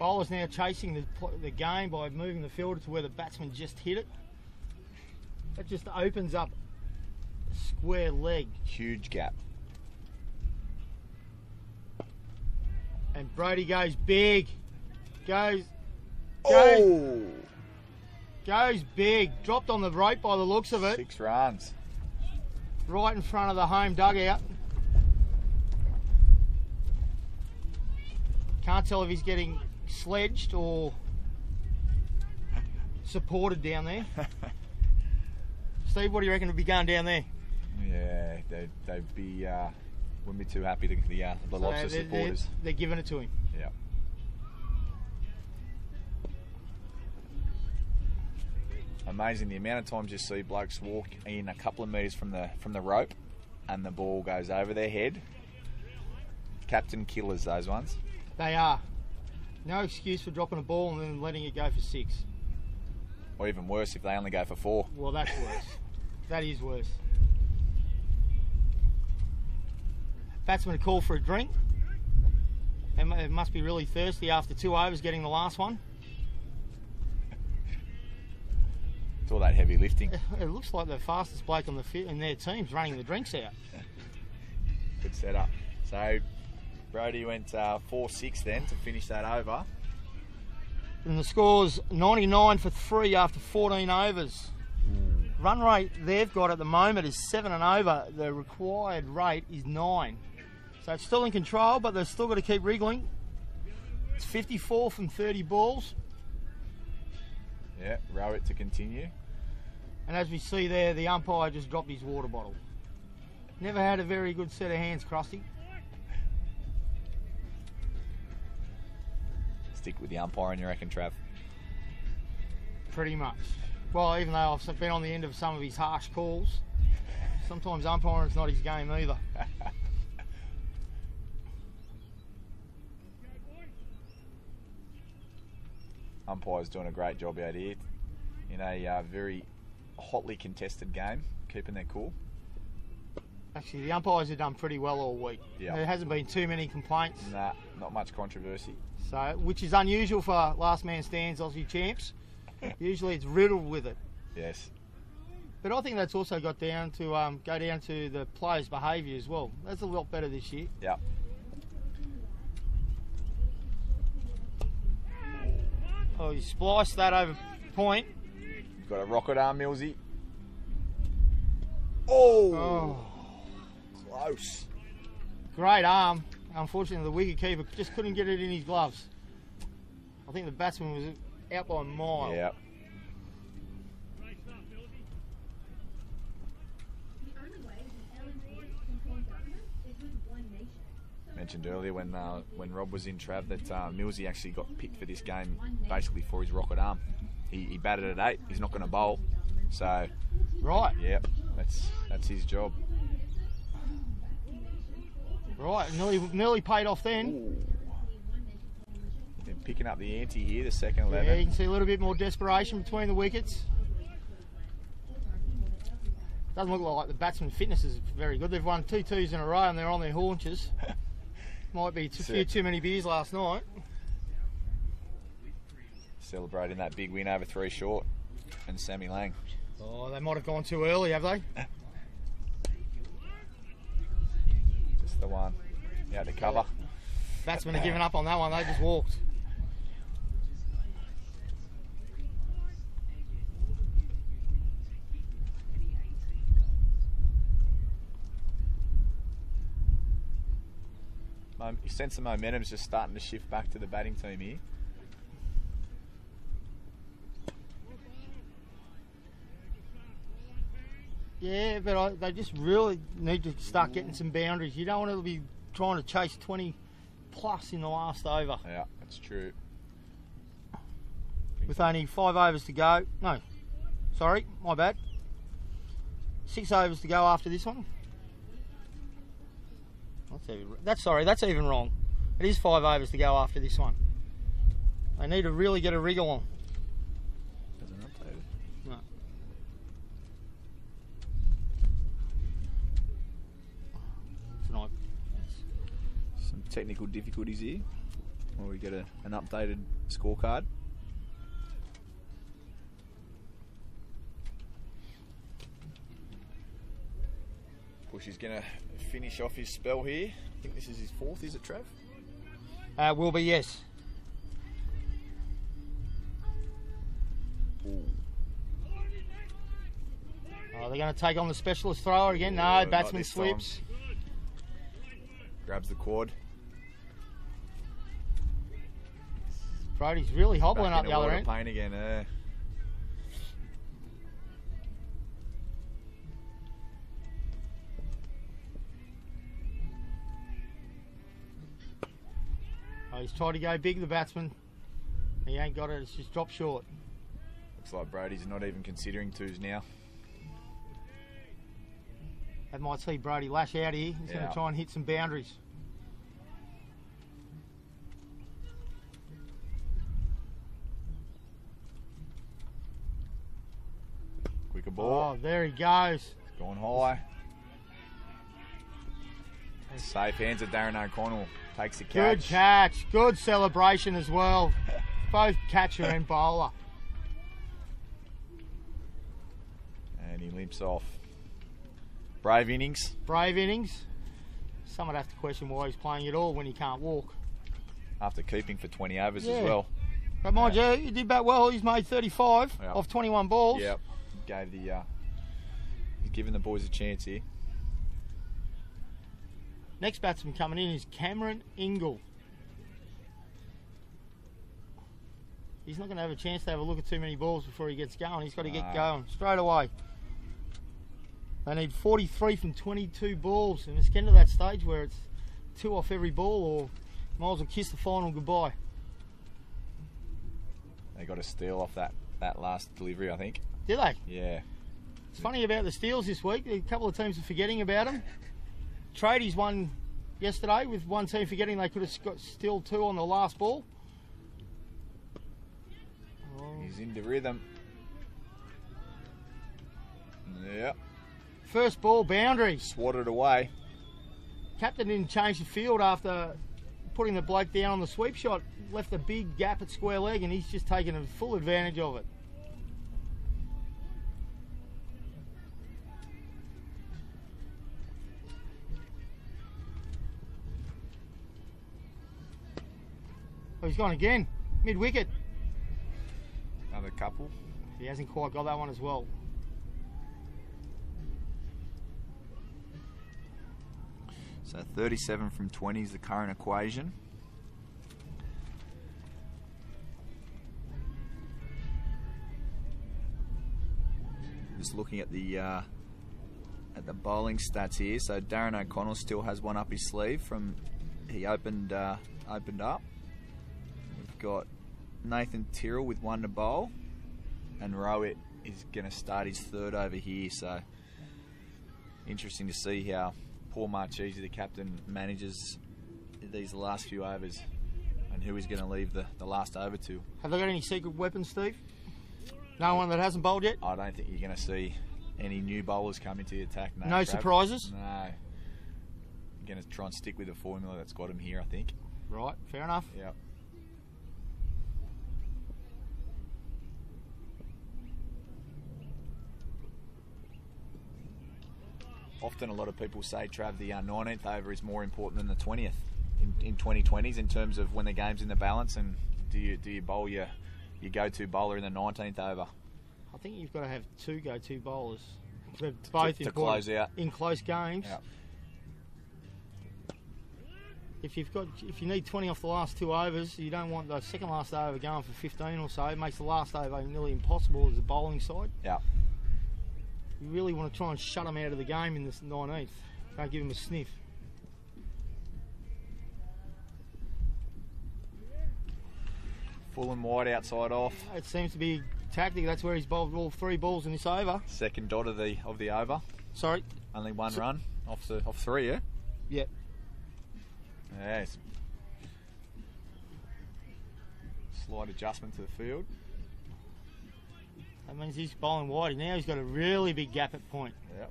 Bowler's now chasing the game by moving the fielder to where the batsman just hit it. That just opens up a square leg. Huge gap. And Brody goes big. Goes big. Dropped on the rope by the looks of it. 6 runs. Right in front of the home dugout. Can't tell if he's getting sledged or supported down there. Steve, what do you reckon would be going down there? Yeah, they'd be wouldn't be too happy to the Lobster supporters. They're giving it to him. Yeah. Amazing the amount of times you see blokes walk in a couple of metres from the rope and the ball goes over their head. Captain killers, those ones. They are. No excuse for dropping a ball and then letting it go for 6. Or even worse if they only go for 4. Well, that's worse. That is worse. Batsman call for a drink. It must be really thirsty after 2 overs getting the last one. It's all that heavy lifting. It looks like the fastest bloke on in their team's running the drinks out. Good setup. So Brody went 4-6 then to finish that over. And the score's 99 for 3 after 14 overs. Run rate they've got at the moment is 7 and over. The required rate is 9. So it's still in control, but they've still got to keep wriggling. It's 54 from 30 balls. Yeah, row it to continue. And as we see there, the umpire just dropped his water bottle. Never had a very good set of hands, Krusty. Stick with the umpiring, you reckon, Trav? Pretty much. Well, even though I've been on the end of some of his harsh calls, sometimes umpiring's not his game either. Umpire's doing a great job out here in a very hotly contested game, keeping their cool. Actually, the umpires have done pretty well all week. Yeah. There hasn't been too many complaints. Nah, not much controversy. So, which is unusual for last man stands Aussie champs. Usually it's riddled with it. Yes. But I think that's also got down to go down to the players' behaviour as well. That's a lot better this year. Yeah. Oh, you spliced that over point. You've got a rocket arm, Millsy. Oh! Close. Great arm. Unfortunately, the wicketkeeper just couldn't get it in his gloves. I think the batsman was out by a mile. Yeah. Mentioned earlier when Rob was in, Trav, that Millsy actually got picked for this game basically for his rocket arm. He batted at 8. He's not going to bowl, so right. Yeah, that's his job. Right, nearly paid off then. Ooh. They're picking up the ante here, the second 11. Yeah, you can see a little bit more desperation between the wickets. Doesn't look like the batsman's fitness is very good. They've won 2 twos in a row and they're on their haunches. Might be a few too many beers last night. Celebrating that big win over 3 short and Sammy Lang. Oh, they might have gone too early, have they? Just the one. Out to cover. Batsmen are giving up on that one. They just walked. You sense the momentum's just starting to shift back to the batting team here. Yeah, but they just really need to start getting some boundaries. You don't want to be trying to chase 20 plus in the last over. Yeah, that's true. With only 5 overs to go. No, sorry, my bad. 6 overs to go after this one. That's even wrong. It is 5 overs to go after this one. They need to really get a wriggle on. Doesn't update it. No. Some technical difficulties here. Well, we get an updated scorecard. Bush is going to finish off his spell here. I think this is his 4th, is it, Trev? Will be, yes. Ooh. Oh, they're going to take on the specialist thrower again. No, not batsman this slips. Grabs the quad. Brody's really hobbling Back up the other end. pain again. Oh, he's tried to go big, the batsman. He ain't got it, it's just dropped short. Looks like Brody's not even considering 2s now. That might see Brody lash out here. He's going to try and hit some boundaries. Quicker ball. Oh, there he goes. Going high. Safe hands of Darren O'Connell. Takes the catch. Good catch. Good celebration as well. Both catcher and bowler. And he limps off. Brave innings. Brave innings. Some would have to question why he's playing at all when he can't walk. After keeping for 20 overs as well. But mind you, he did bat well. He's made 35 off 21 balls. Yep. Gave the he's given the boys a chance here. Next batsman coming in is Cameron Ingle. He's not going to have a chance to have a look at too many balls before he gets going. He's got to get going straight away. They need 43 from 22 balls, and it's getting to that stage where it's 2 off every ball, or might as well kiss the final goodbye. They got a steal off that last delivery, I think. Did they? Yeah. It's funny about the steals this week. A couple of teams are forgetting about them. Tradies won yesterday with one team forgetting they could have got still 2 on the last ball. He's into rhythm. Yep. First ball boundary. Swatted away. Captain didn't change the field after putting the bloke down on the sweep shot. Left a big gap at square leg, and he's just taken a full advantage of it. Oh, he's gone again. Mid-wicket. Another couple. He hasn't quite got that one as well. So 37 from 20 is the current equation. Just looking at the bowling stats here. So Darren O'Connell still has one up his sleeve from he opened up. We've got Nathan Tyrrell with 1 to bowl, and Rowett is going to start his 3rd over here. So interesting to see how Paul Marchese, the captain, manages these last few overs, and who he's going to leave the last over to. Have they got any secret weapons, Steve? No one that hasn't bowled yet? I don't think you're going to see any new bowlers come into the attack. No Trav. surprises? No. I'm going to try and stick with the formula that's got him here, I think. Right, fair enough. Yep. Often a lot of people say, Trav, the 19th over is more important than the 20th in 2020s in terms of when the game's in the balance, and do you bowl your go-to bowler in the 19th over? I think you've got to have 2 go-to bowlers. They're both to close out. In close games. Yep. If you need 20 off the last 2 overs, you don't want the second last over going for 15 or so. It makes the last over nearly impossible as a bowling side. Yeah. You really want to try and shut them out of the game in this 19th. Don't give them a sniff. Full and wide outside off. It seems to be tactic. That's where he's bowled all 3 balls in this over. Second dot of the over. Sorry. Only 1 run off 3, yeah? Yep. Yes. Slight adjustment to the field. That means he's bowling wide. Now he's got a really big gap at point. Yep.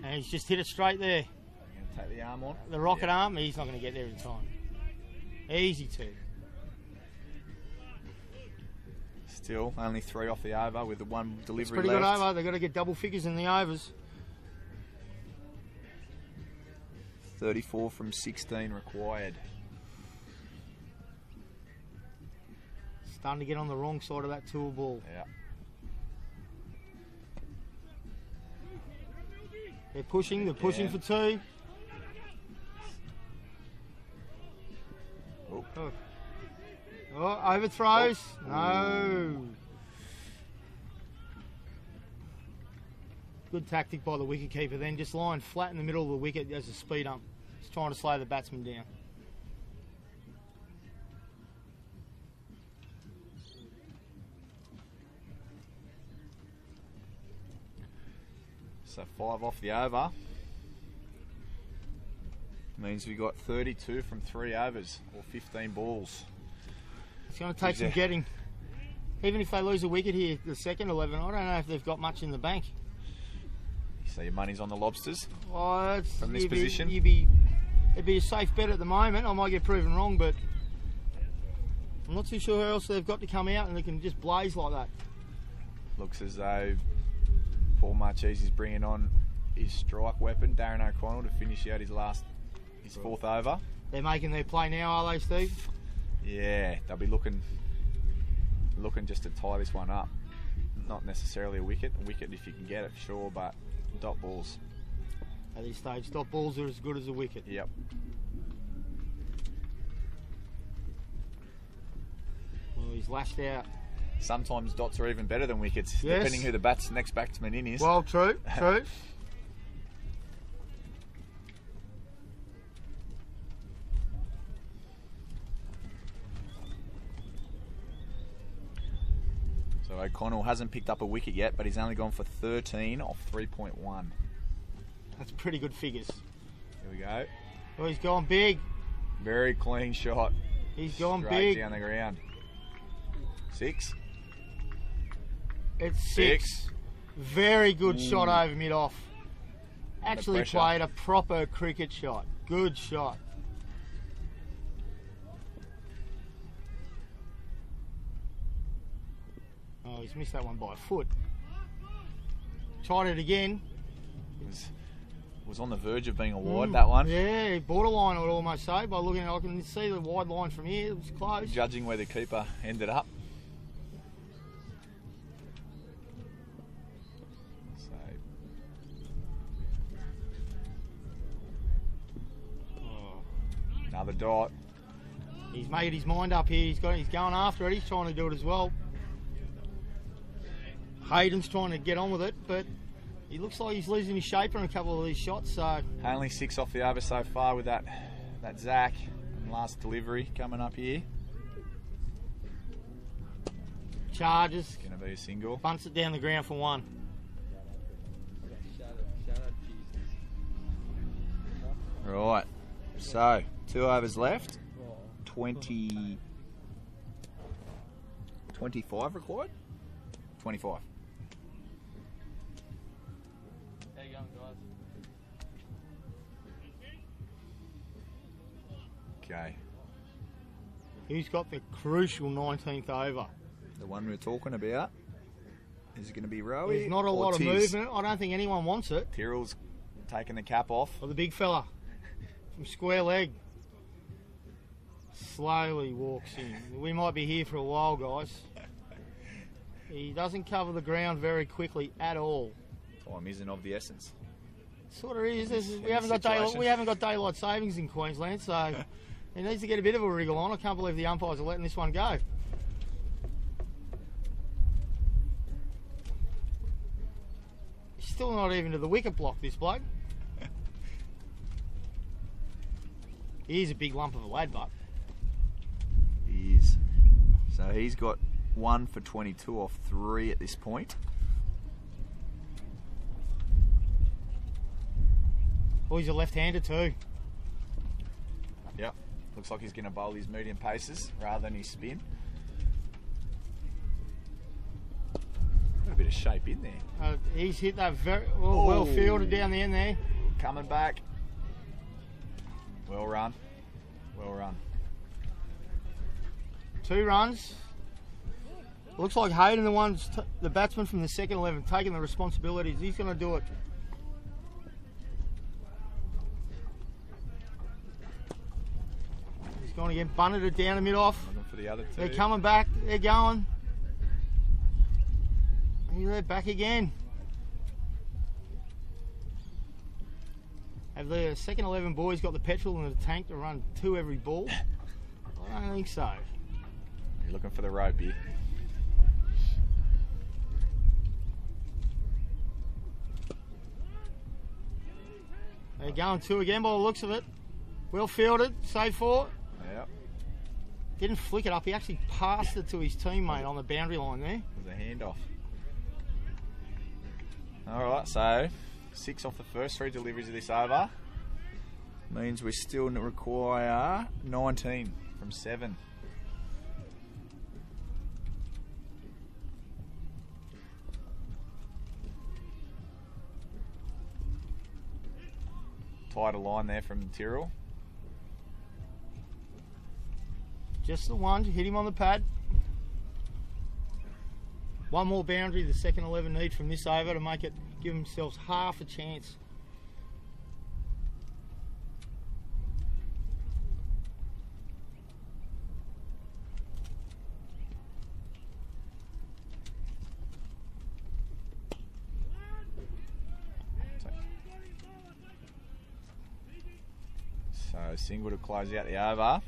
And he's just hit it straight there. Going to Take the arm on. The rocket arm, he's not going to get there in time. Easy 2. Still only 3 off the over with the 1 delivery It's pretty left. good over. They've got to get double figures in the overs. 34 from 16 required. Starting to get on the wrong side of that tool ball. Yeah. They're pushing for 2. Oh. Oh, overthrows. No. Good tactic by the wicketkeeper then, just lying flat in the middle of the wicket as a speed ump. Just trying to slow the batsman down. So 5 off the over. Means we got 32 from 3 overs, or 15 balls. It's going to take some getting. Even if they lose a wicket here, the second 11, I don't know if they've got much in the bank. So your money's on the Lobsters Oh, from this position? It'd be a safe bet at the moment. I might get proven wrong, but I'm not too sure who else they've got to come out and they can just blaze like that. Looks as though Paul Marchese's bringing on his strike weapon, Darren O'Connell, to finish out his 4th over. They're making their play now, are they, Steve? Yeah, they'll be looking just to tie this one up. Not necessarily a wicket if you can get it, sure, but dot balls. At this stage, dot balls are as good as a wicket. Yep. Well, he's lashed out. Sometimes dots are even better than wickets, Yes. depending who the next batsman in is. Well, true. So O'Connell hasn't picked up a wicket yet, but he's only gone for 13 off 3.1. That's pretty good figures. Here we go. Oh, he's gone big. Very clean shot. He's gone Straight big. down the ground. 6. It's 6. Very good shot over mid-off. Actually pressure. played a proper cricket shot. Good shot. Oh, he's missed that one by a foot. Tried it again. Was on the verge of being a wide, that one. Yeah, borderline I would almost say. By looking at it, I can see the wide line from here. It was close. Judging where the keeper ended up. So, another dot. He's made his mind up here. He's going after it. He's trying to do it as well. Hayden's trying to get on with it, but he looks like he's losing his shape on a couple of these shots. So Only 6 off the over so far with that Zach and last delivery coming up here. charges, Going to be a single. bunts it down the ground for 1. Right. So 2 overs left. 25 required. 25. How you going, guys? Okay. Who's got the crucial 19th over? The one we're talking about. Is it going to be Rowie? There's not a lot of movement. I don't think anyone wants it. Tyrrell's taking the cap off. Or the big fella from square leg. Slowly walks in. We might be here for a while, guys. He doesn't cover the ground very quickly at all. Time isn't of the essence. Sort of is. In We haven't got situation. we haven't got daylight savings in Queensland, so he needs to get a bit of a wriggle on. I can't believe the umpires are letting this one go. He's still not even to the wicket block, this bloke. He is a big lump of a lad, but He is. So he's got 1 for 22 off 3 at this point. oh, he's a left-hander too. Yep. Looks like he's going to bowl his medium paces rather than his spin. Got a bit of shape in there. He's hit that very well fielded down the end there. Coming back. Well run. Well run. 2 runs. Looks like Hayden, the batsman from the second 11, taking the responsibilities. He's going to do it. He's going again, bunted it down the mid-off. Looking for the other 2. They're coming back. They're going. And they're back again. Have the second 11 boys got the petrol in the tank to run 2 every ball? I don't think so. You're looking for the rope here. They're going 2 again by the looks of it. Well fielded, save 4. Yep. Didn't flick it up, he actually passed it to his teammate on the boundary line there. There's a handoff. Alright, so 6 off the first 3 deliveries of this over. Means we still require 19 from 7. Tighter line there from Tyrrell. Just the one, hit him on the pad. One more boundary the second 11 need from this over to make it, give themselves half a chance. So single to close out the over.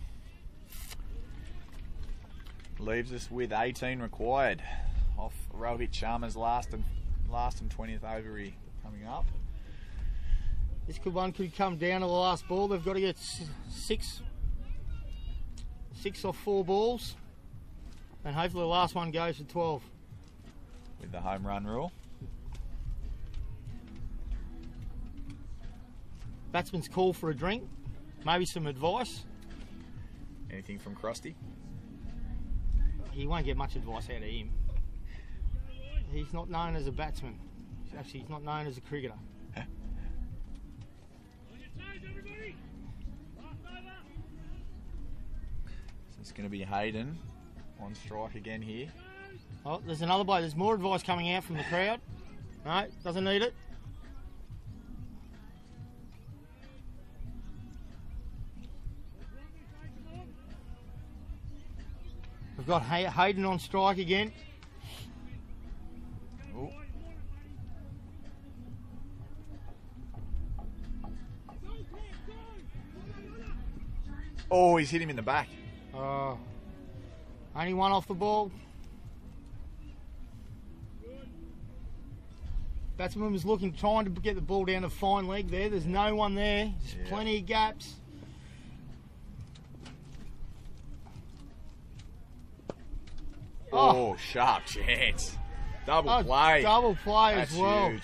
Leaves us with 18 required. Off Rohit Sharma's last and 20th ovary coming up. This one could come down to the last ball. They've got to get 6 off 4 balls, and hopefully the last one goes for 12. With the home run rule. Batsman's call for a drink, maybe some advice. Anything from Krusty? He won't get much advice out of him. He's not known as a batsman. Actually, he's not known as a cricketer. So it's going to be Hayden on strike again here. Oh, there's another bloke. There's more advice coming out from the crowd. No, doesn't need it. We've got Hayden on strike again. Ooh. Oh, he's hit him in the back. Only one off the ball. Batsman was trying to get the ball down to fine leg there. There's no one there. There's plenty of gaps. Oh, sharp chance. Double play. Double play. That's as well. Huge.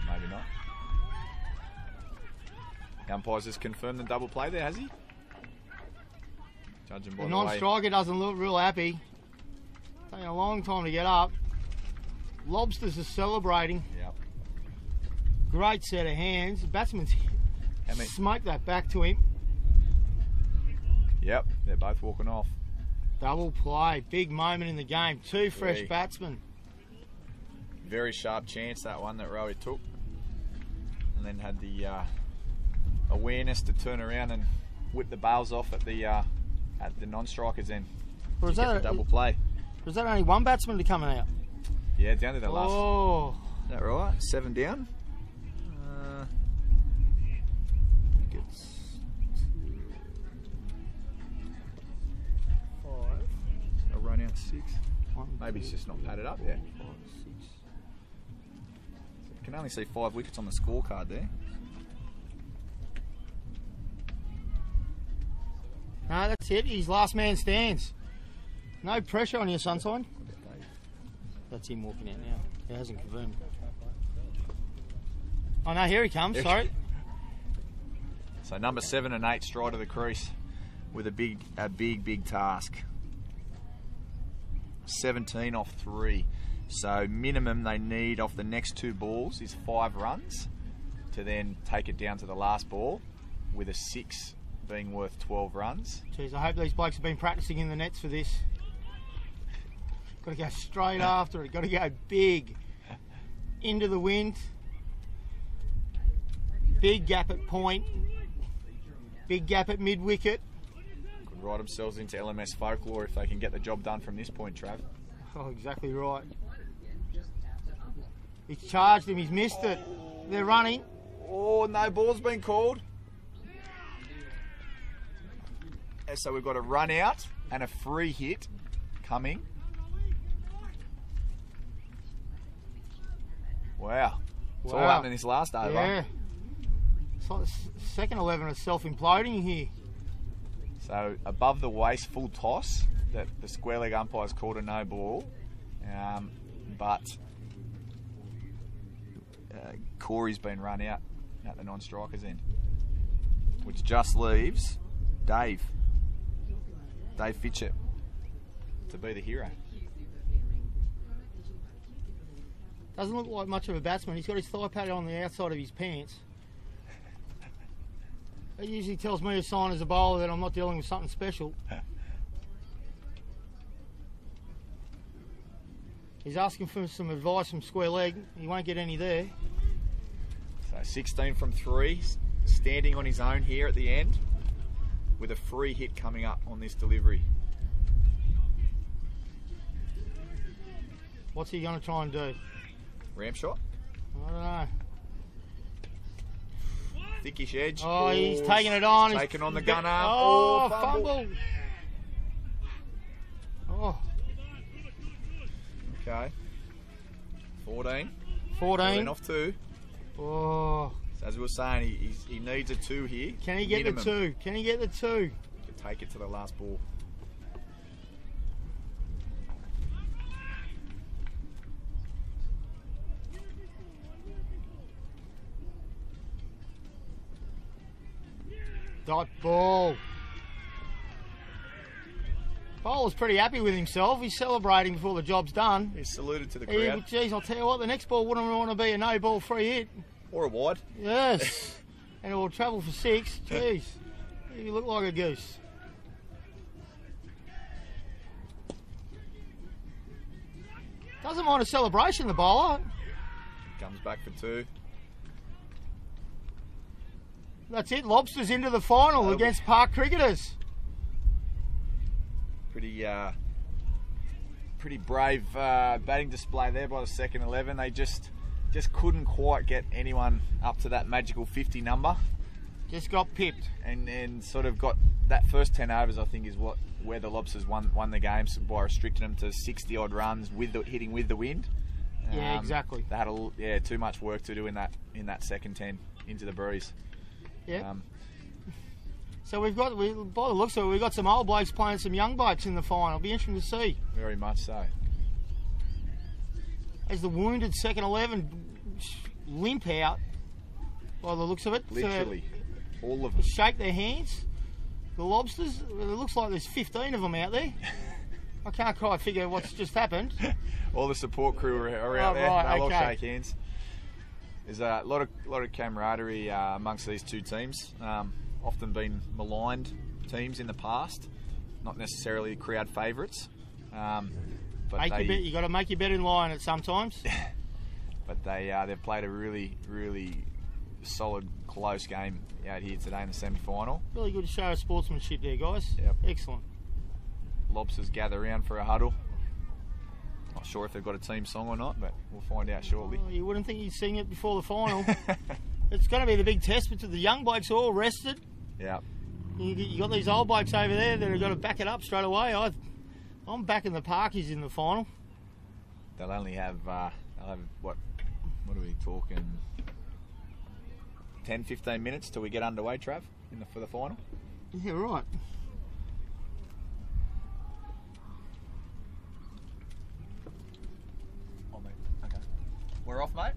Maybe not. The umpire's just confirmed the double play there, has he? Judging by The the way. non-striker doesn't look real happy. Taking a long time to get up. Lobsters are celebrating. Yep. Great set of hands. The batsman's smoked that back to him. Yep, they're both walking off. Double play, big moment in the game. 2 fresh Really? batsmen. Very sharp chance, that one that Rowie took. And then had the awareness to turn around and whip the bails off at the non-strikers end. Or is to get that the double play. Was that only one batsman to coming out? Yeah, down to the last. Oh. Is that right? 7 down? I think it's 5. a run out 6. 1, Maybe it's just not padded up yet. 5, 6. You can only see 5 wickets on the scorecard there. No, that's it. His last man stands. No pressure on you, Sunshine. That's him walking out now. He hasn't confirmed. Oh no, here he comes. Sorry. So number 7 and 8 stride to the crease with a big task. 17 off 3. So minimum they need off the next 2 balls is 5 runs to then take it down to the last ball, with a 6 being worth 12 runs. Jeez, I hope these blokes have been practicing in the nets for this. Got to go straight after it. Got to go big. Into the wind. Big gap at point. Big gap at mid-wicket. Could write themselves into LMS folklore if they can get the job done from this point, Trav. Oh, exactly right. He's charged him. He's missed it. They're running. Oh, no ball's been called. So we've got a run out and a free hit coming. Wow. It's all happening this last over. Yeah. It's like the second 11 is self-imploding here. So above the waist, full toss. That the square leg umpire's called a no ball. But Corey's been run out at the non-strikers end. Which just leaves Dave Fitchett to be the hero. Doesn't look like much of a batsman. He's got his thigh pad on the outside of his pants. That usually tells me a sign as a bowler that I'm not dealing with something special. He's asking for some advice from square leg. He won't get any there. So 16 from 3, standing on his own here at the end, with a free hit coming up on this delivery. What's he going to try and do? Ramp shot. I don't know. Thickish edge. Oh, he's taking it on. Taking on the gunner. Oh, fumble. fumble. Oh. Okay. 14. 14. Off 2. Oh. So as we were saying, he needs a 2 here. Can he get the Minimum. 2? Can he get the 2? To take it to the last ball. Dot ball. Bowler's pretty happy with himself. He's celebrating before the job's done. He saluted to the crowd. Geez, I'll tell you what, the next ball wouldn't want to be a no ball free hit. Or a wide. Yes. And it will travel for 6. Jeez. You look like a goose. Doesn't mind a celebration, the bowler. Comes back for 2. That's it. Lobsters into the final against Park Cricketers. Pretty brave batting display there by the second 11. They just couldn't quite get anyone up to that magical 50 number. Just got pipped. And sort of got that first 10 overs, I think, is where the Lobsters won the game by restricting them to 60 odd runs hitting with the wind. Yeah, exactly. They had too much work to do in that second 10 into the breeze. Yeah. So by the looks of it, we've got some old blokes playing some young blokes in the final. It'll be interesting to see. Very much so. As the wounded second 11 limp out, by the looks of it. Literally, all of them. Shake their hands. The Lobsters, it looks like there's 15 of them out there. I can't quite figure what's just happened. All the support crew are out there. Right, They'll okay. all shake hands. There's a lot of camaraderie amongst these two teams. Often been maligned teams in the past, not necessarily crowd favourites. But you got to make your bet in line at sometimes. But they've played a really, really solid, close game out here today in the semi-final. Really good show of sportsmanship there, guys. Yep. Excellent. Lobsters gather around for a huddle. Not sure if they've got a team song or not, but we'll find out shortly. Oh, you wouldn't think you'd sing it before the final. It's going to be the big test, but the young blokes are all rested. Yeah. You got these old blokes over there that are going to back it up straight away. I'm backing the Parkies in the final. They'll only have, what are we talking? 10, 15 minutes till we get underway, Trav, for the final. Yeah, right. Oh, mate. Okay. We're off, mate.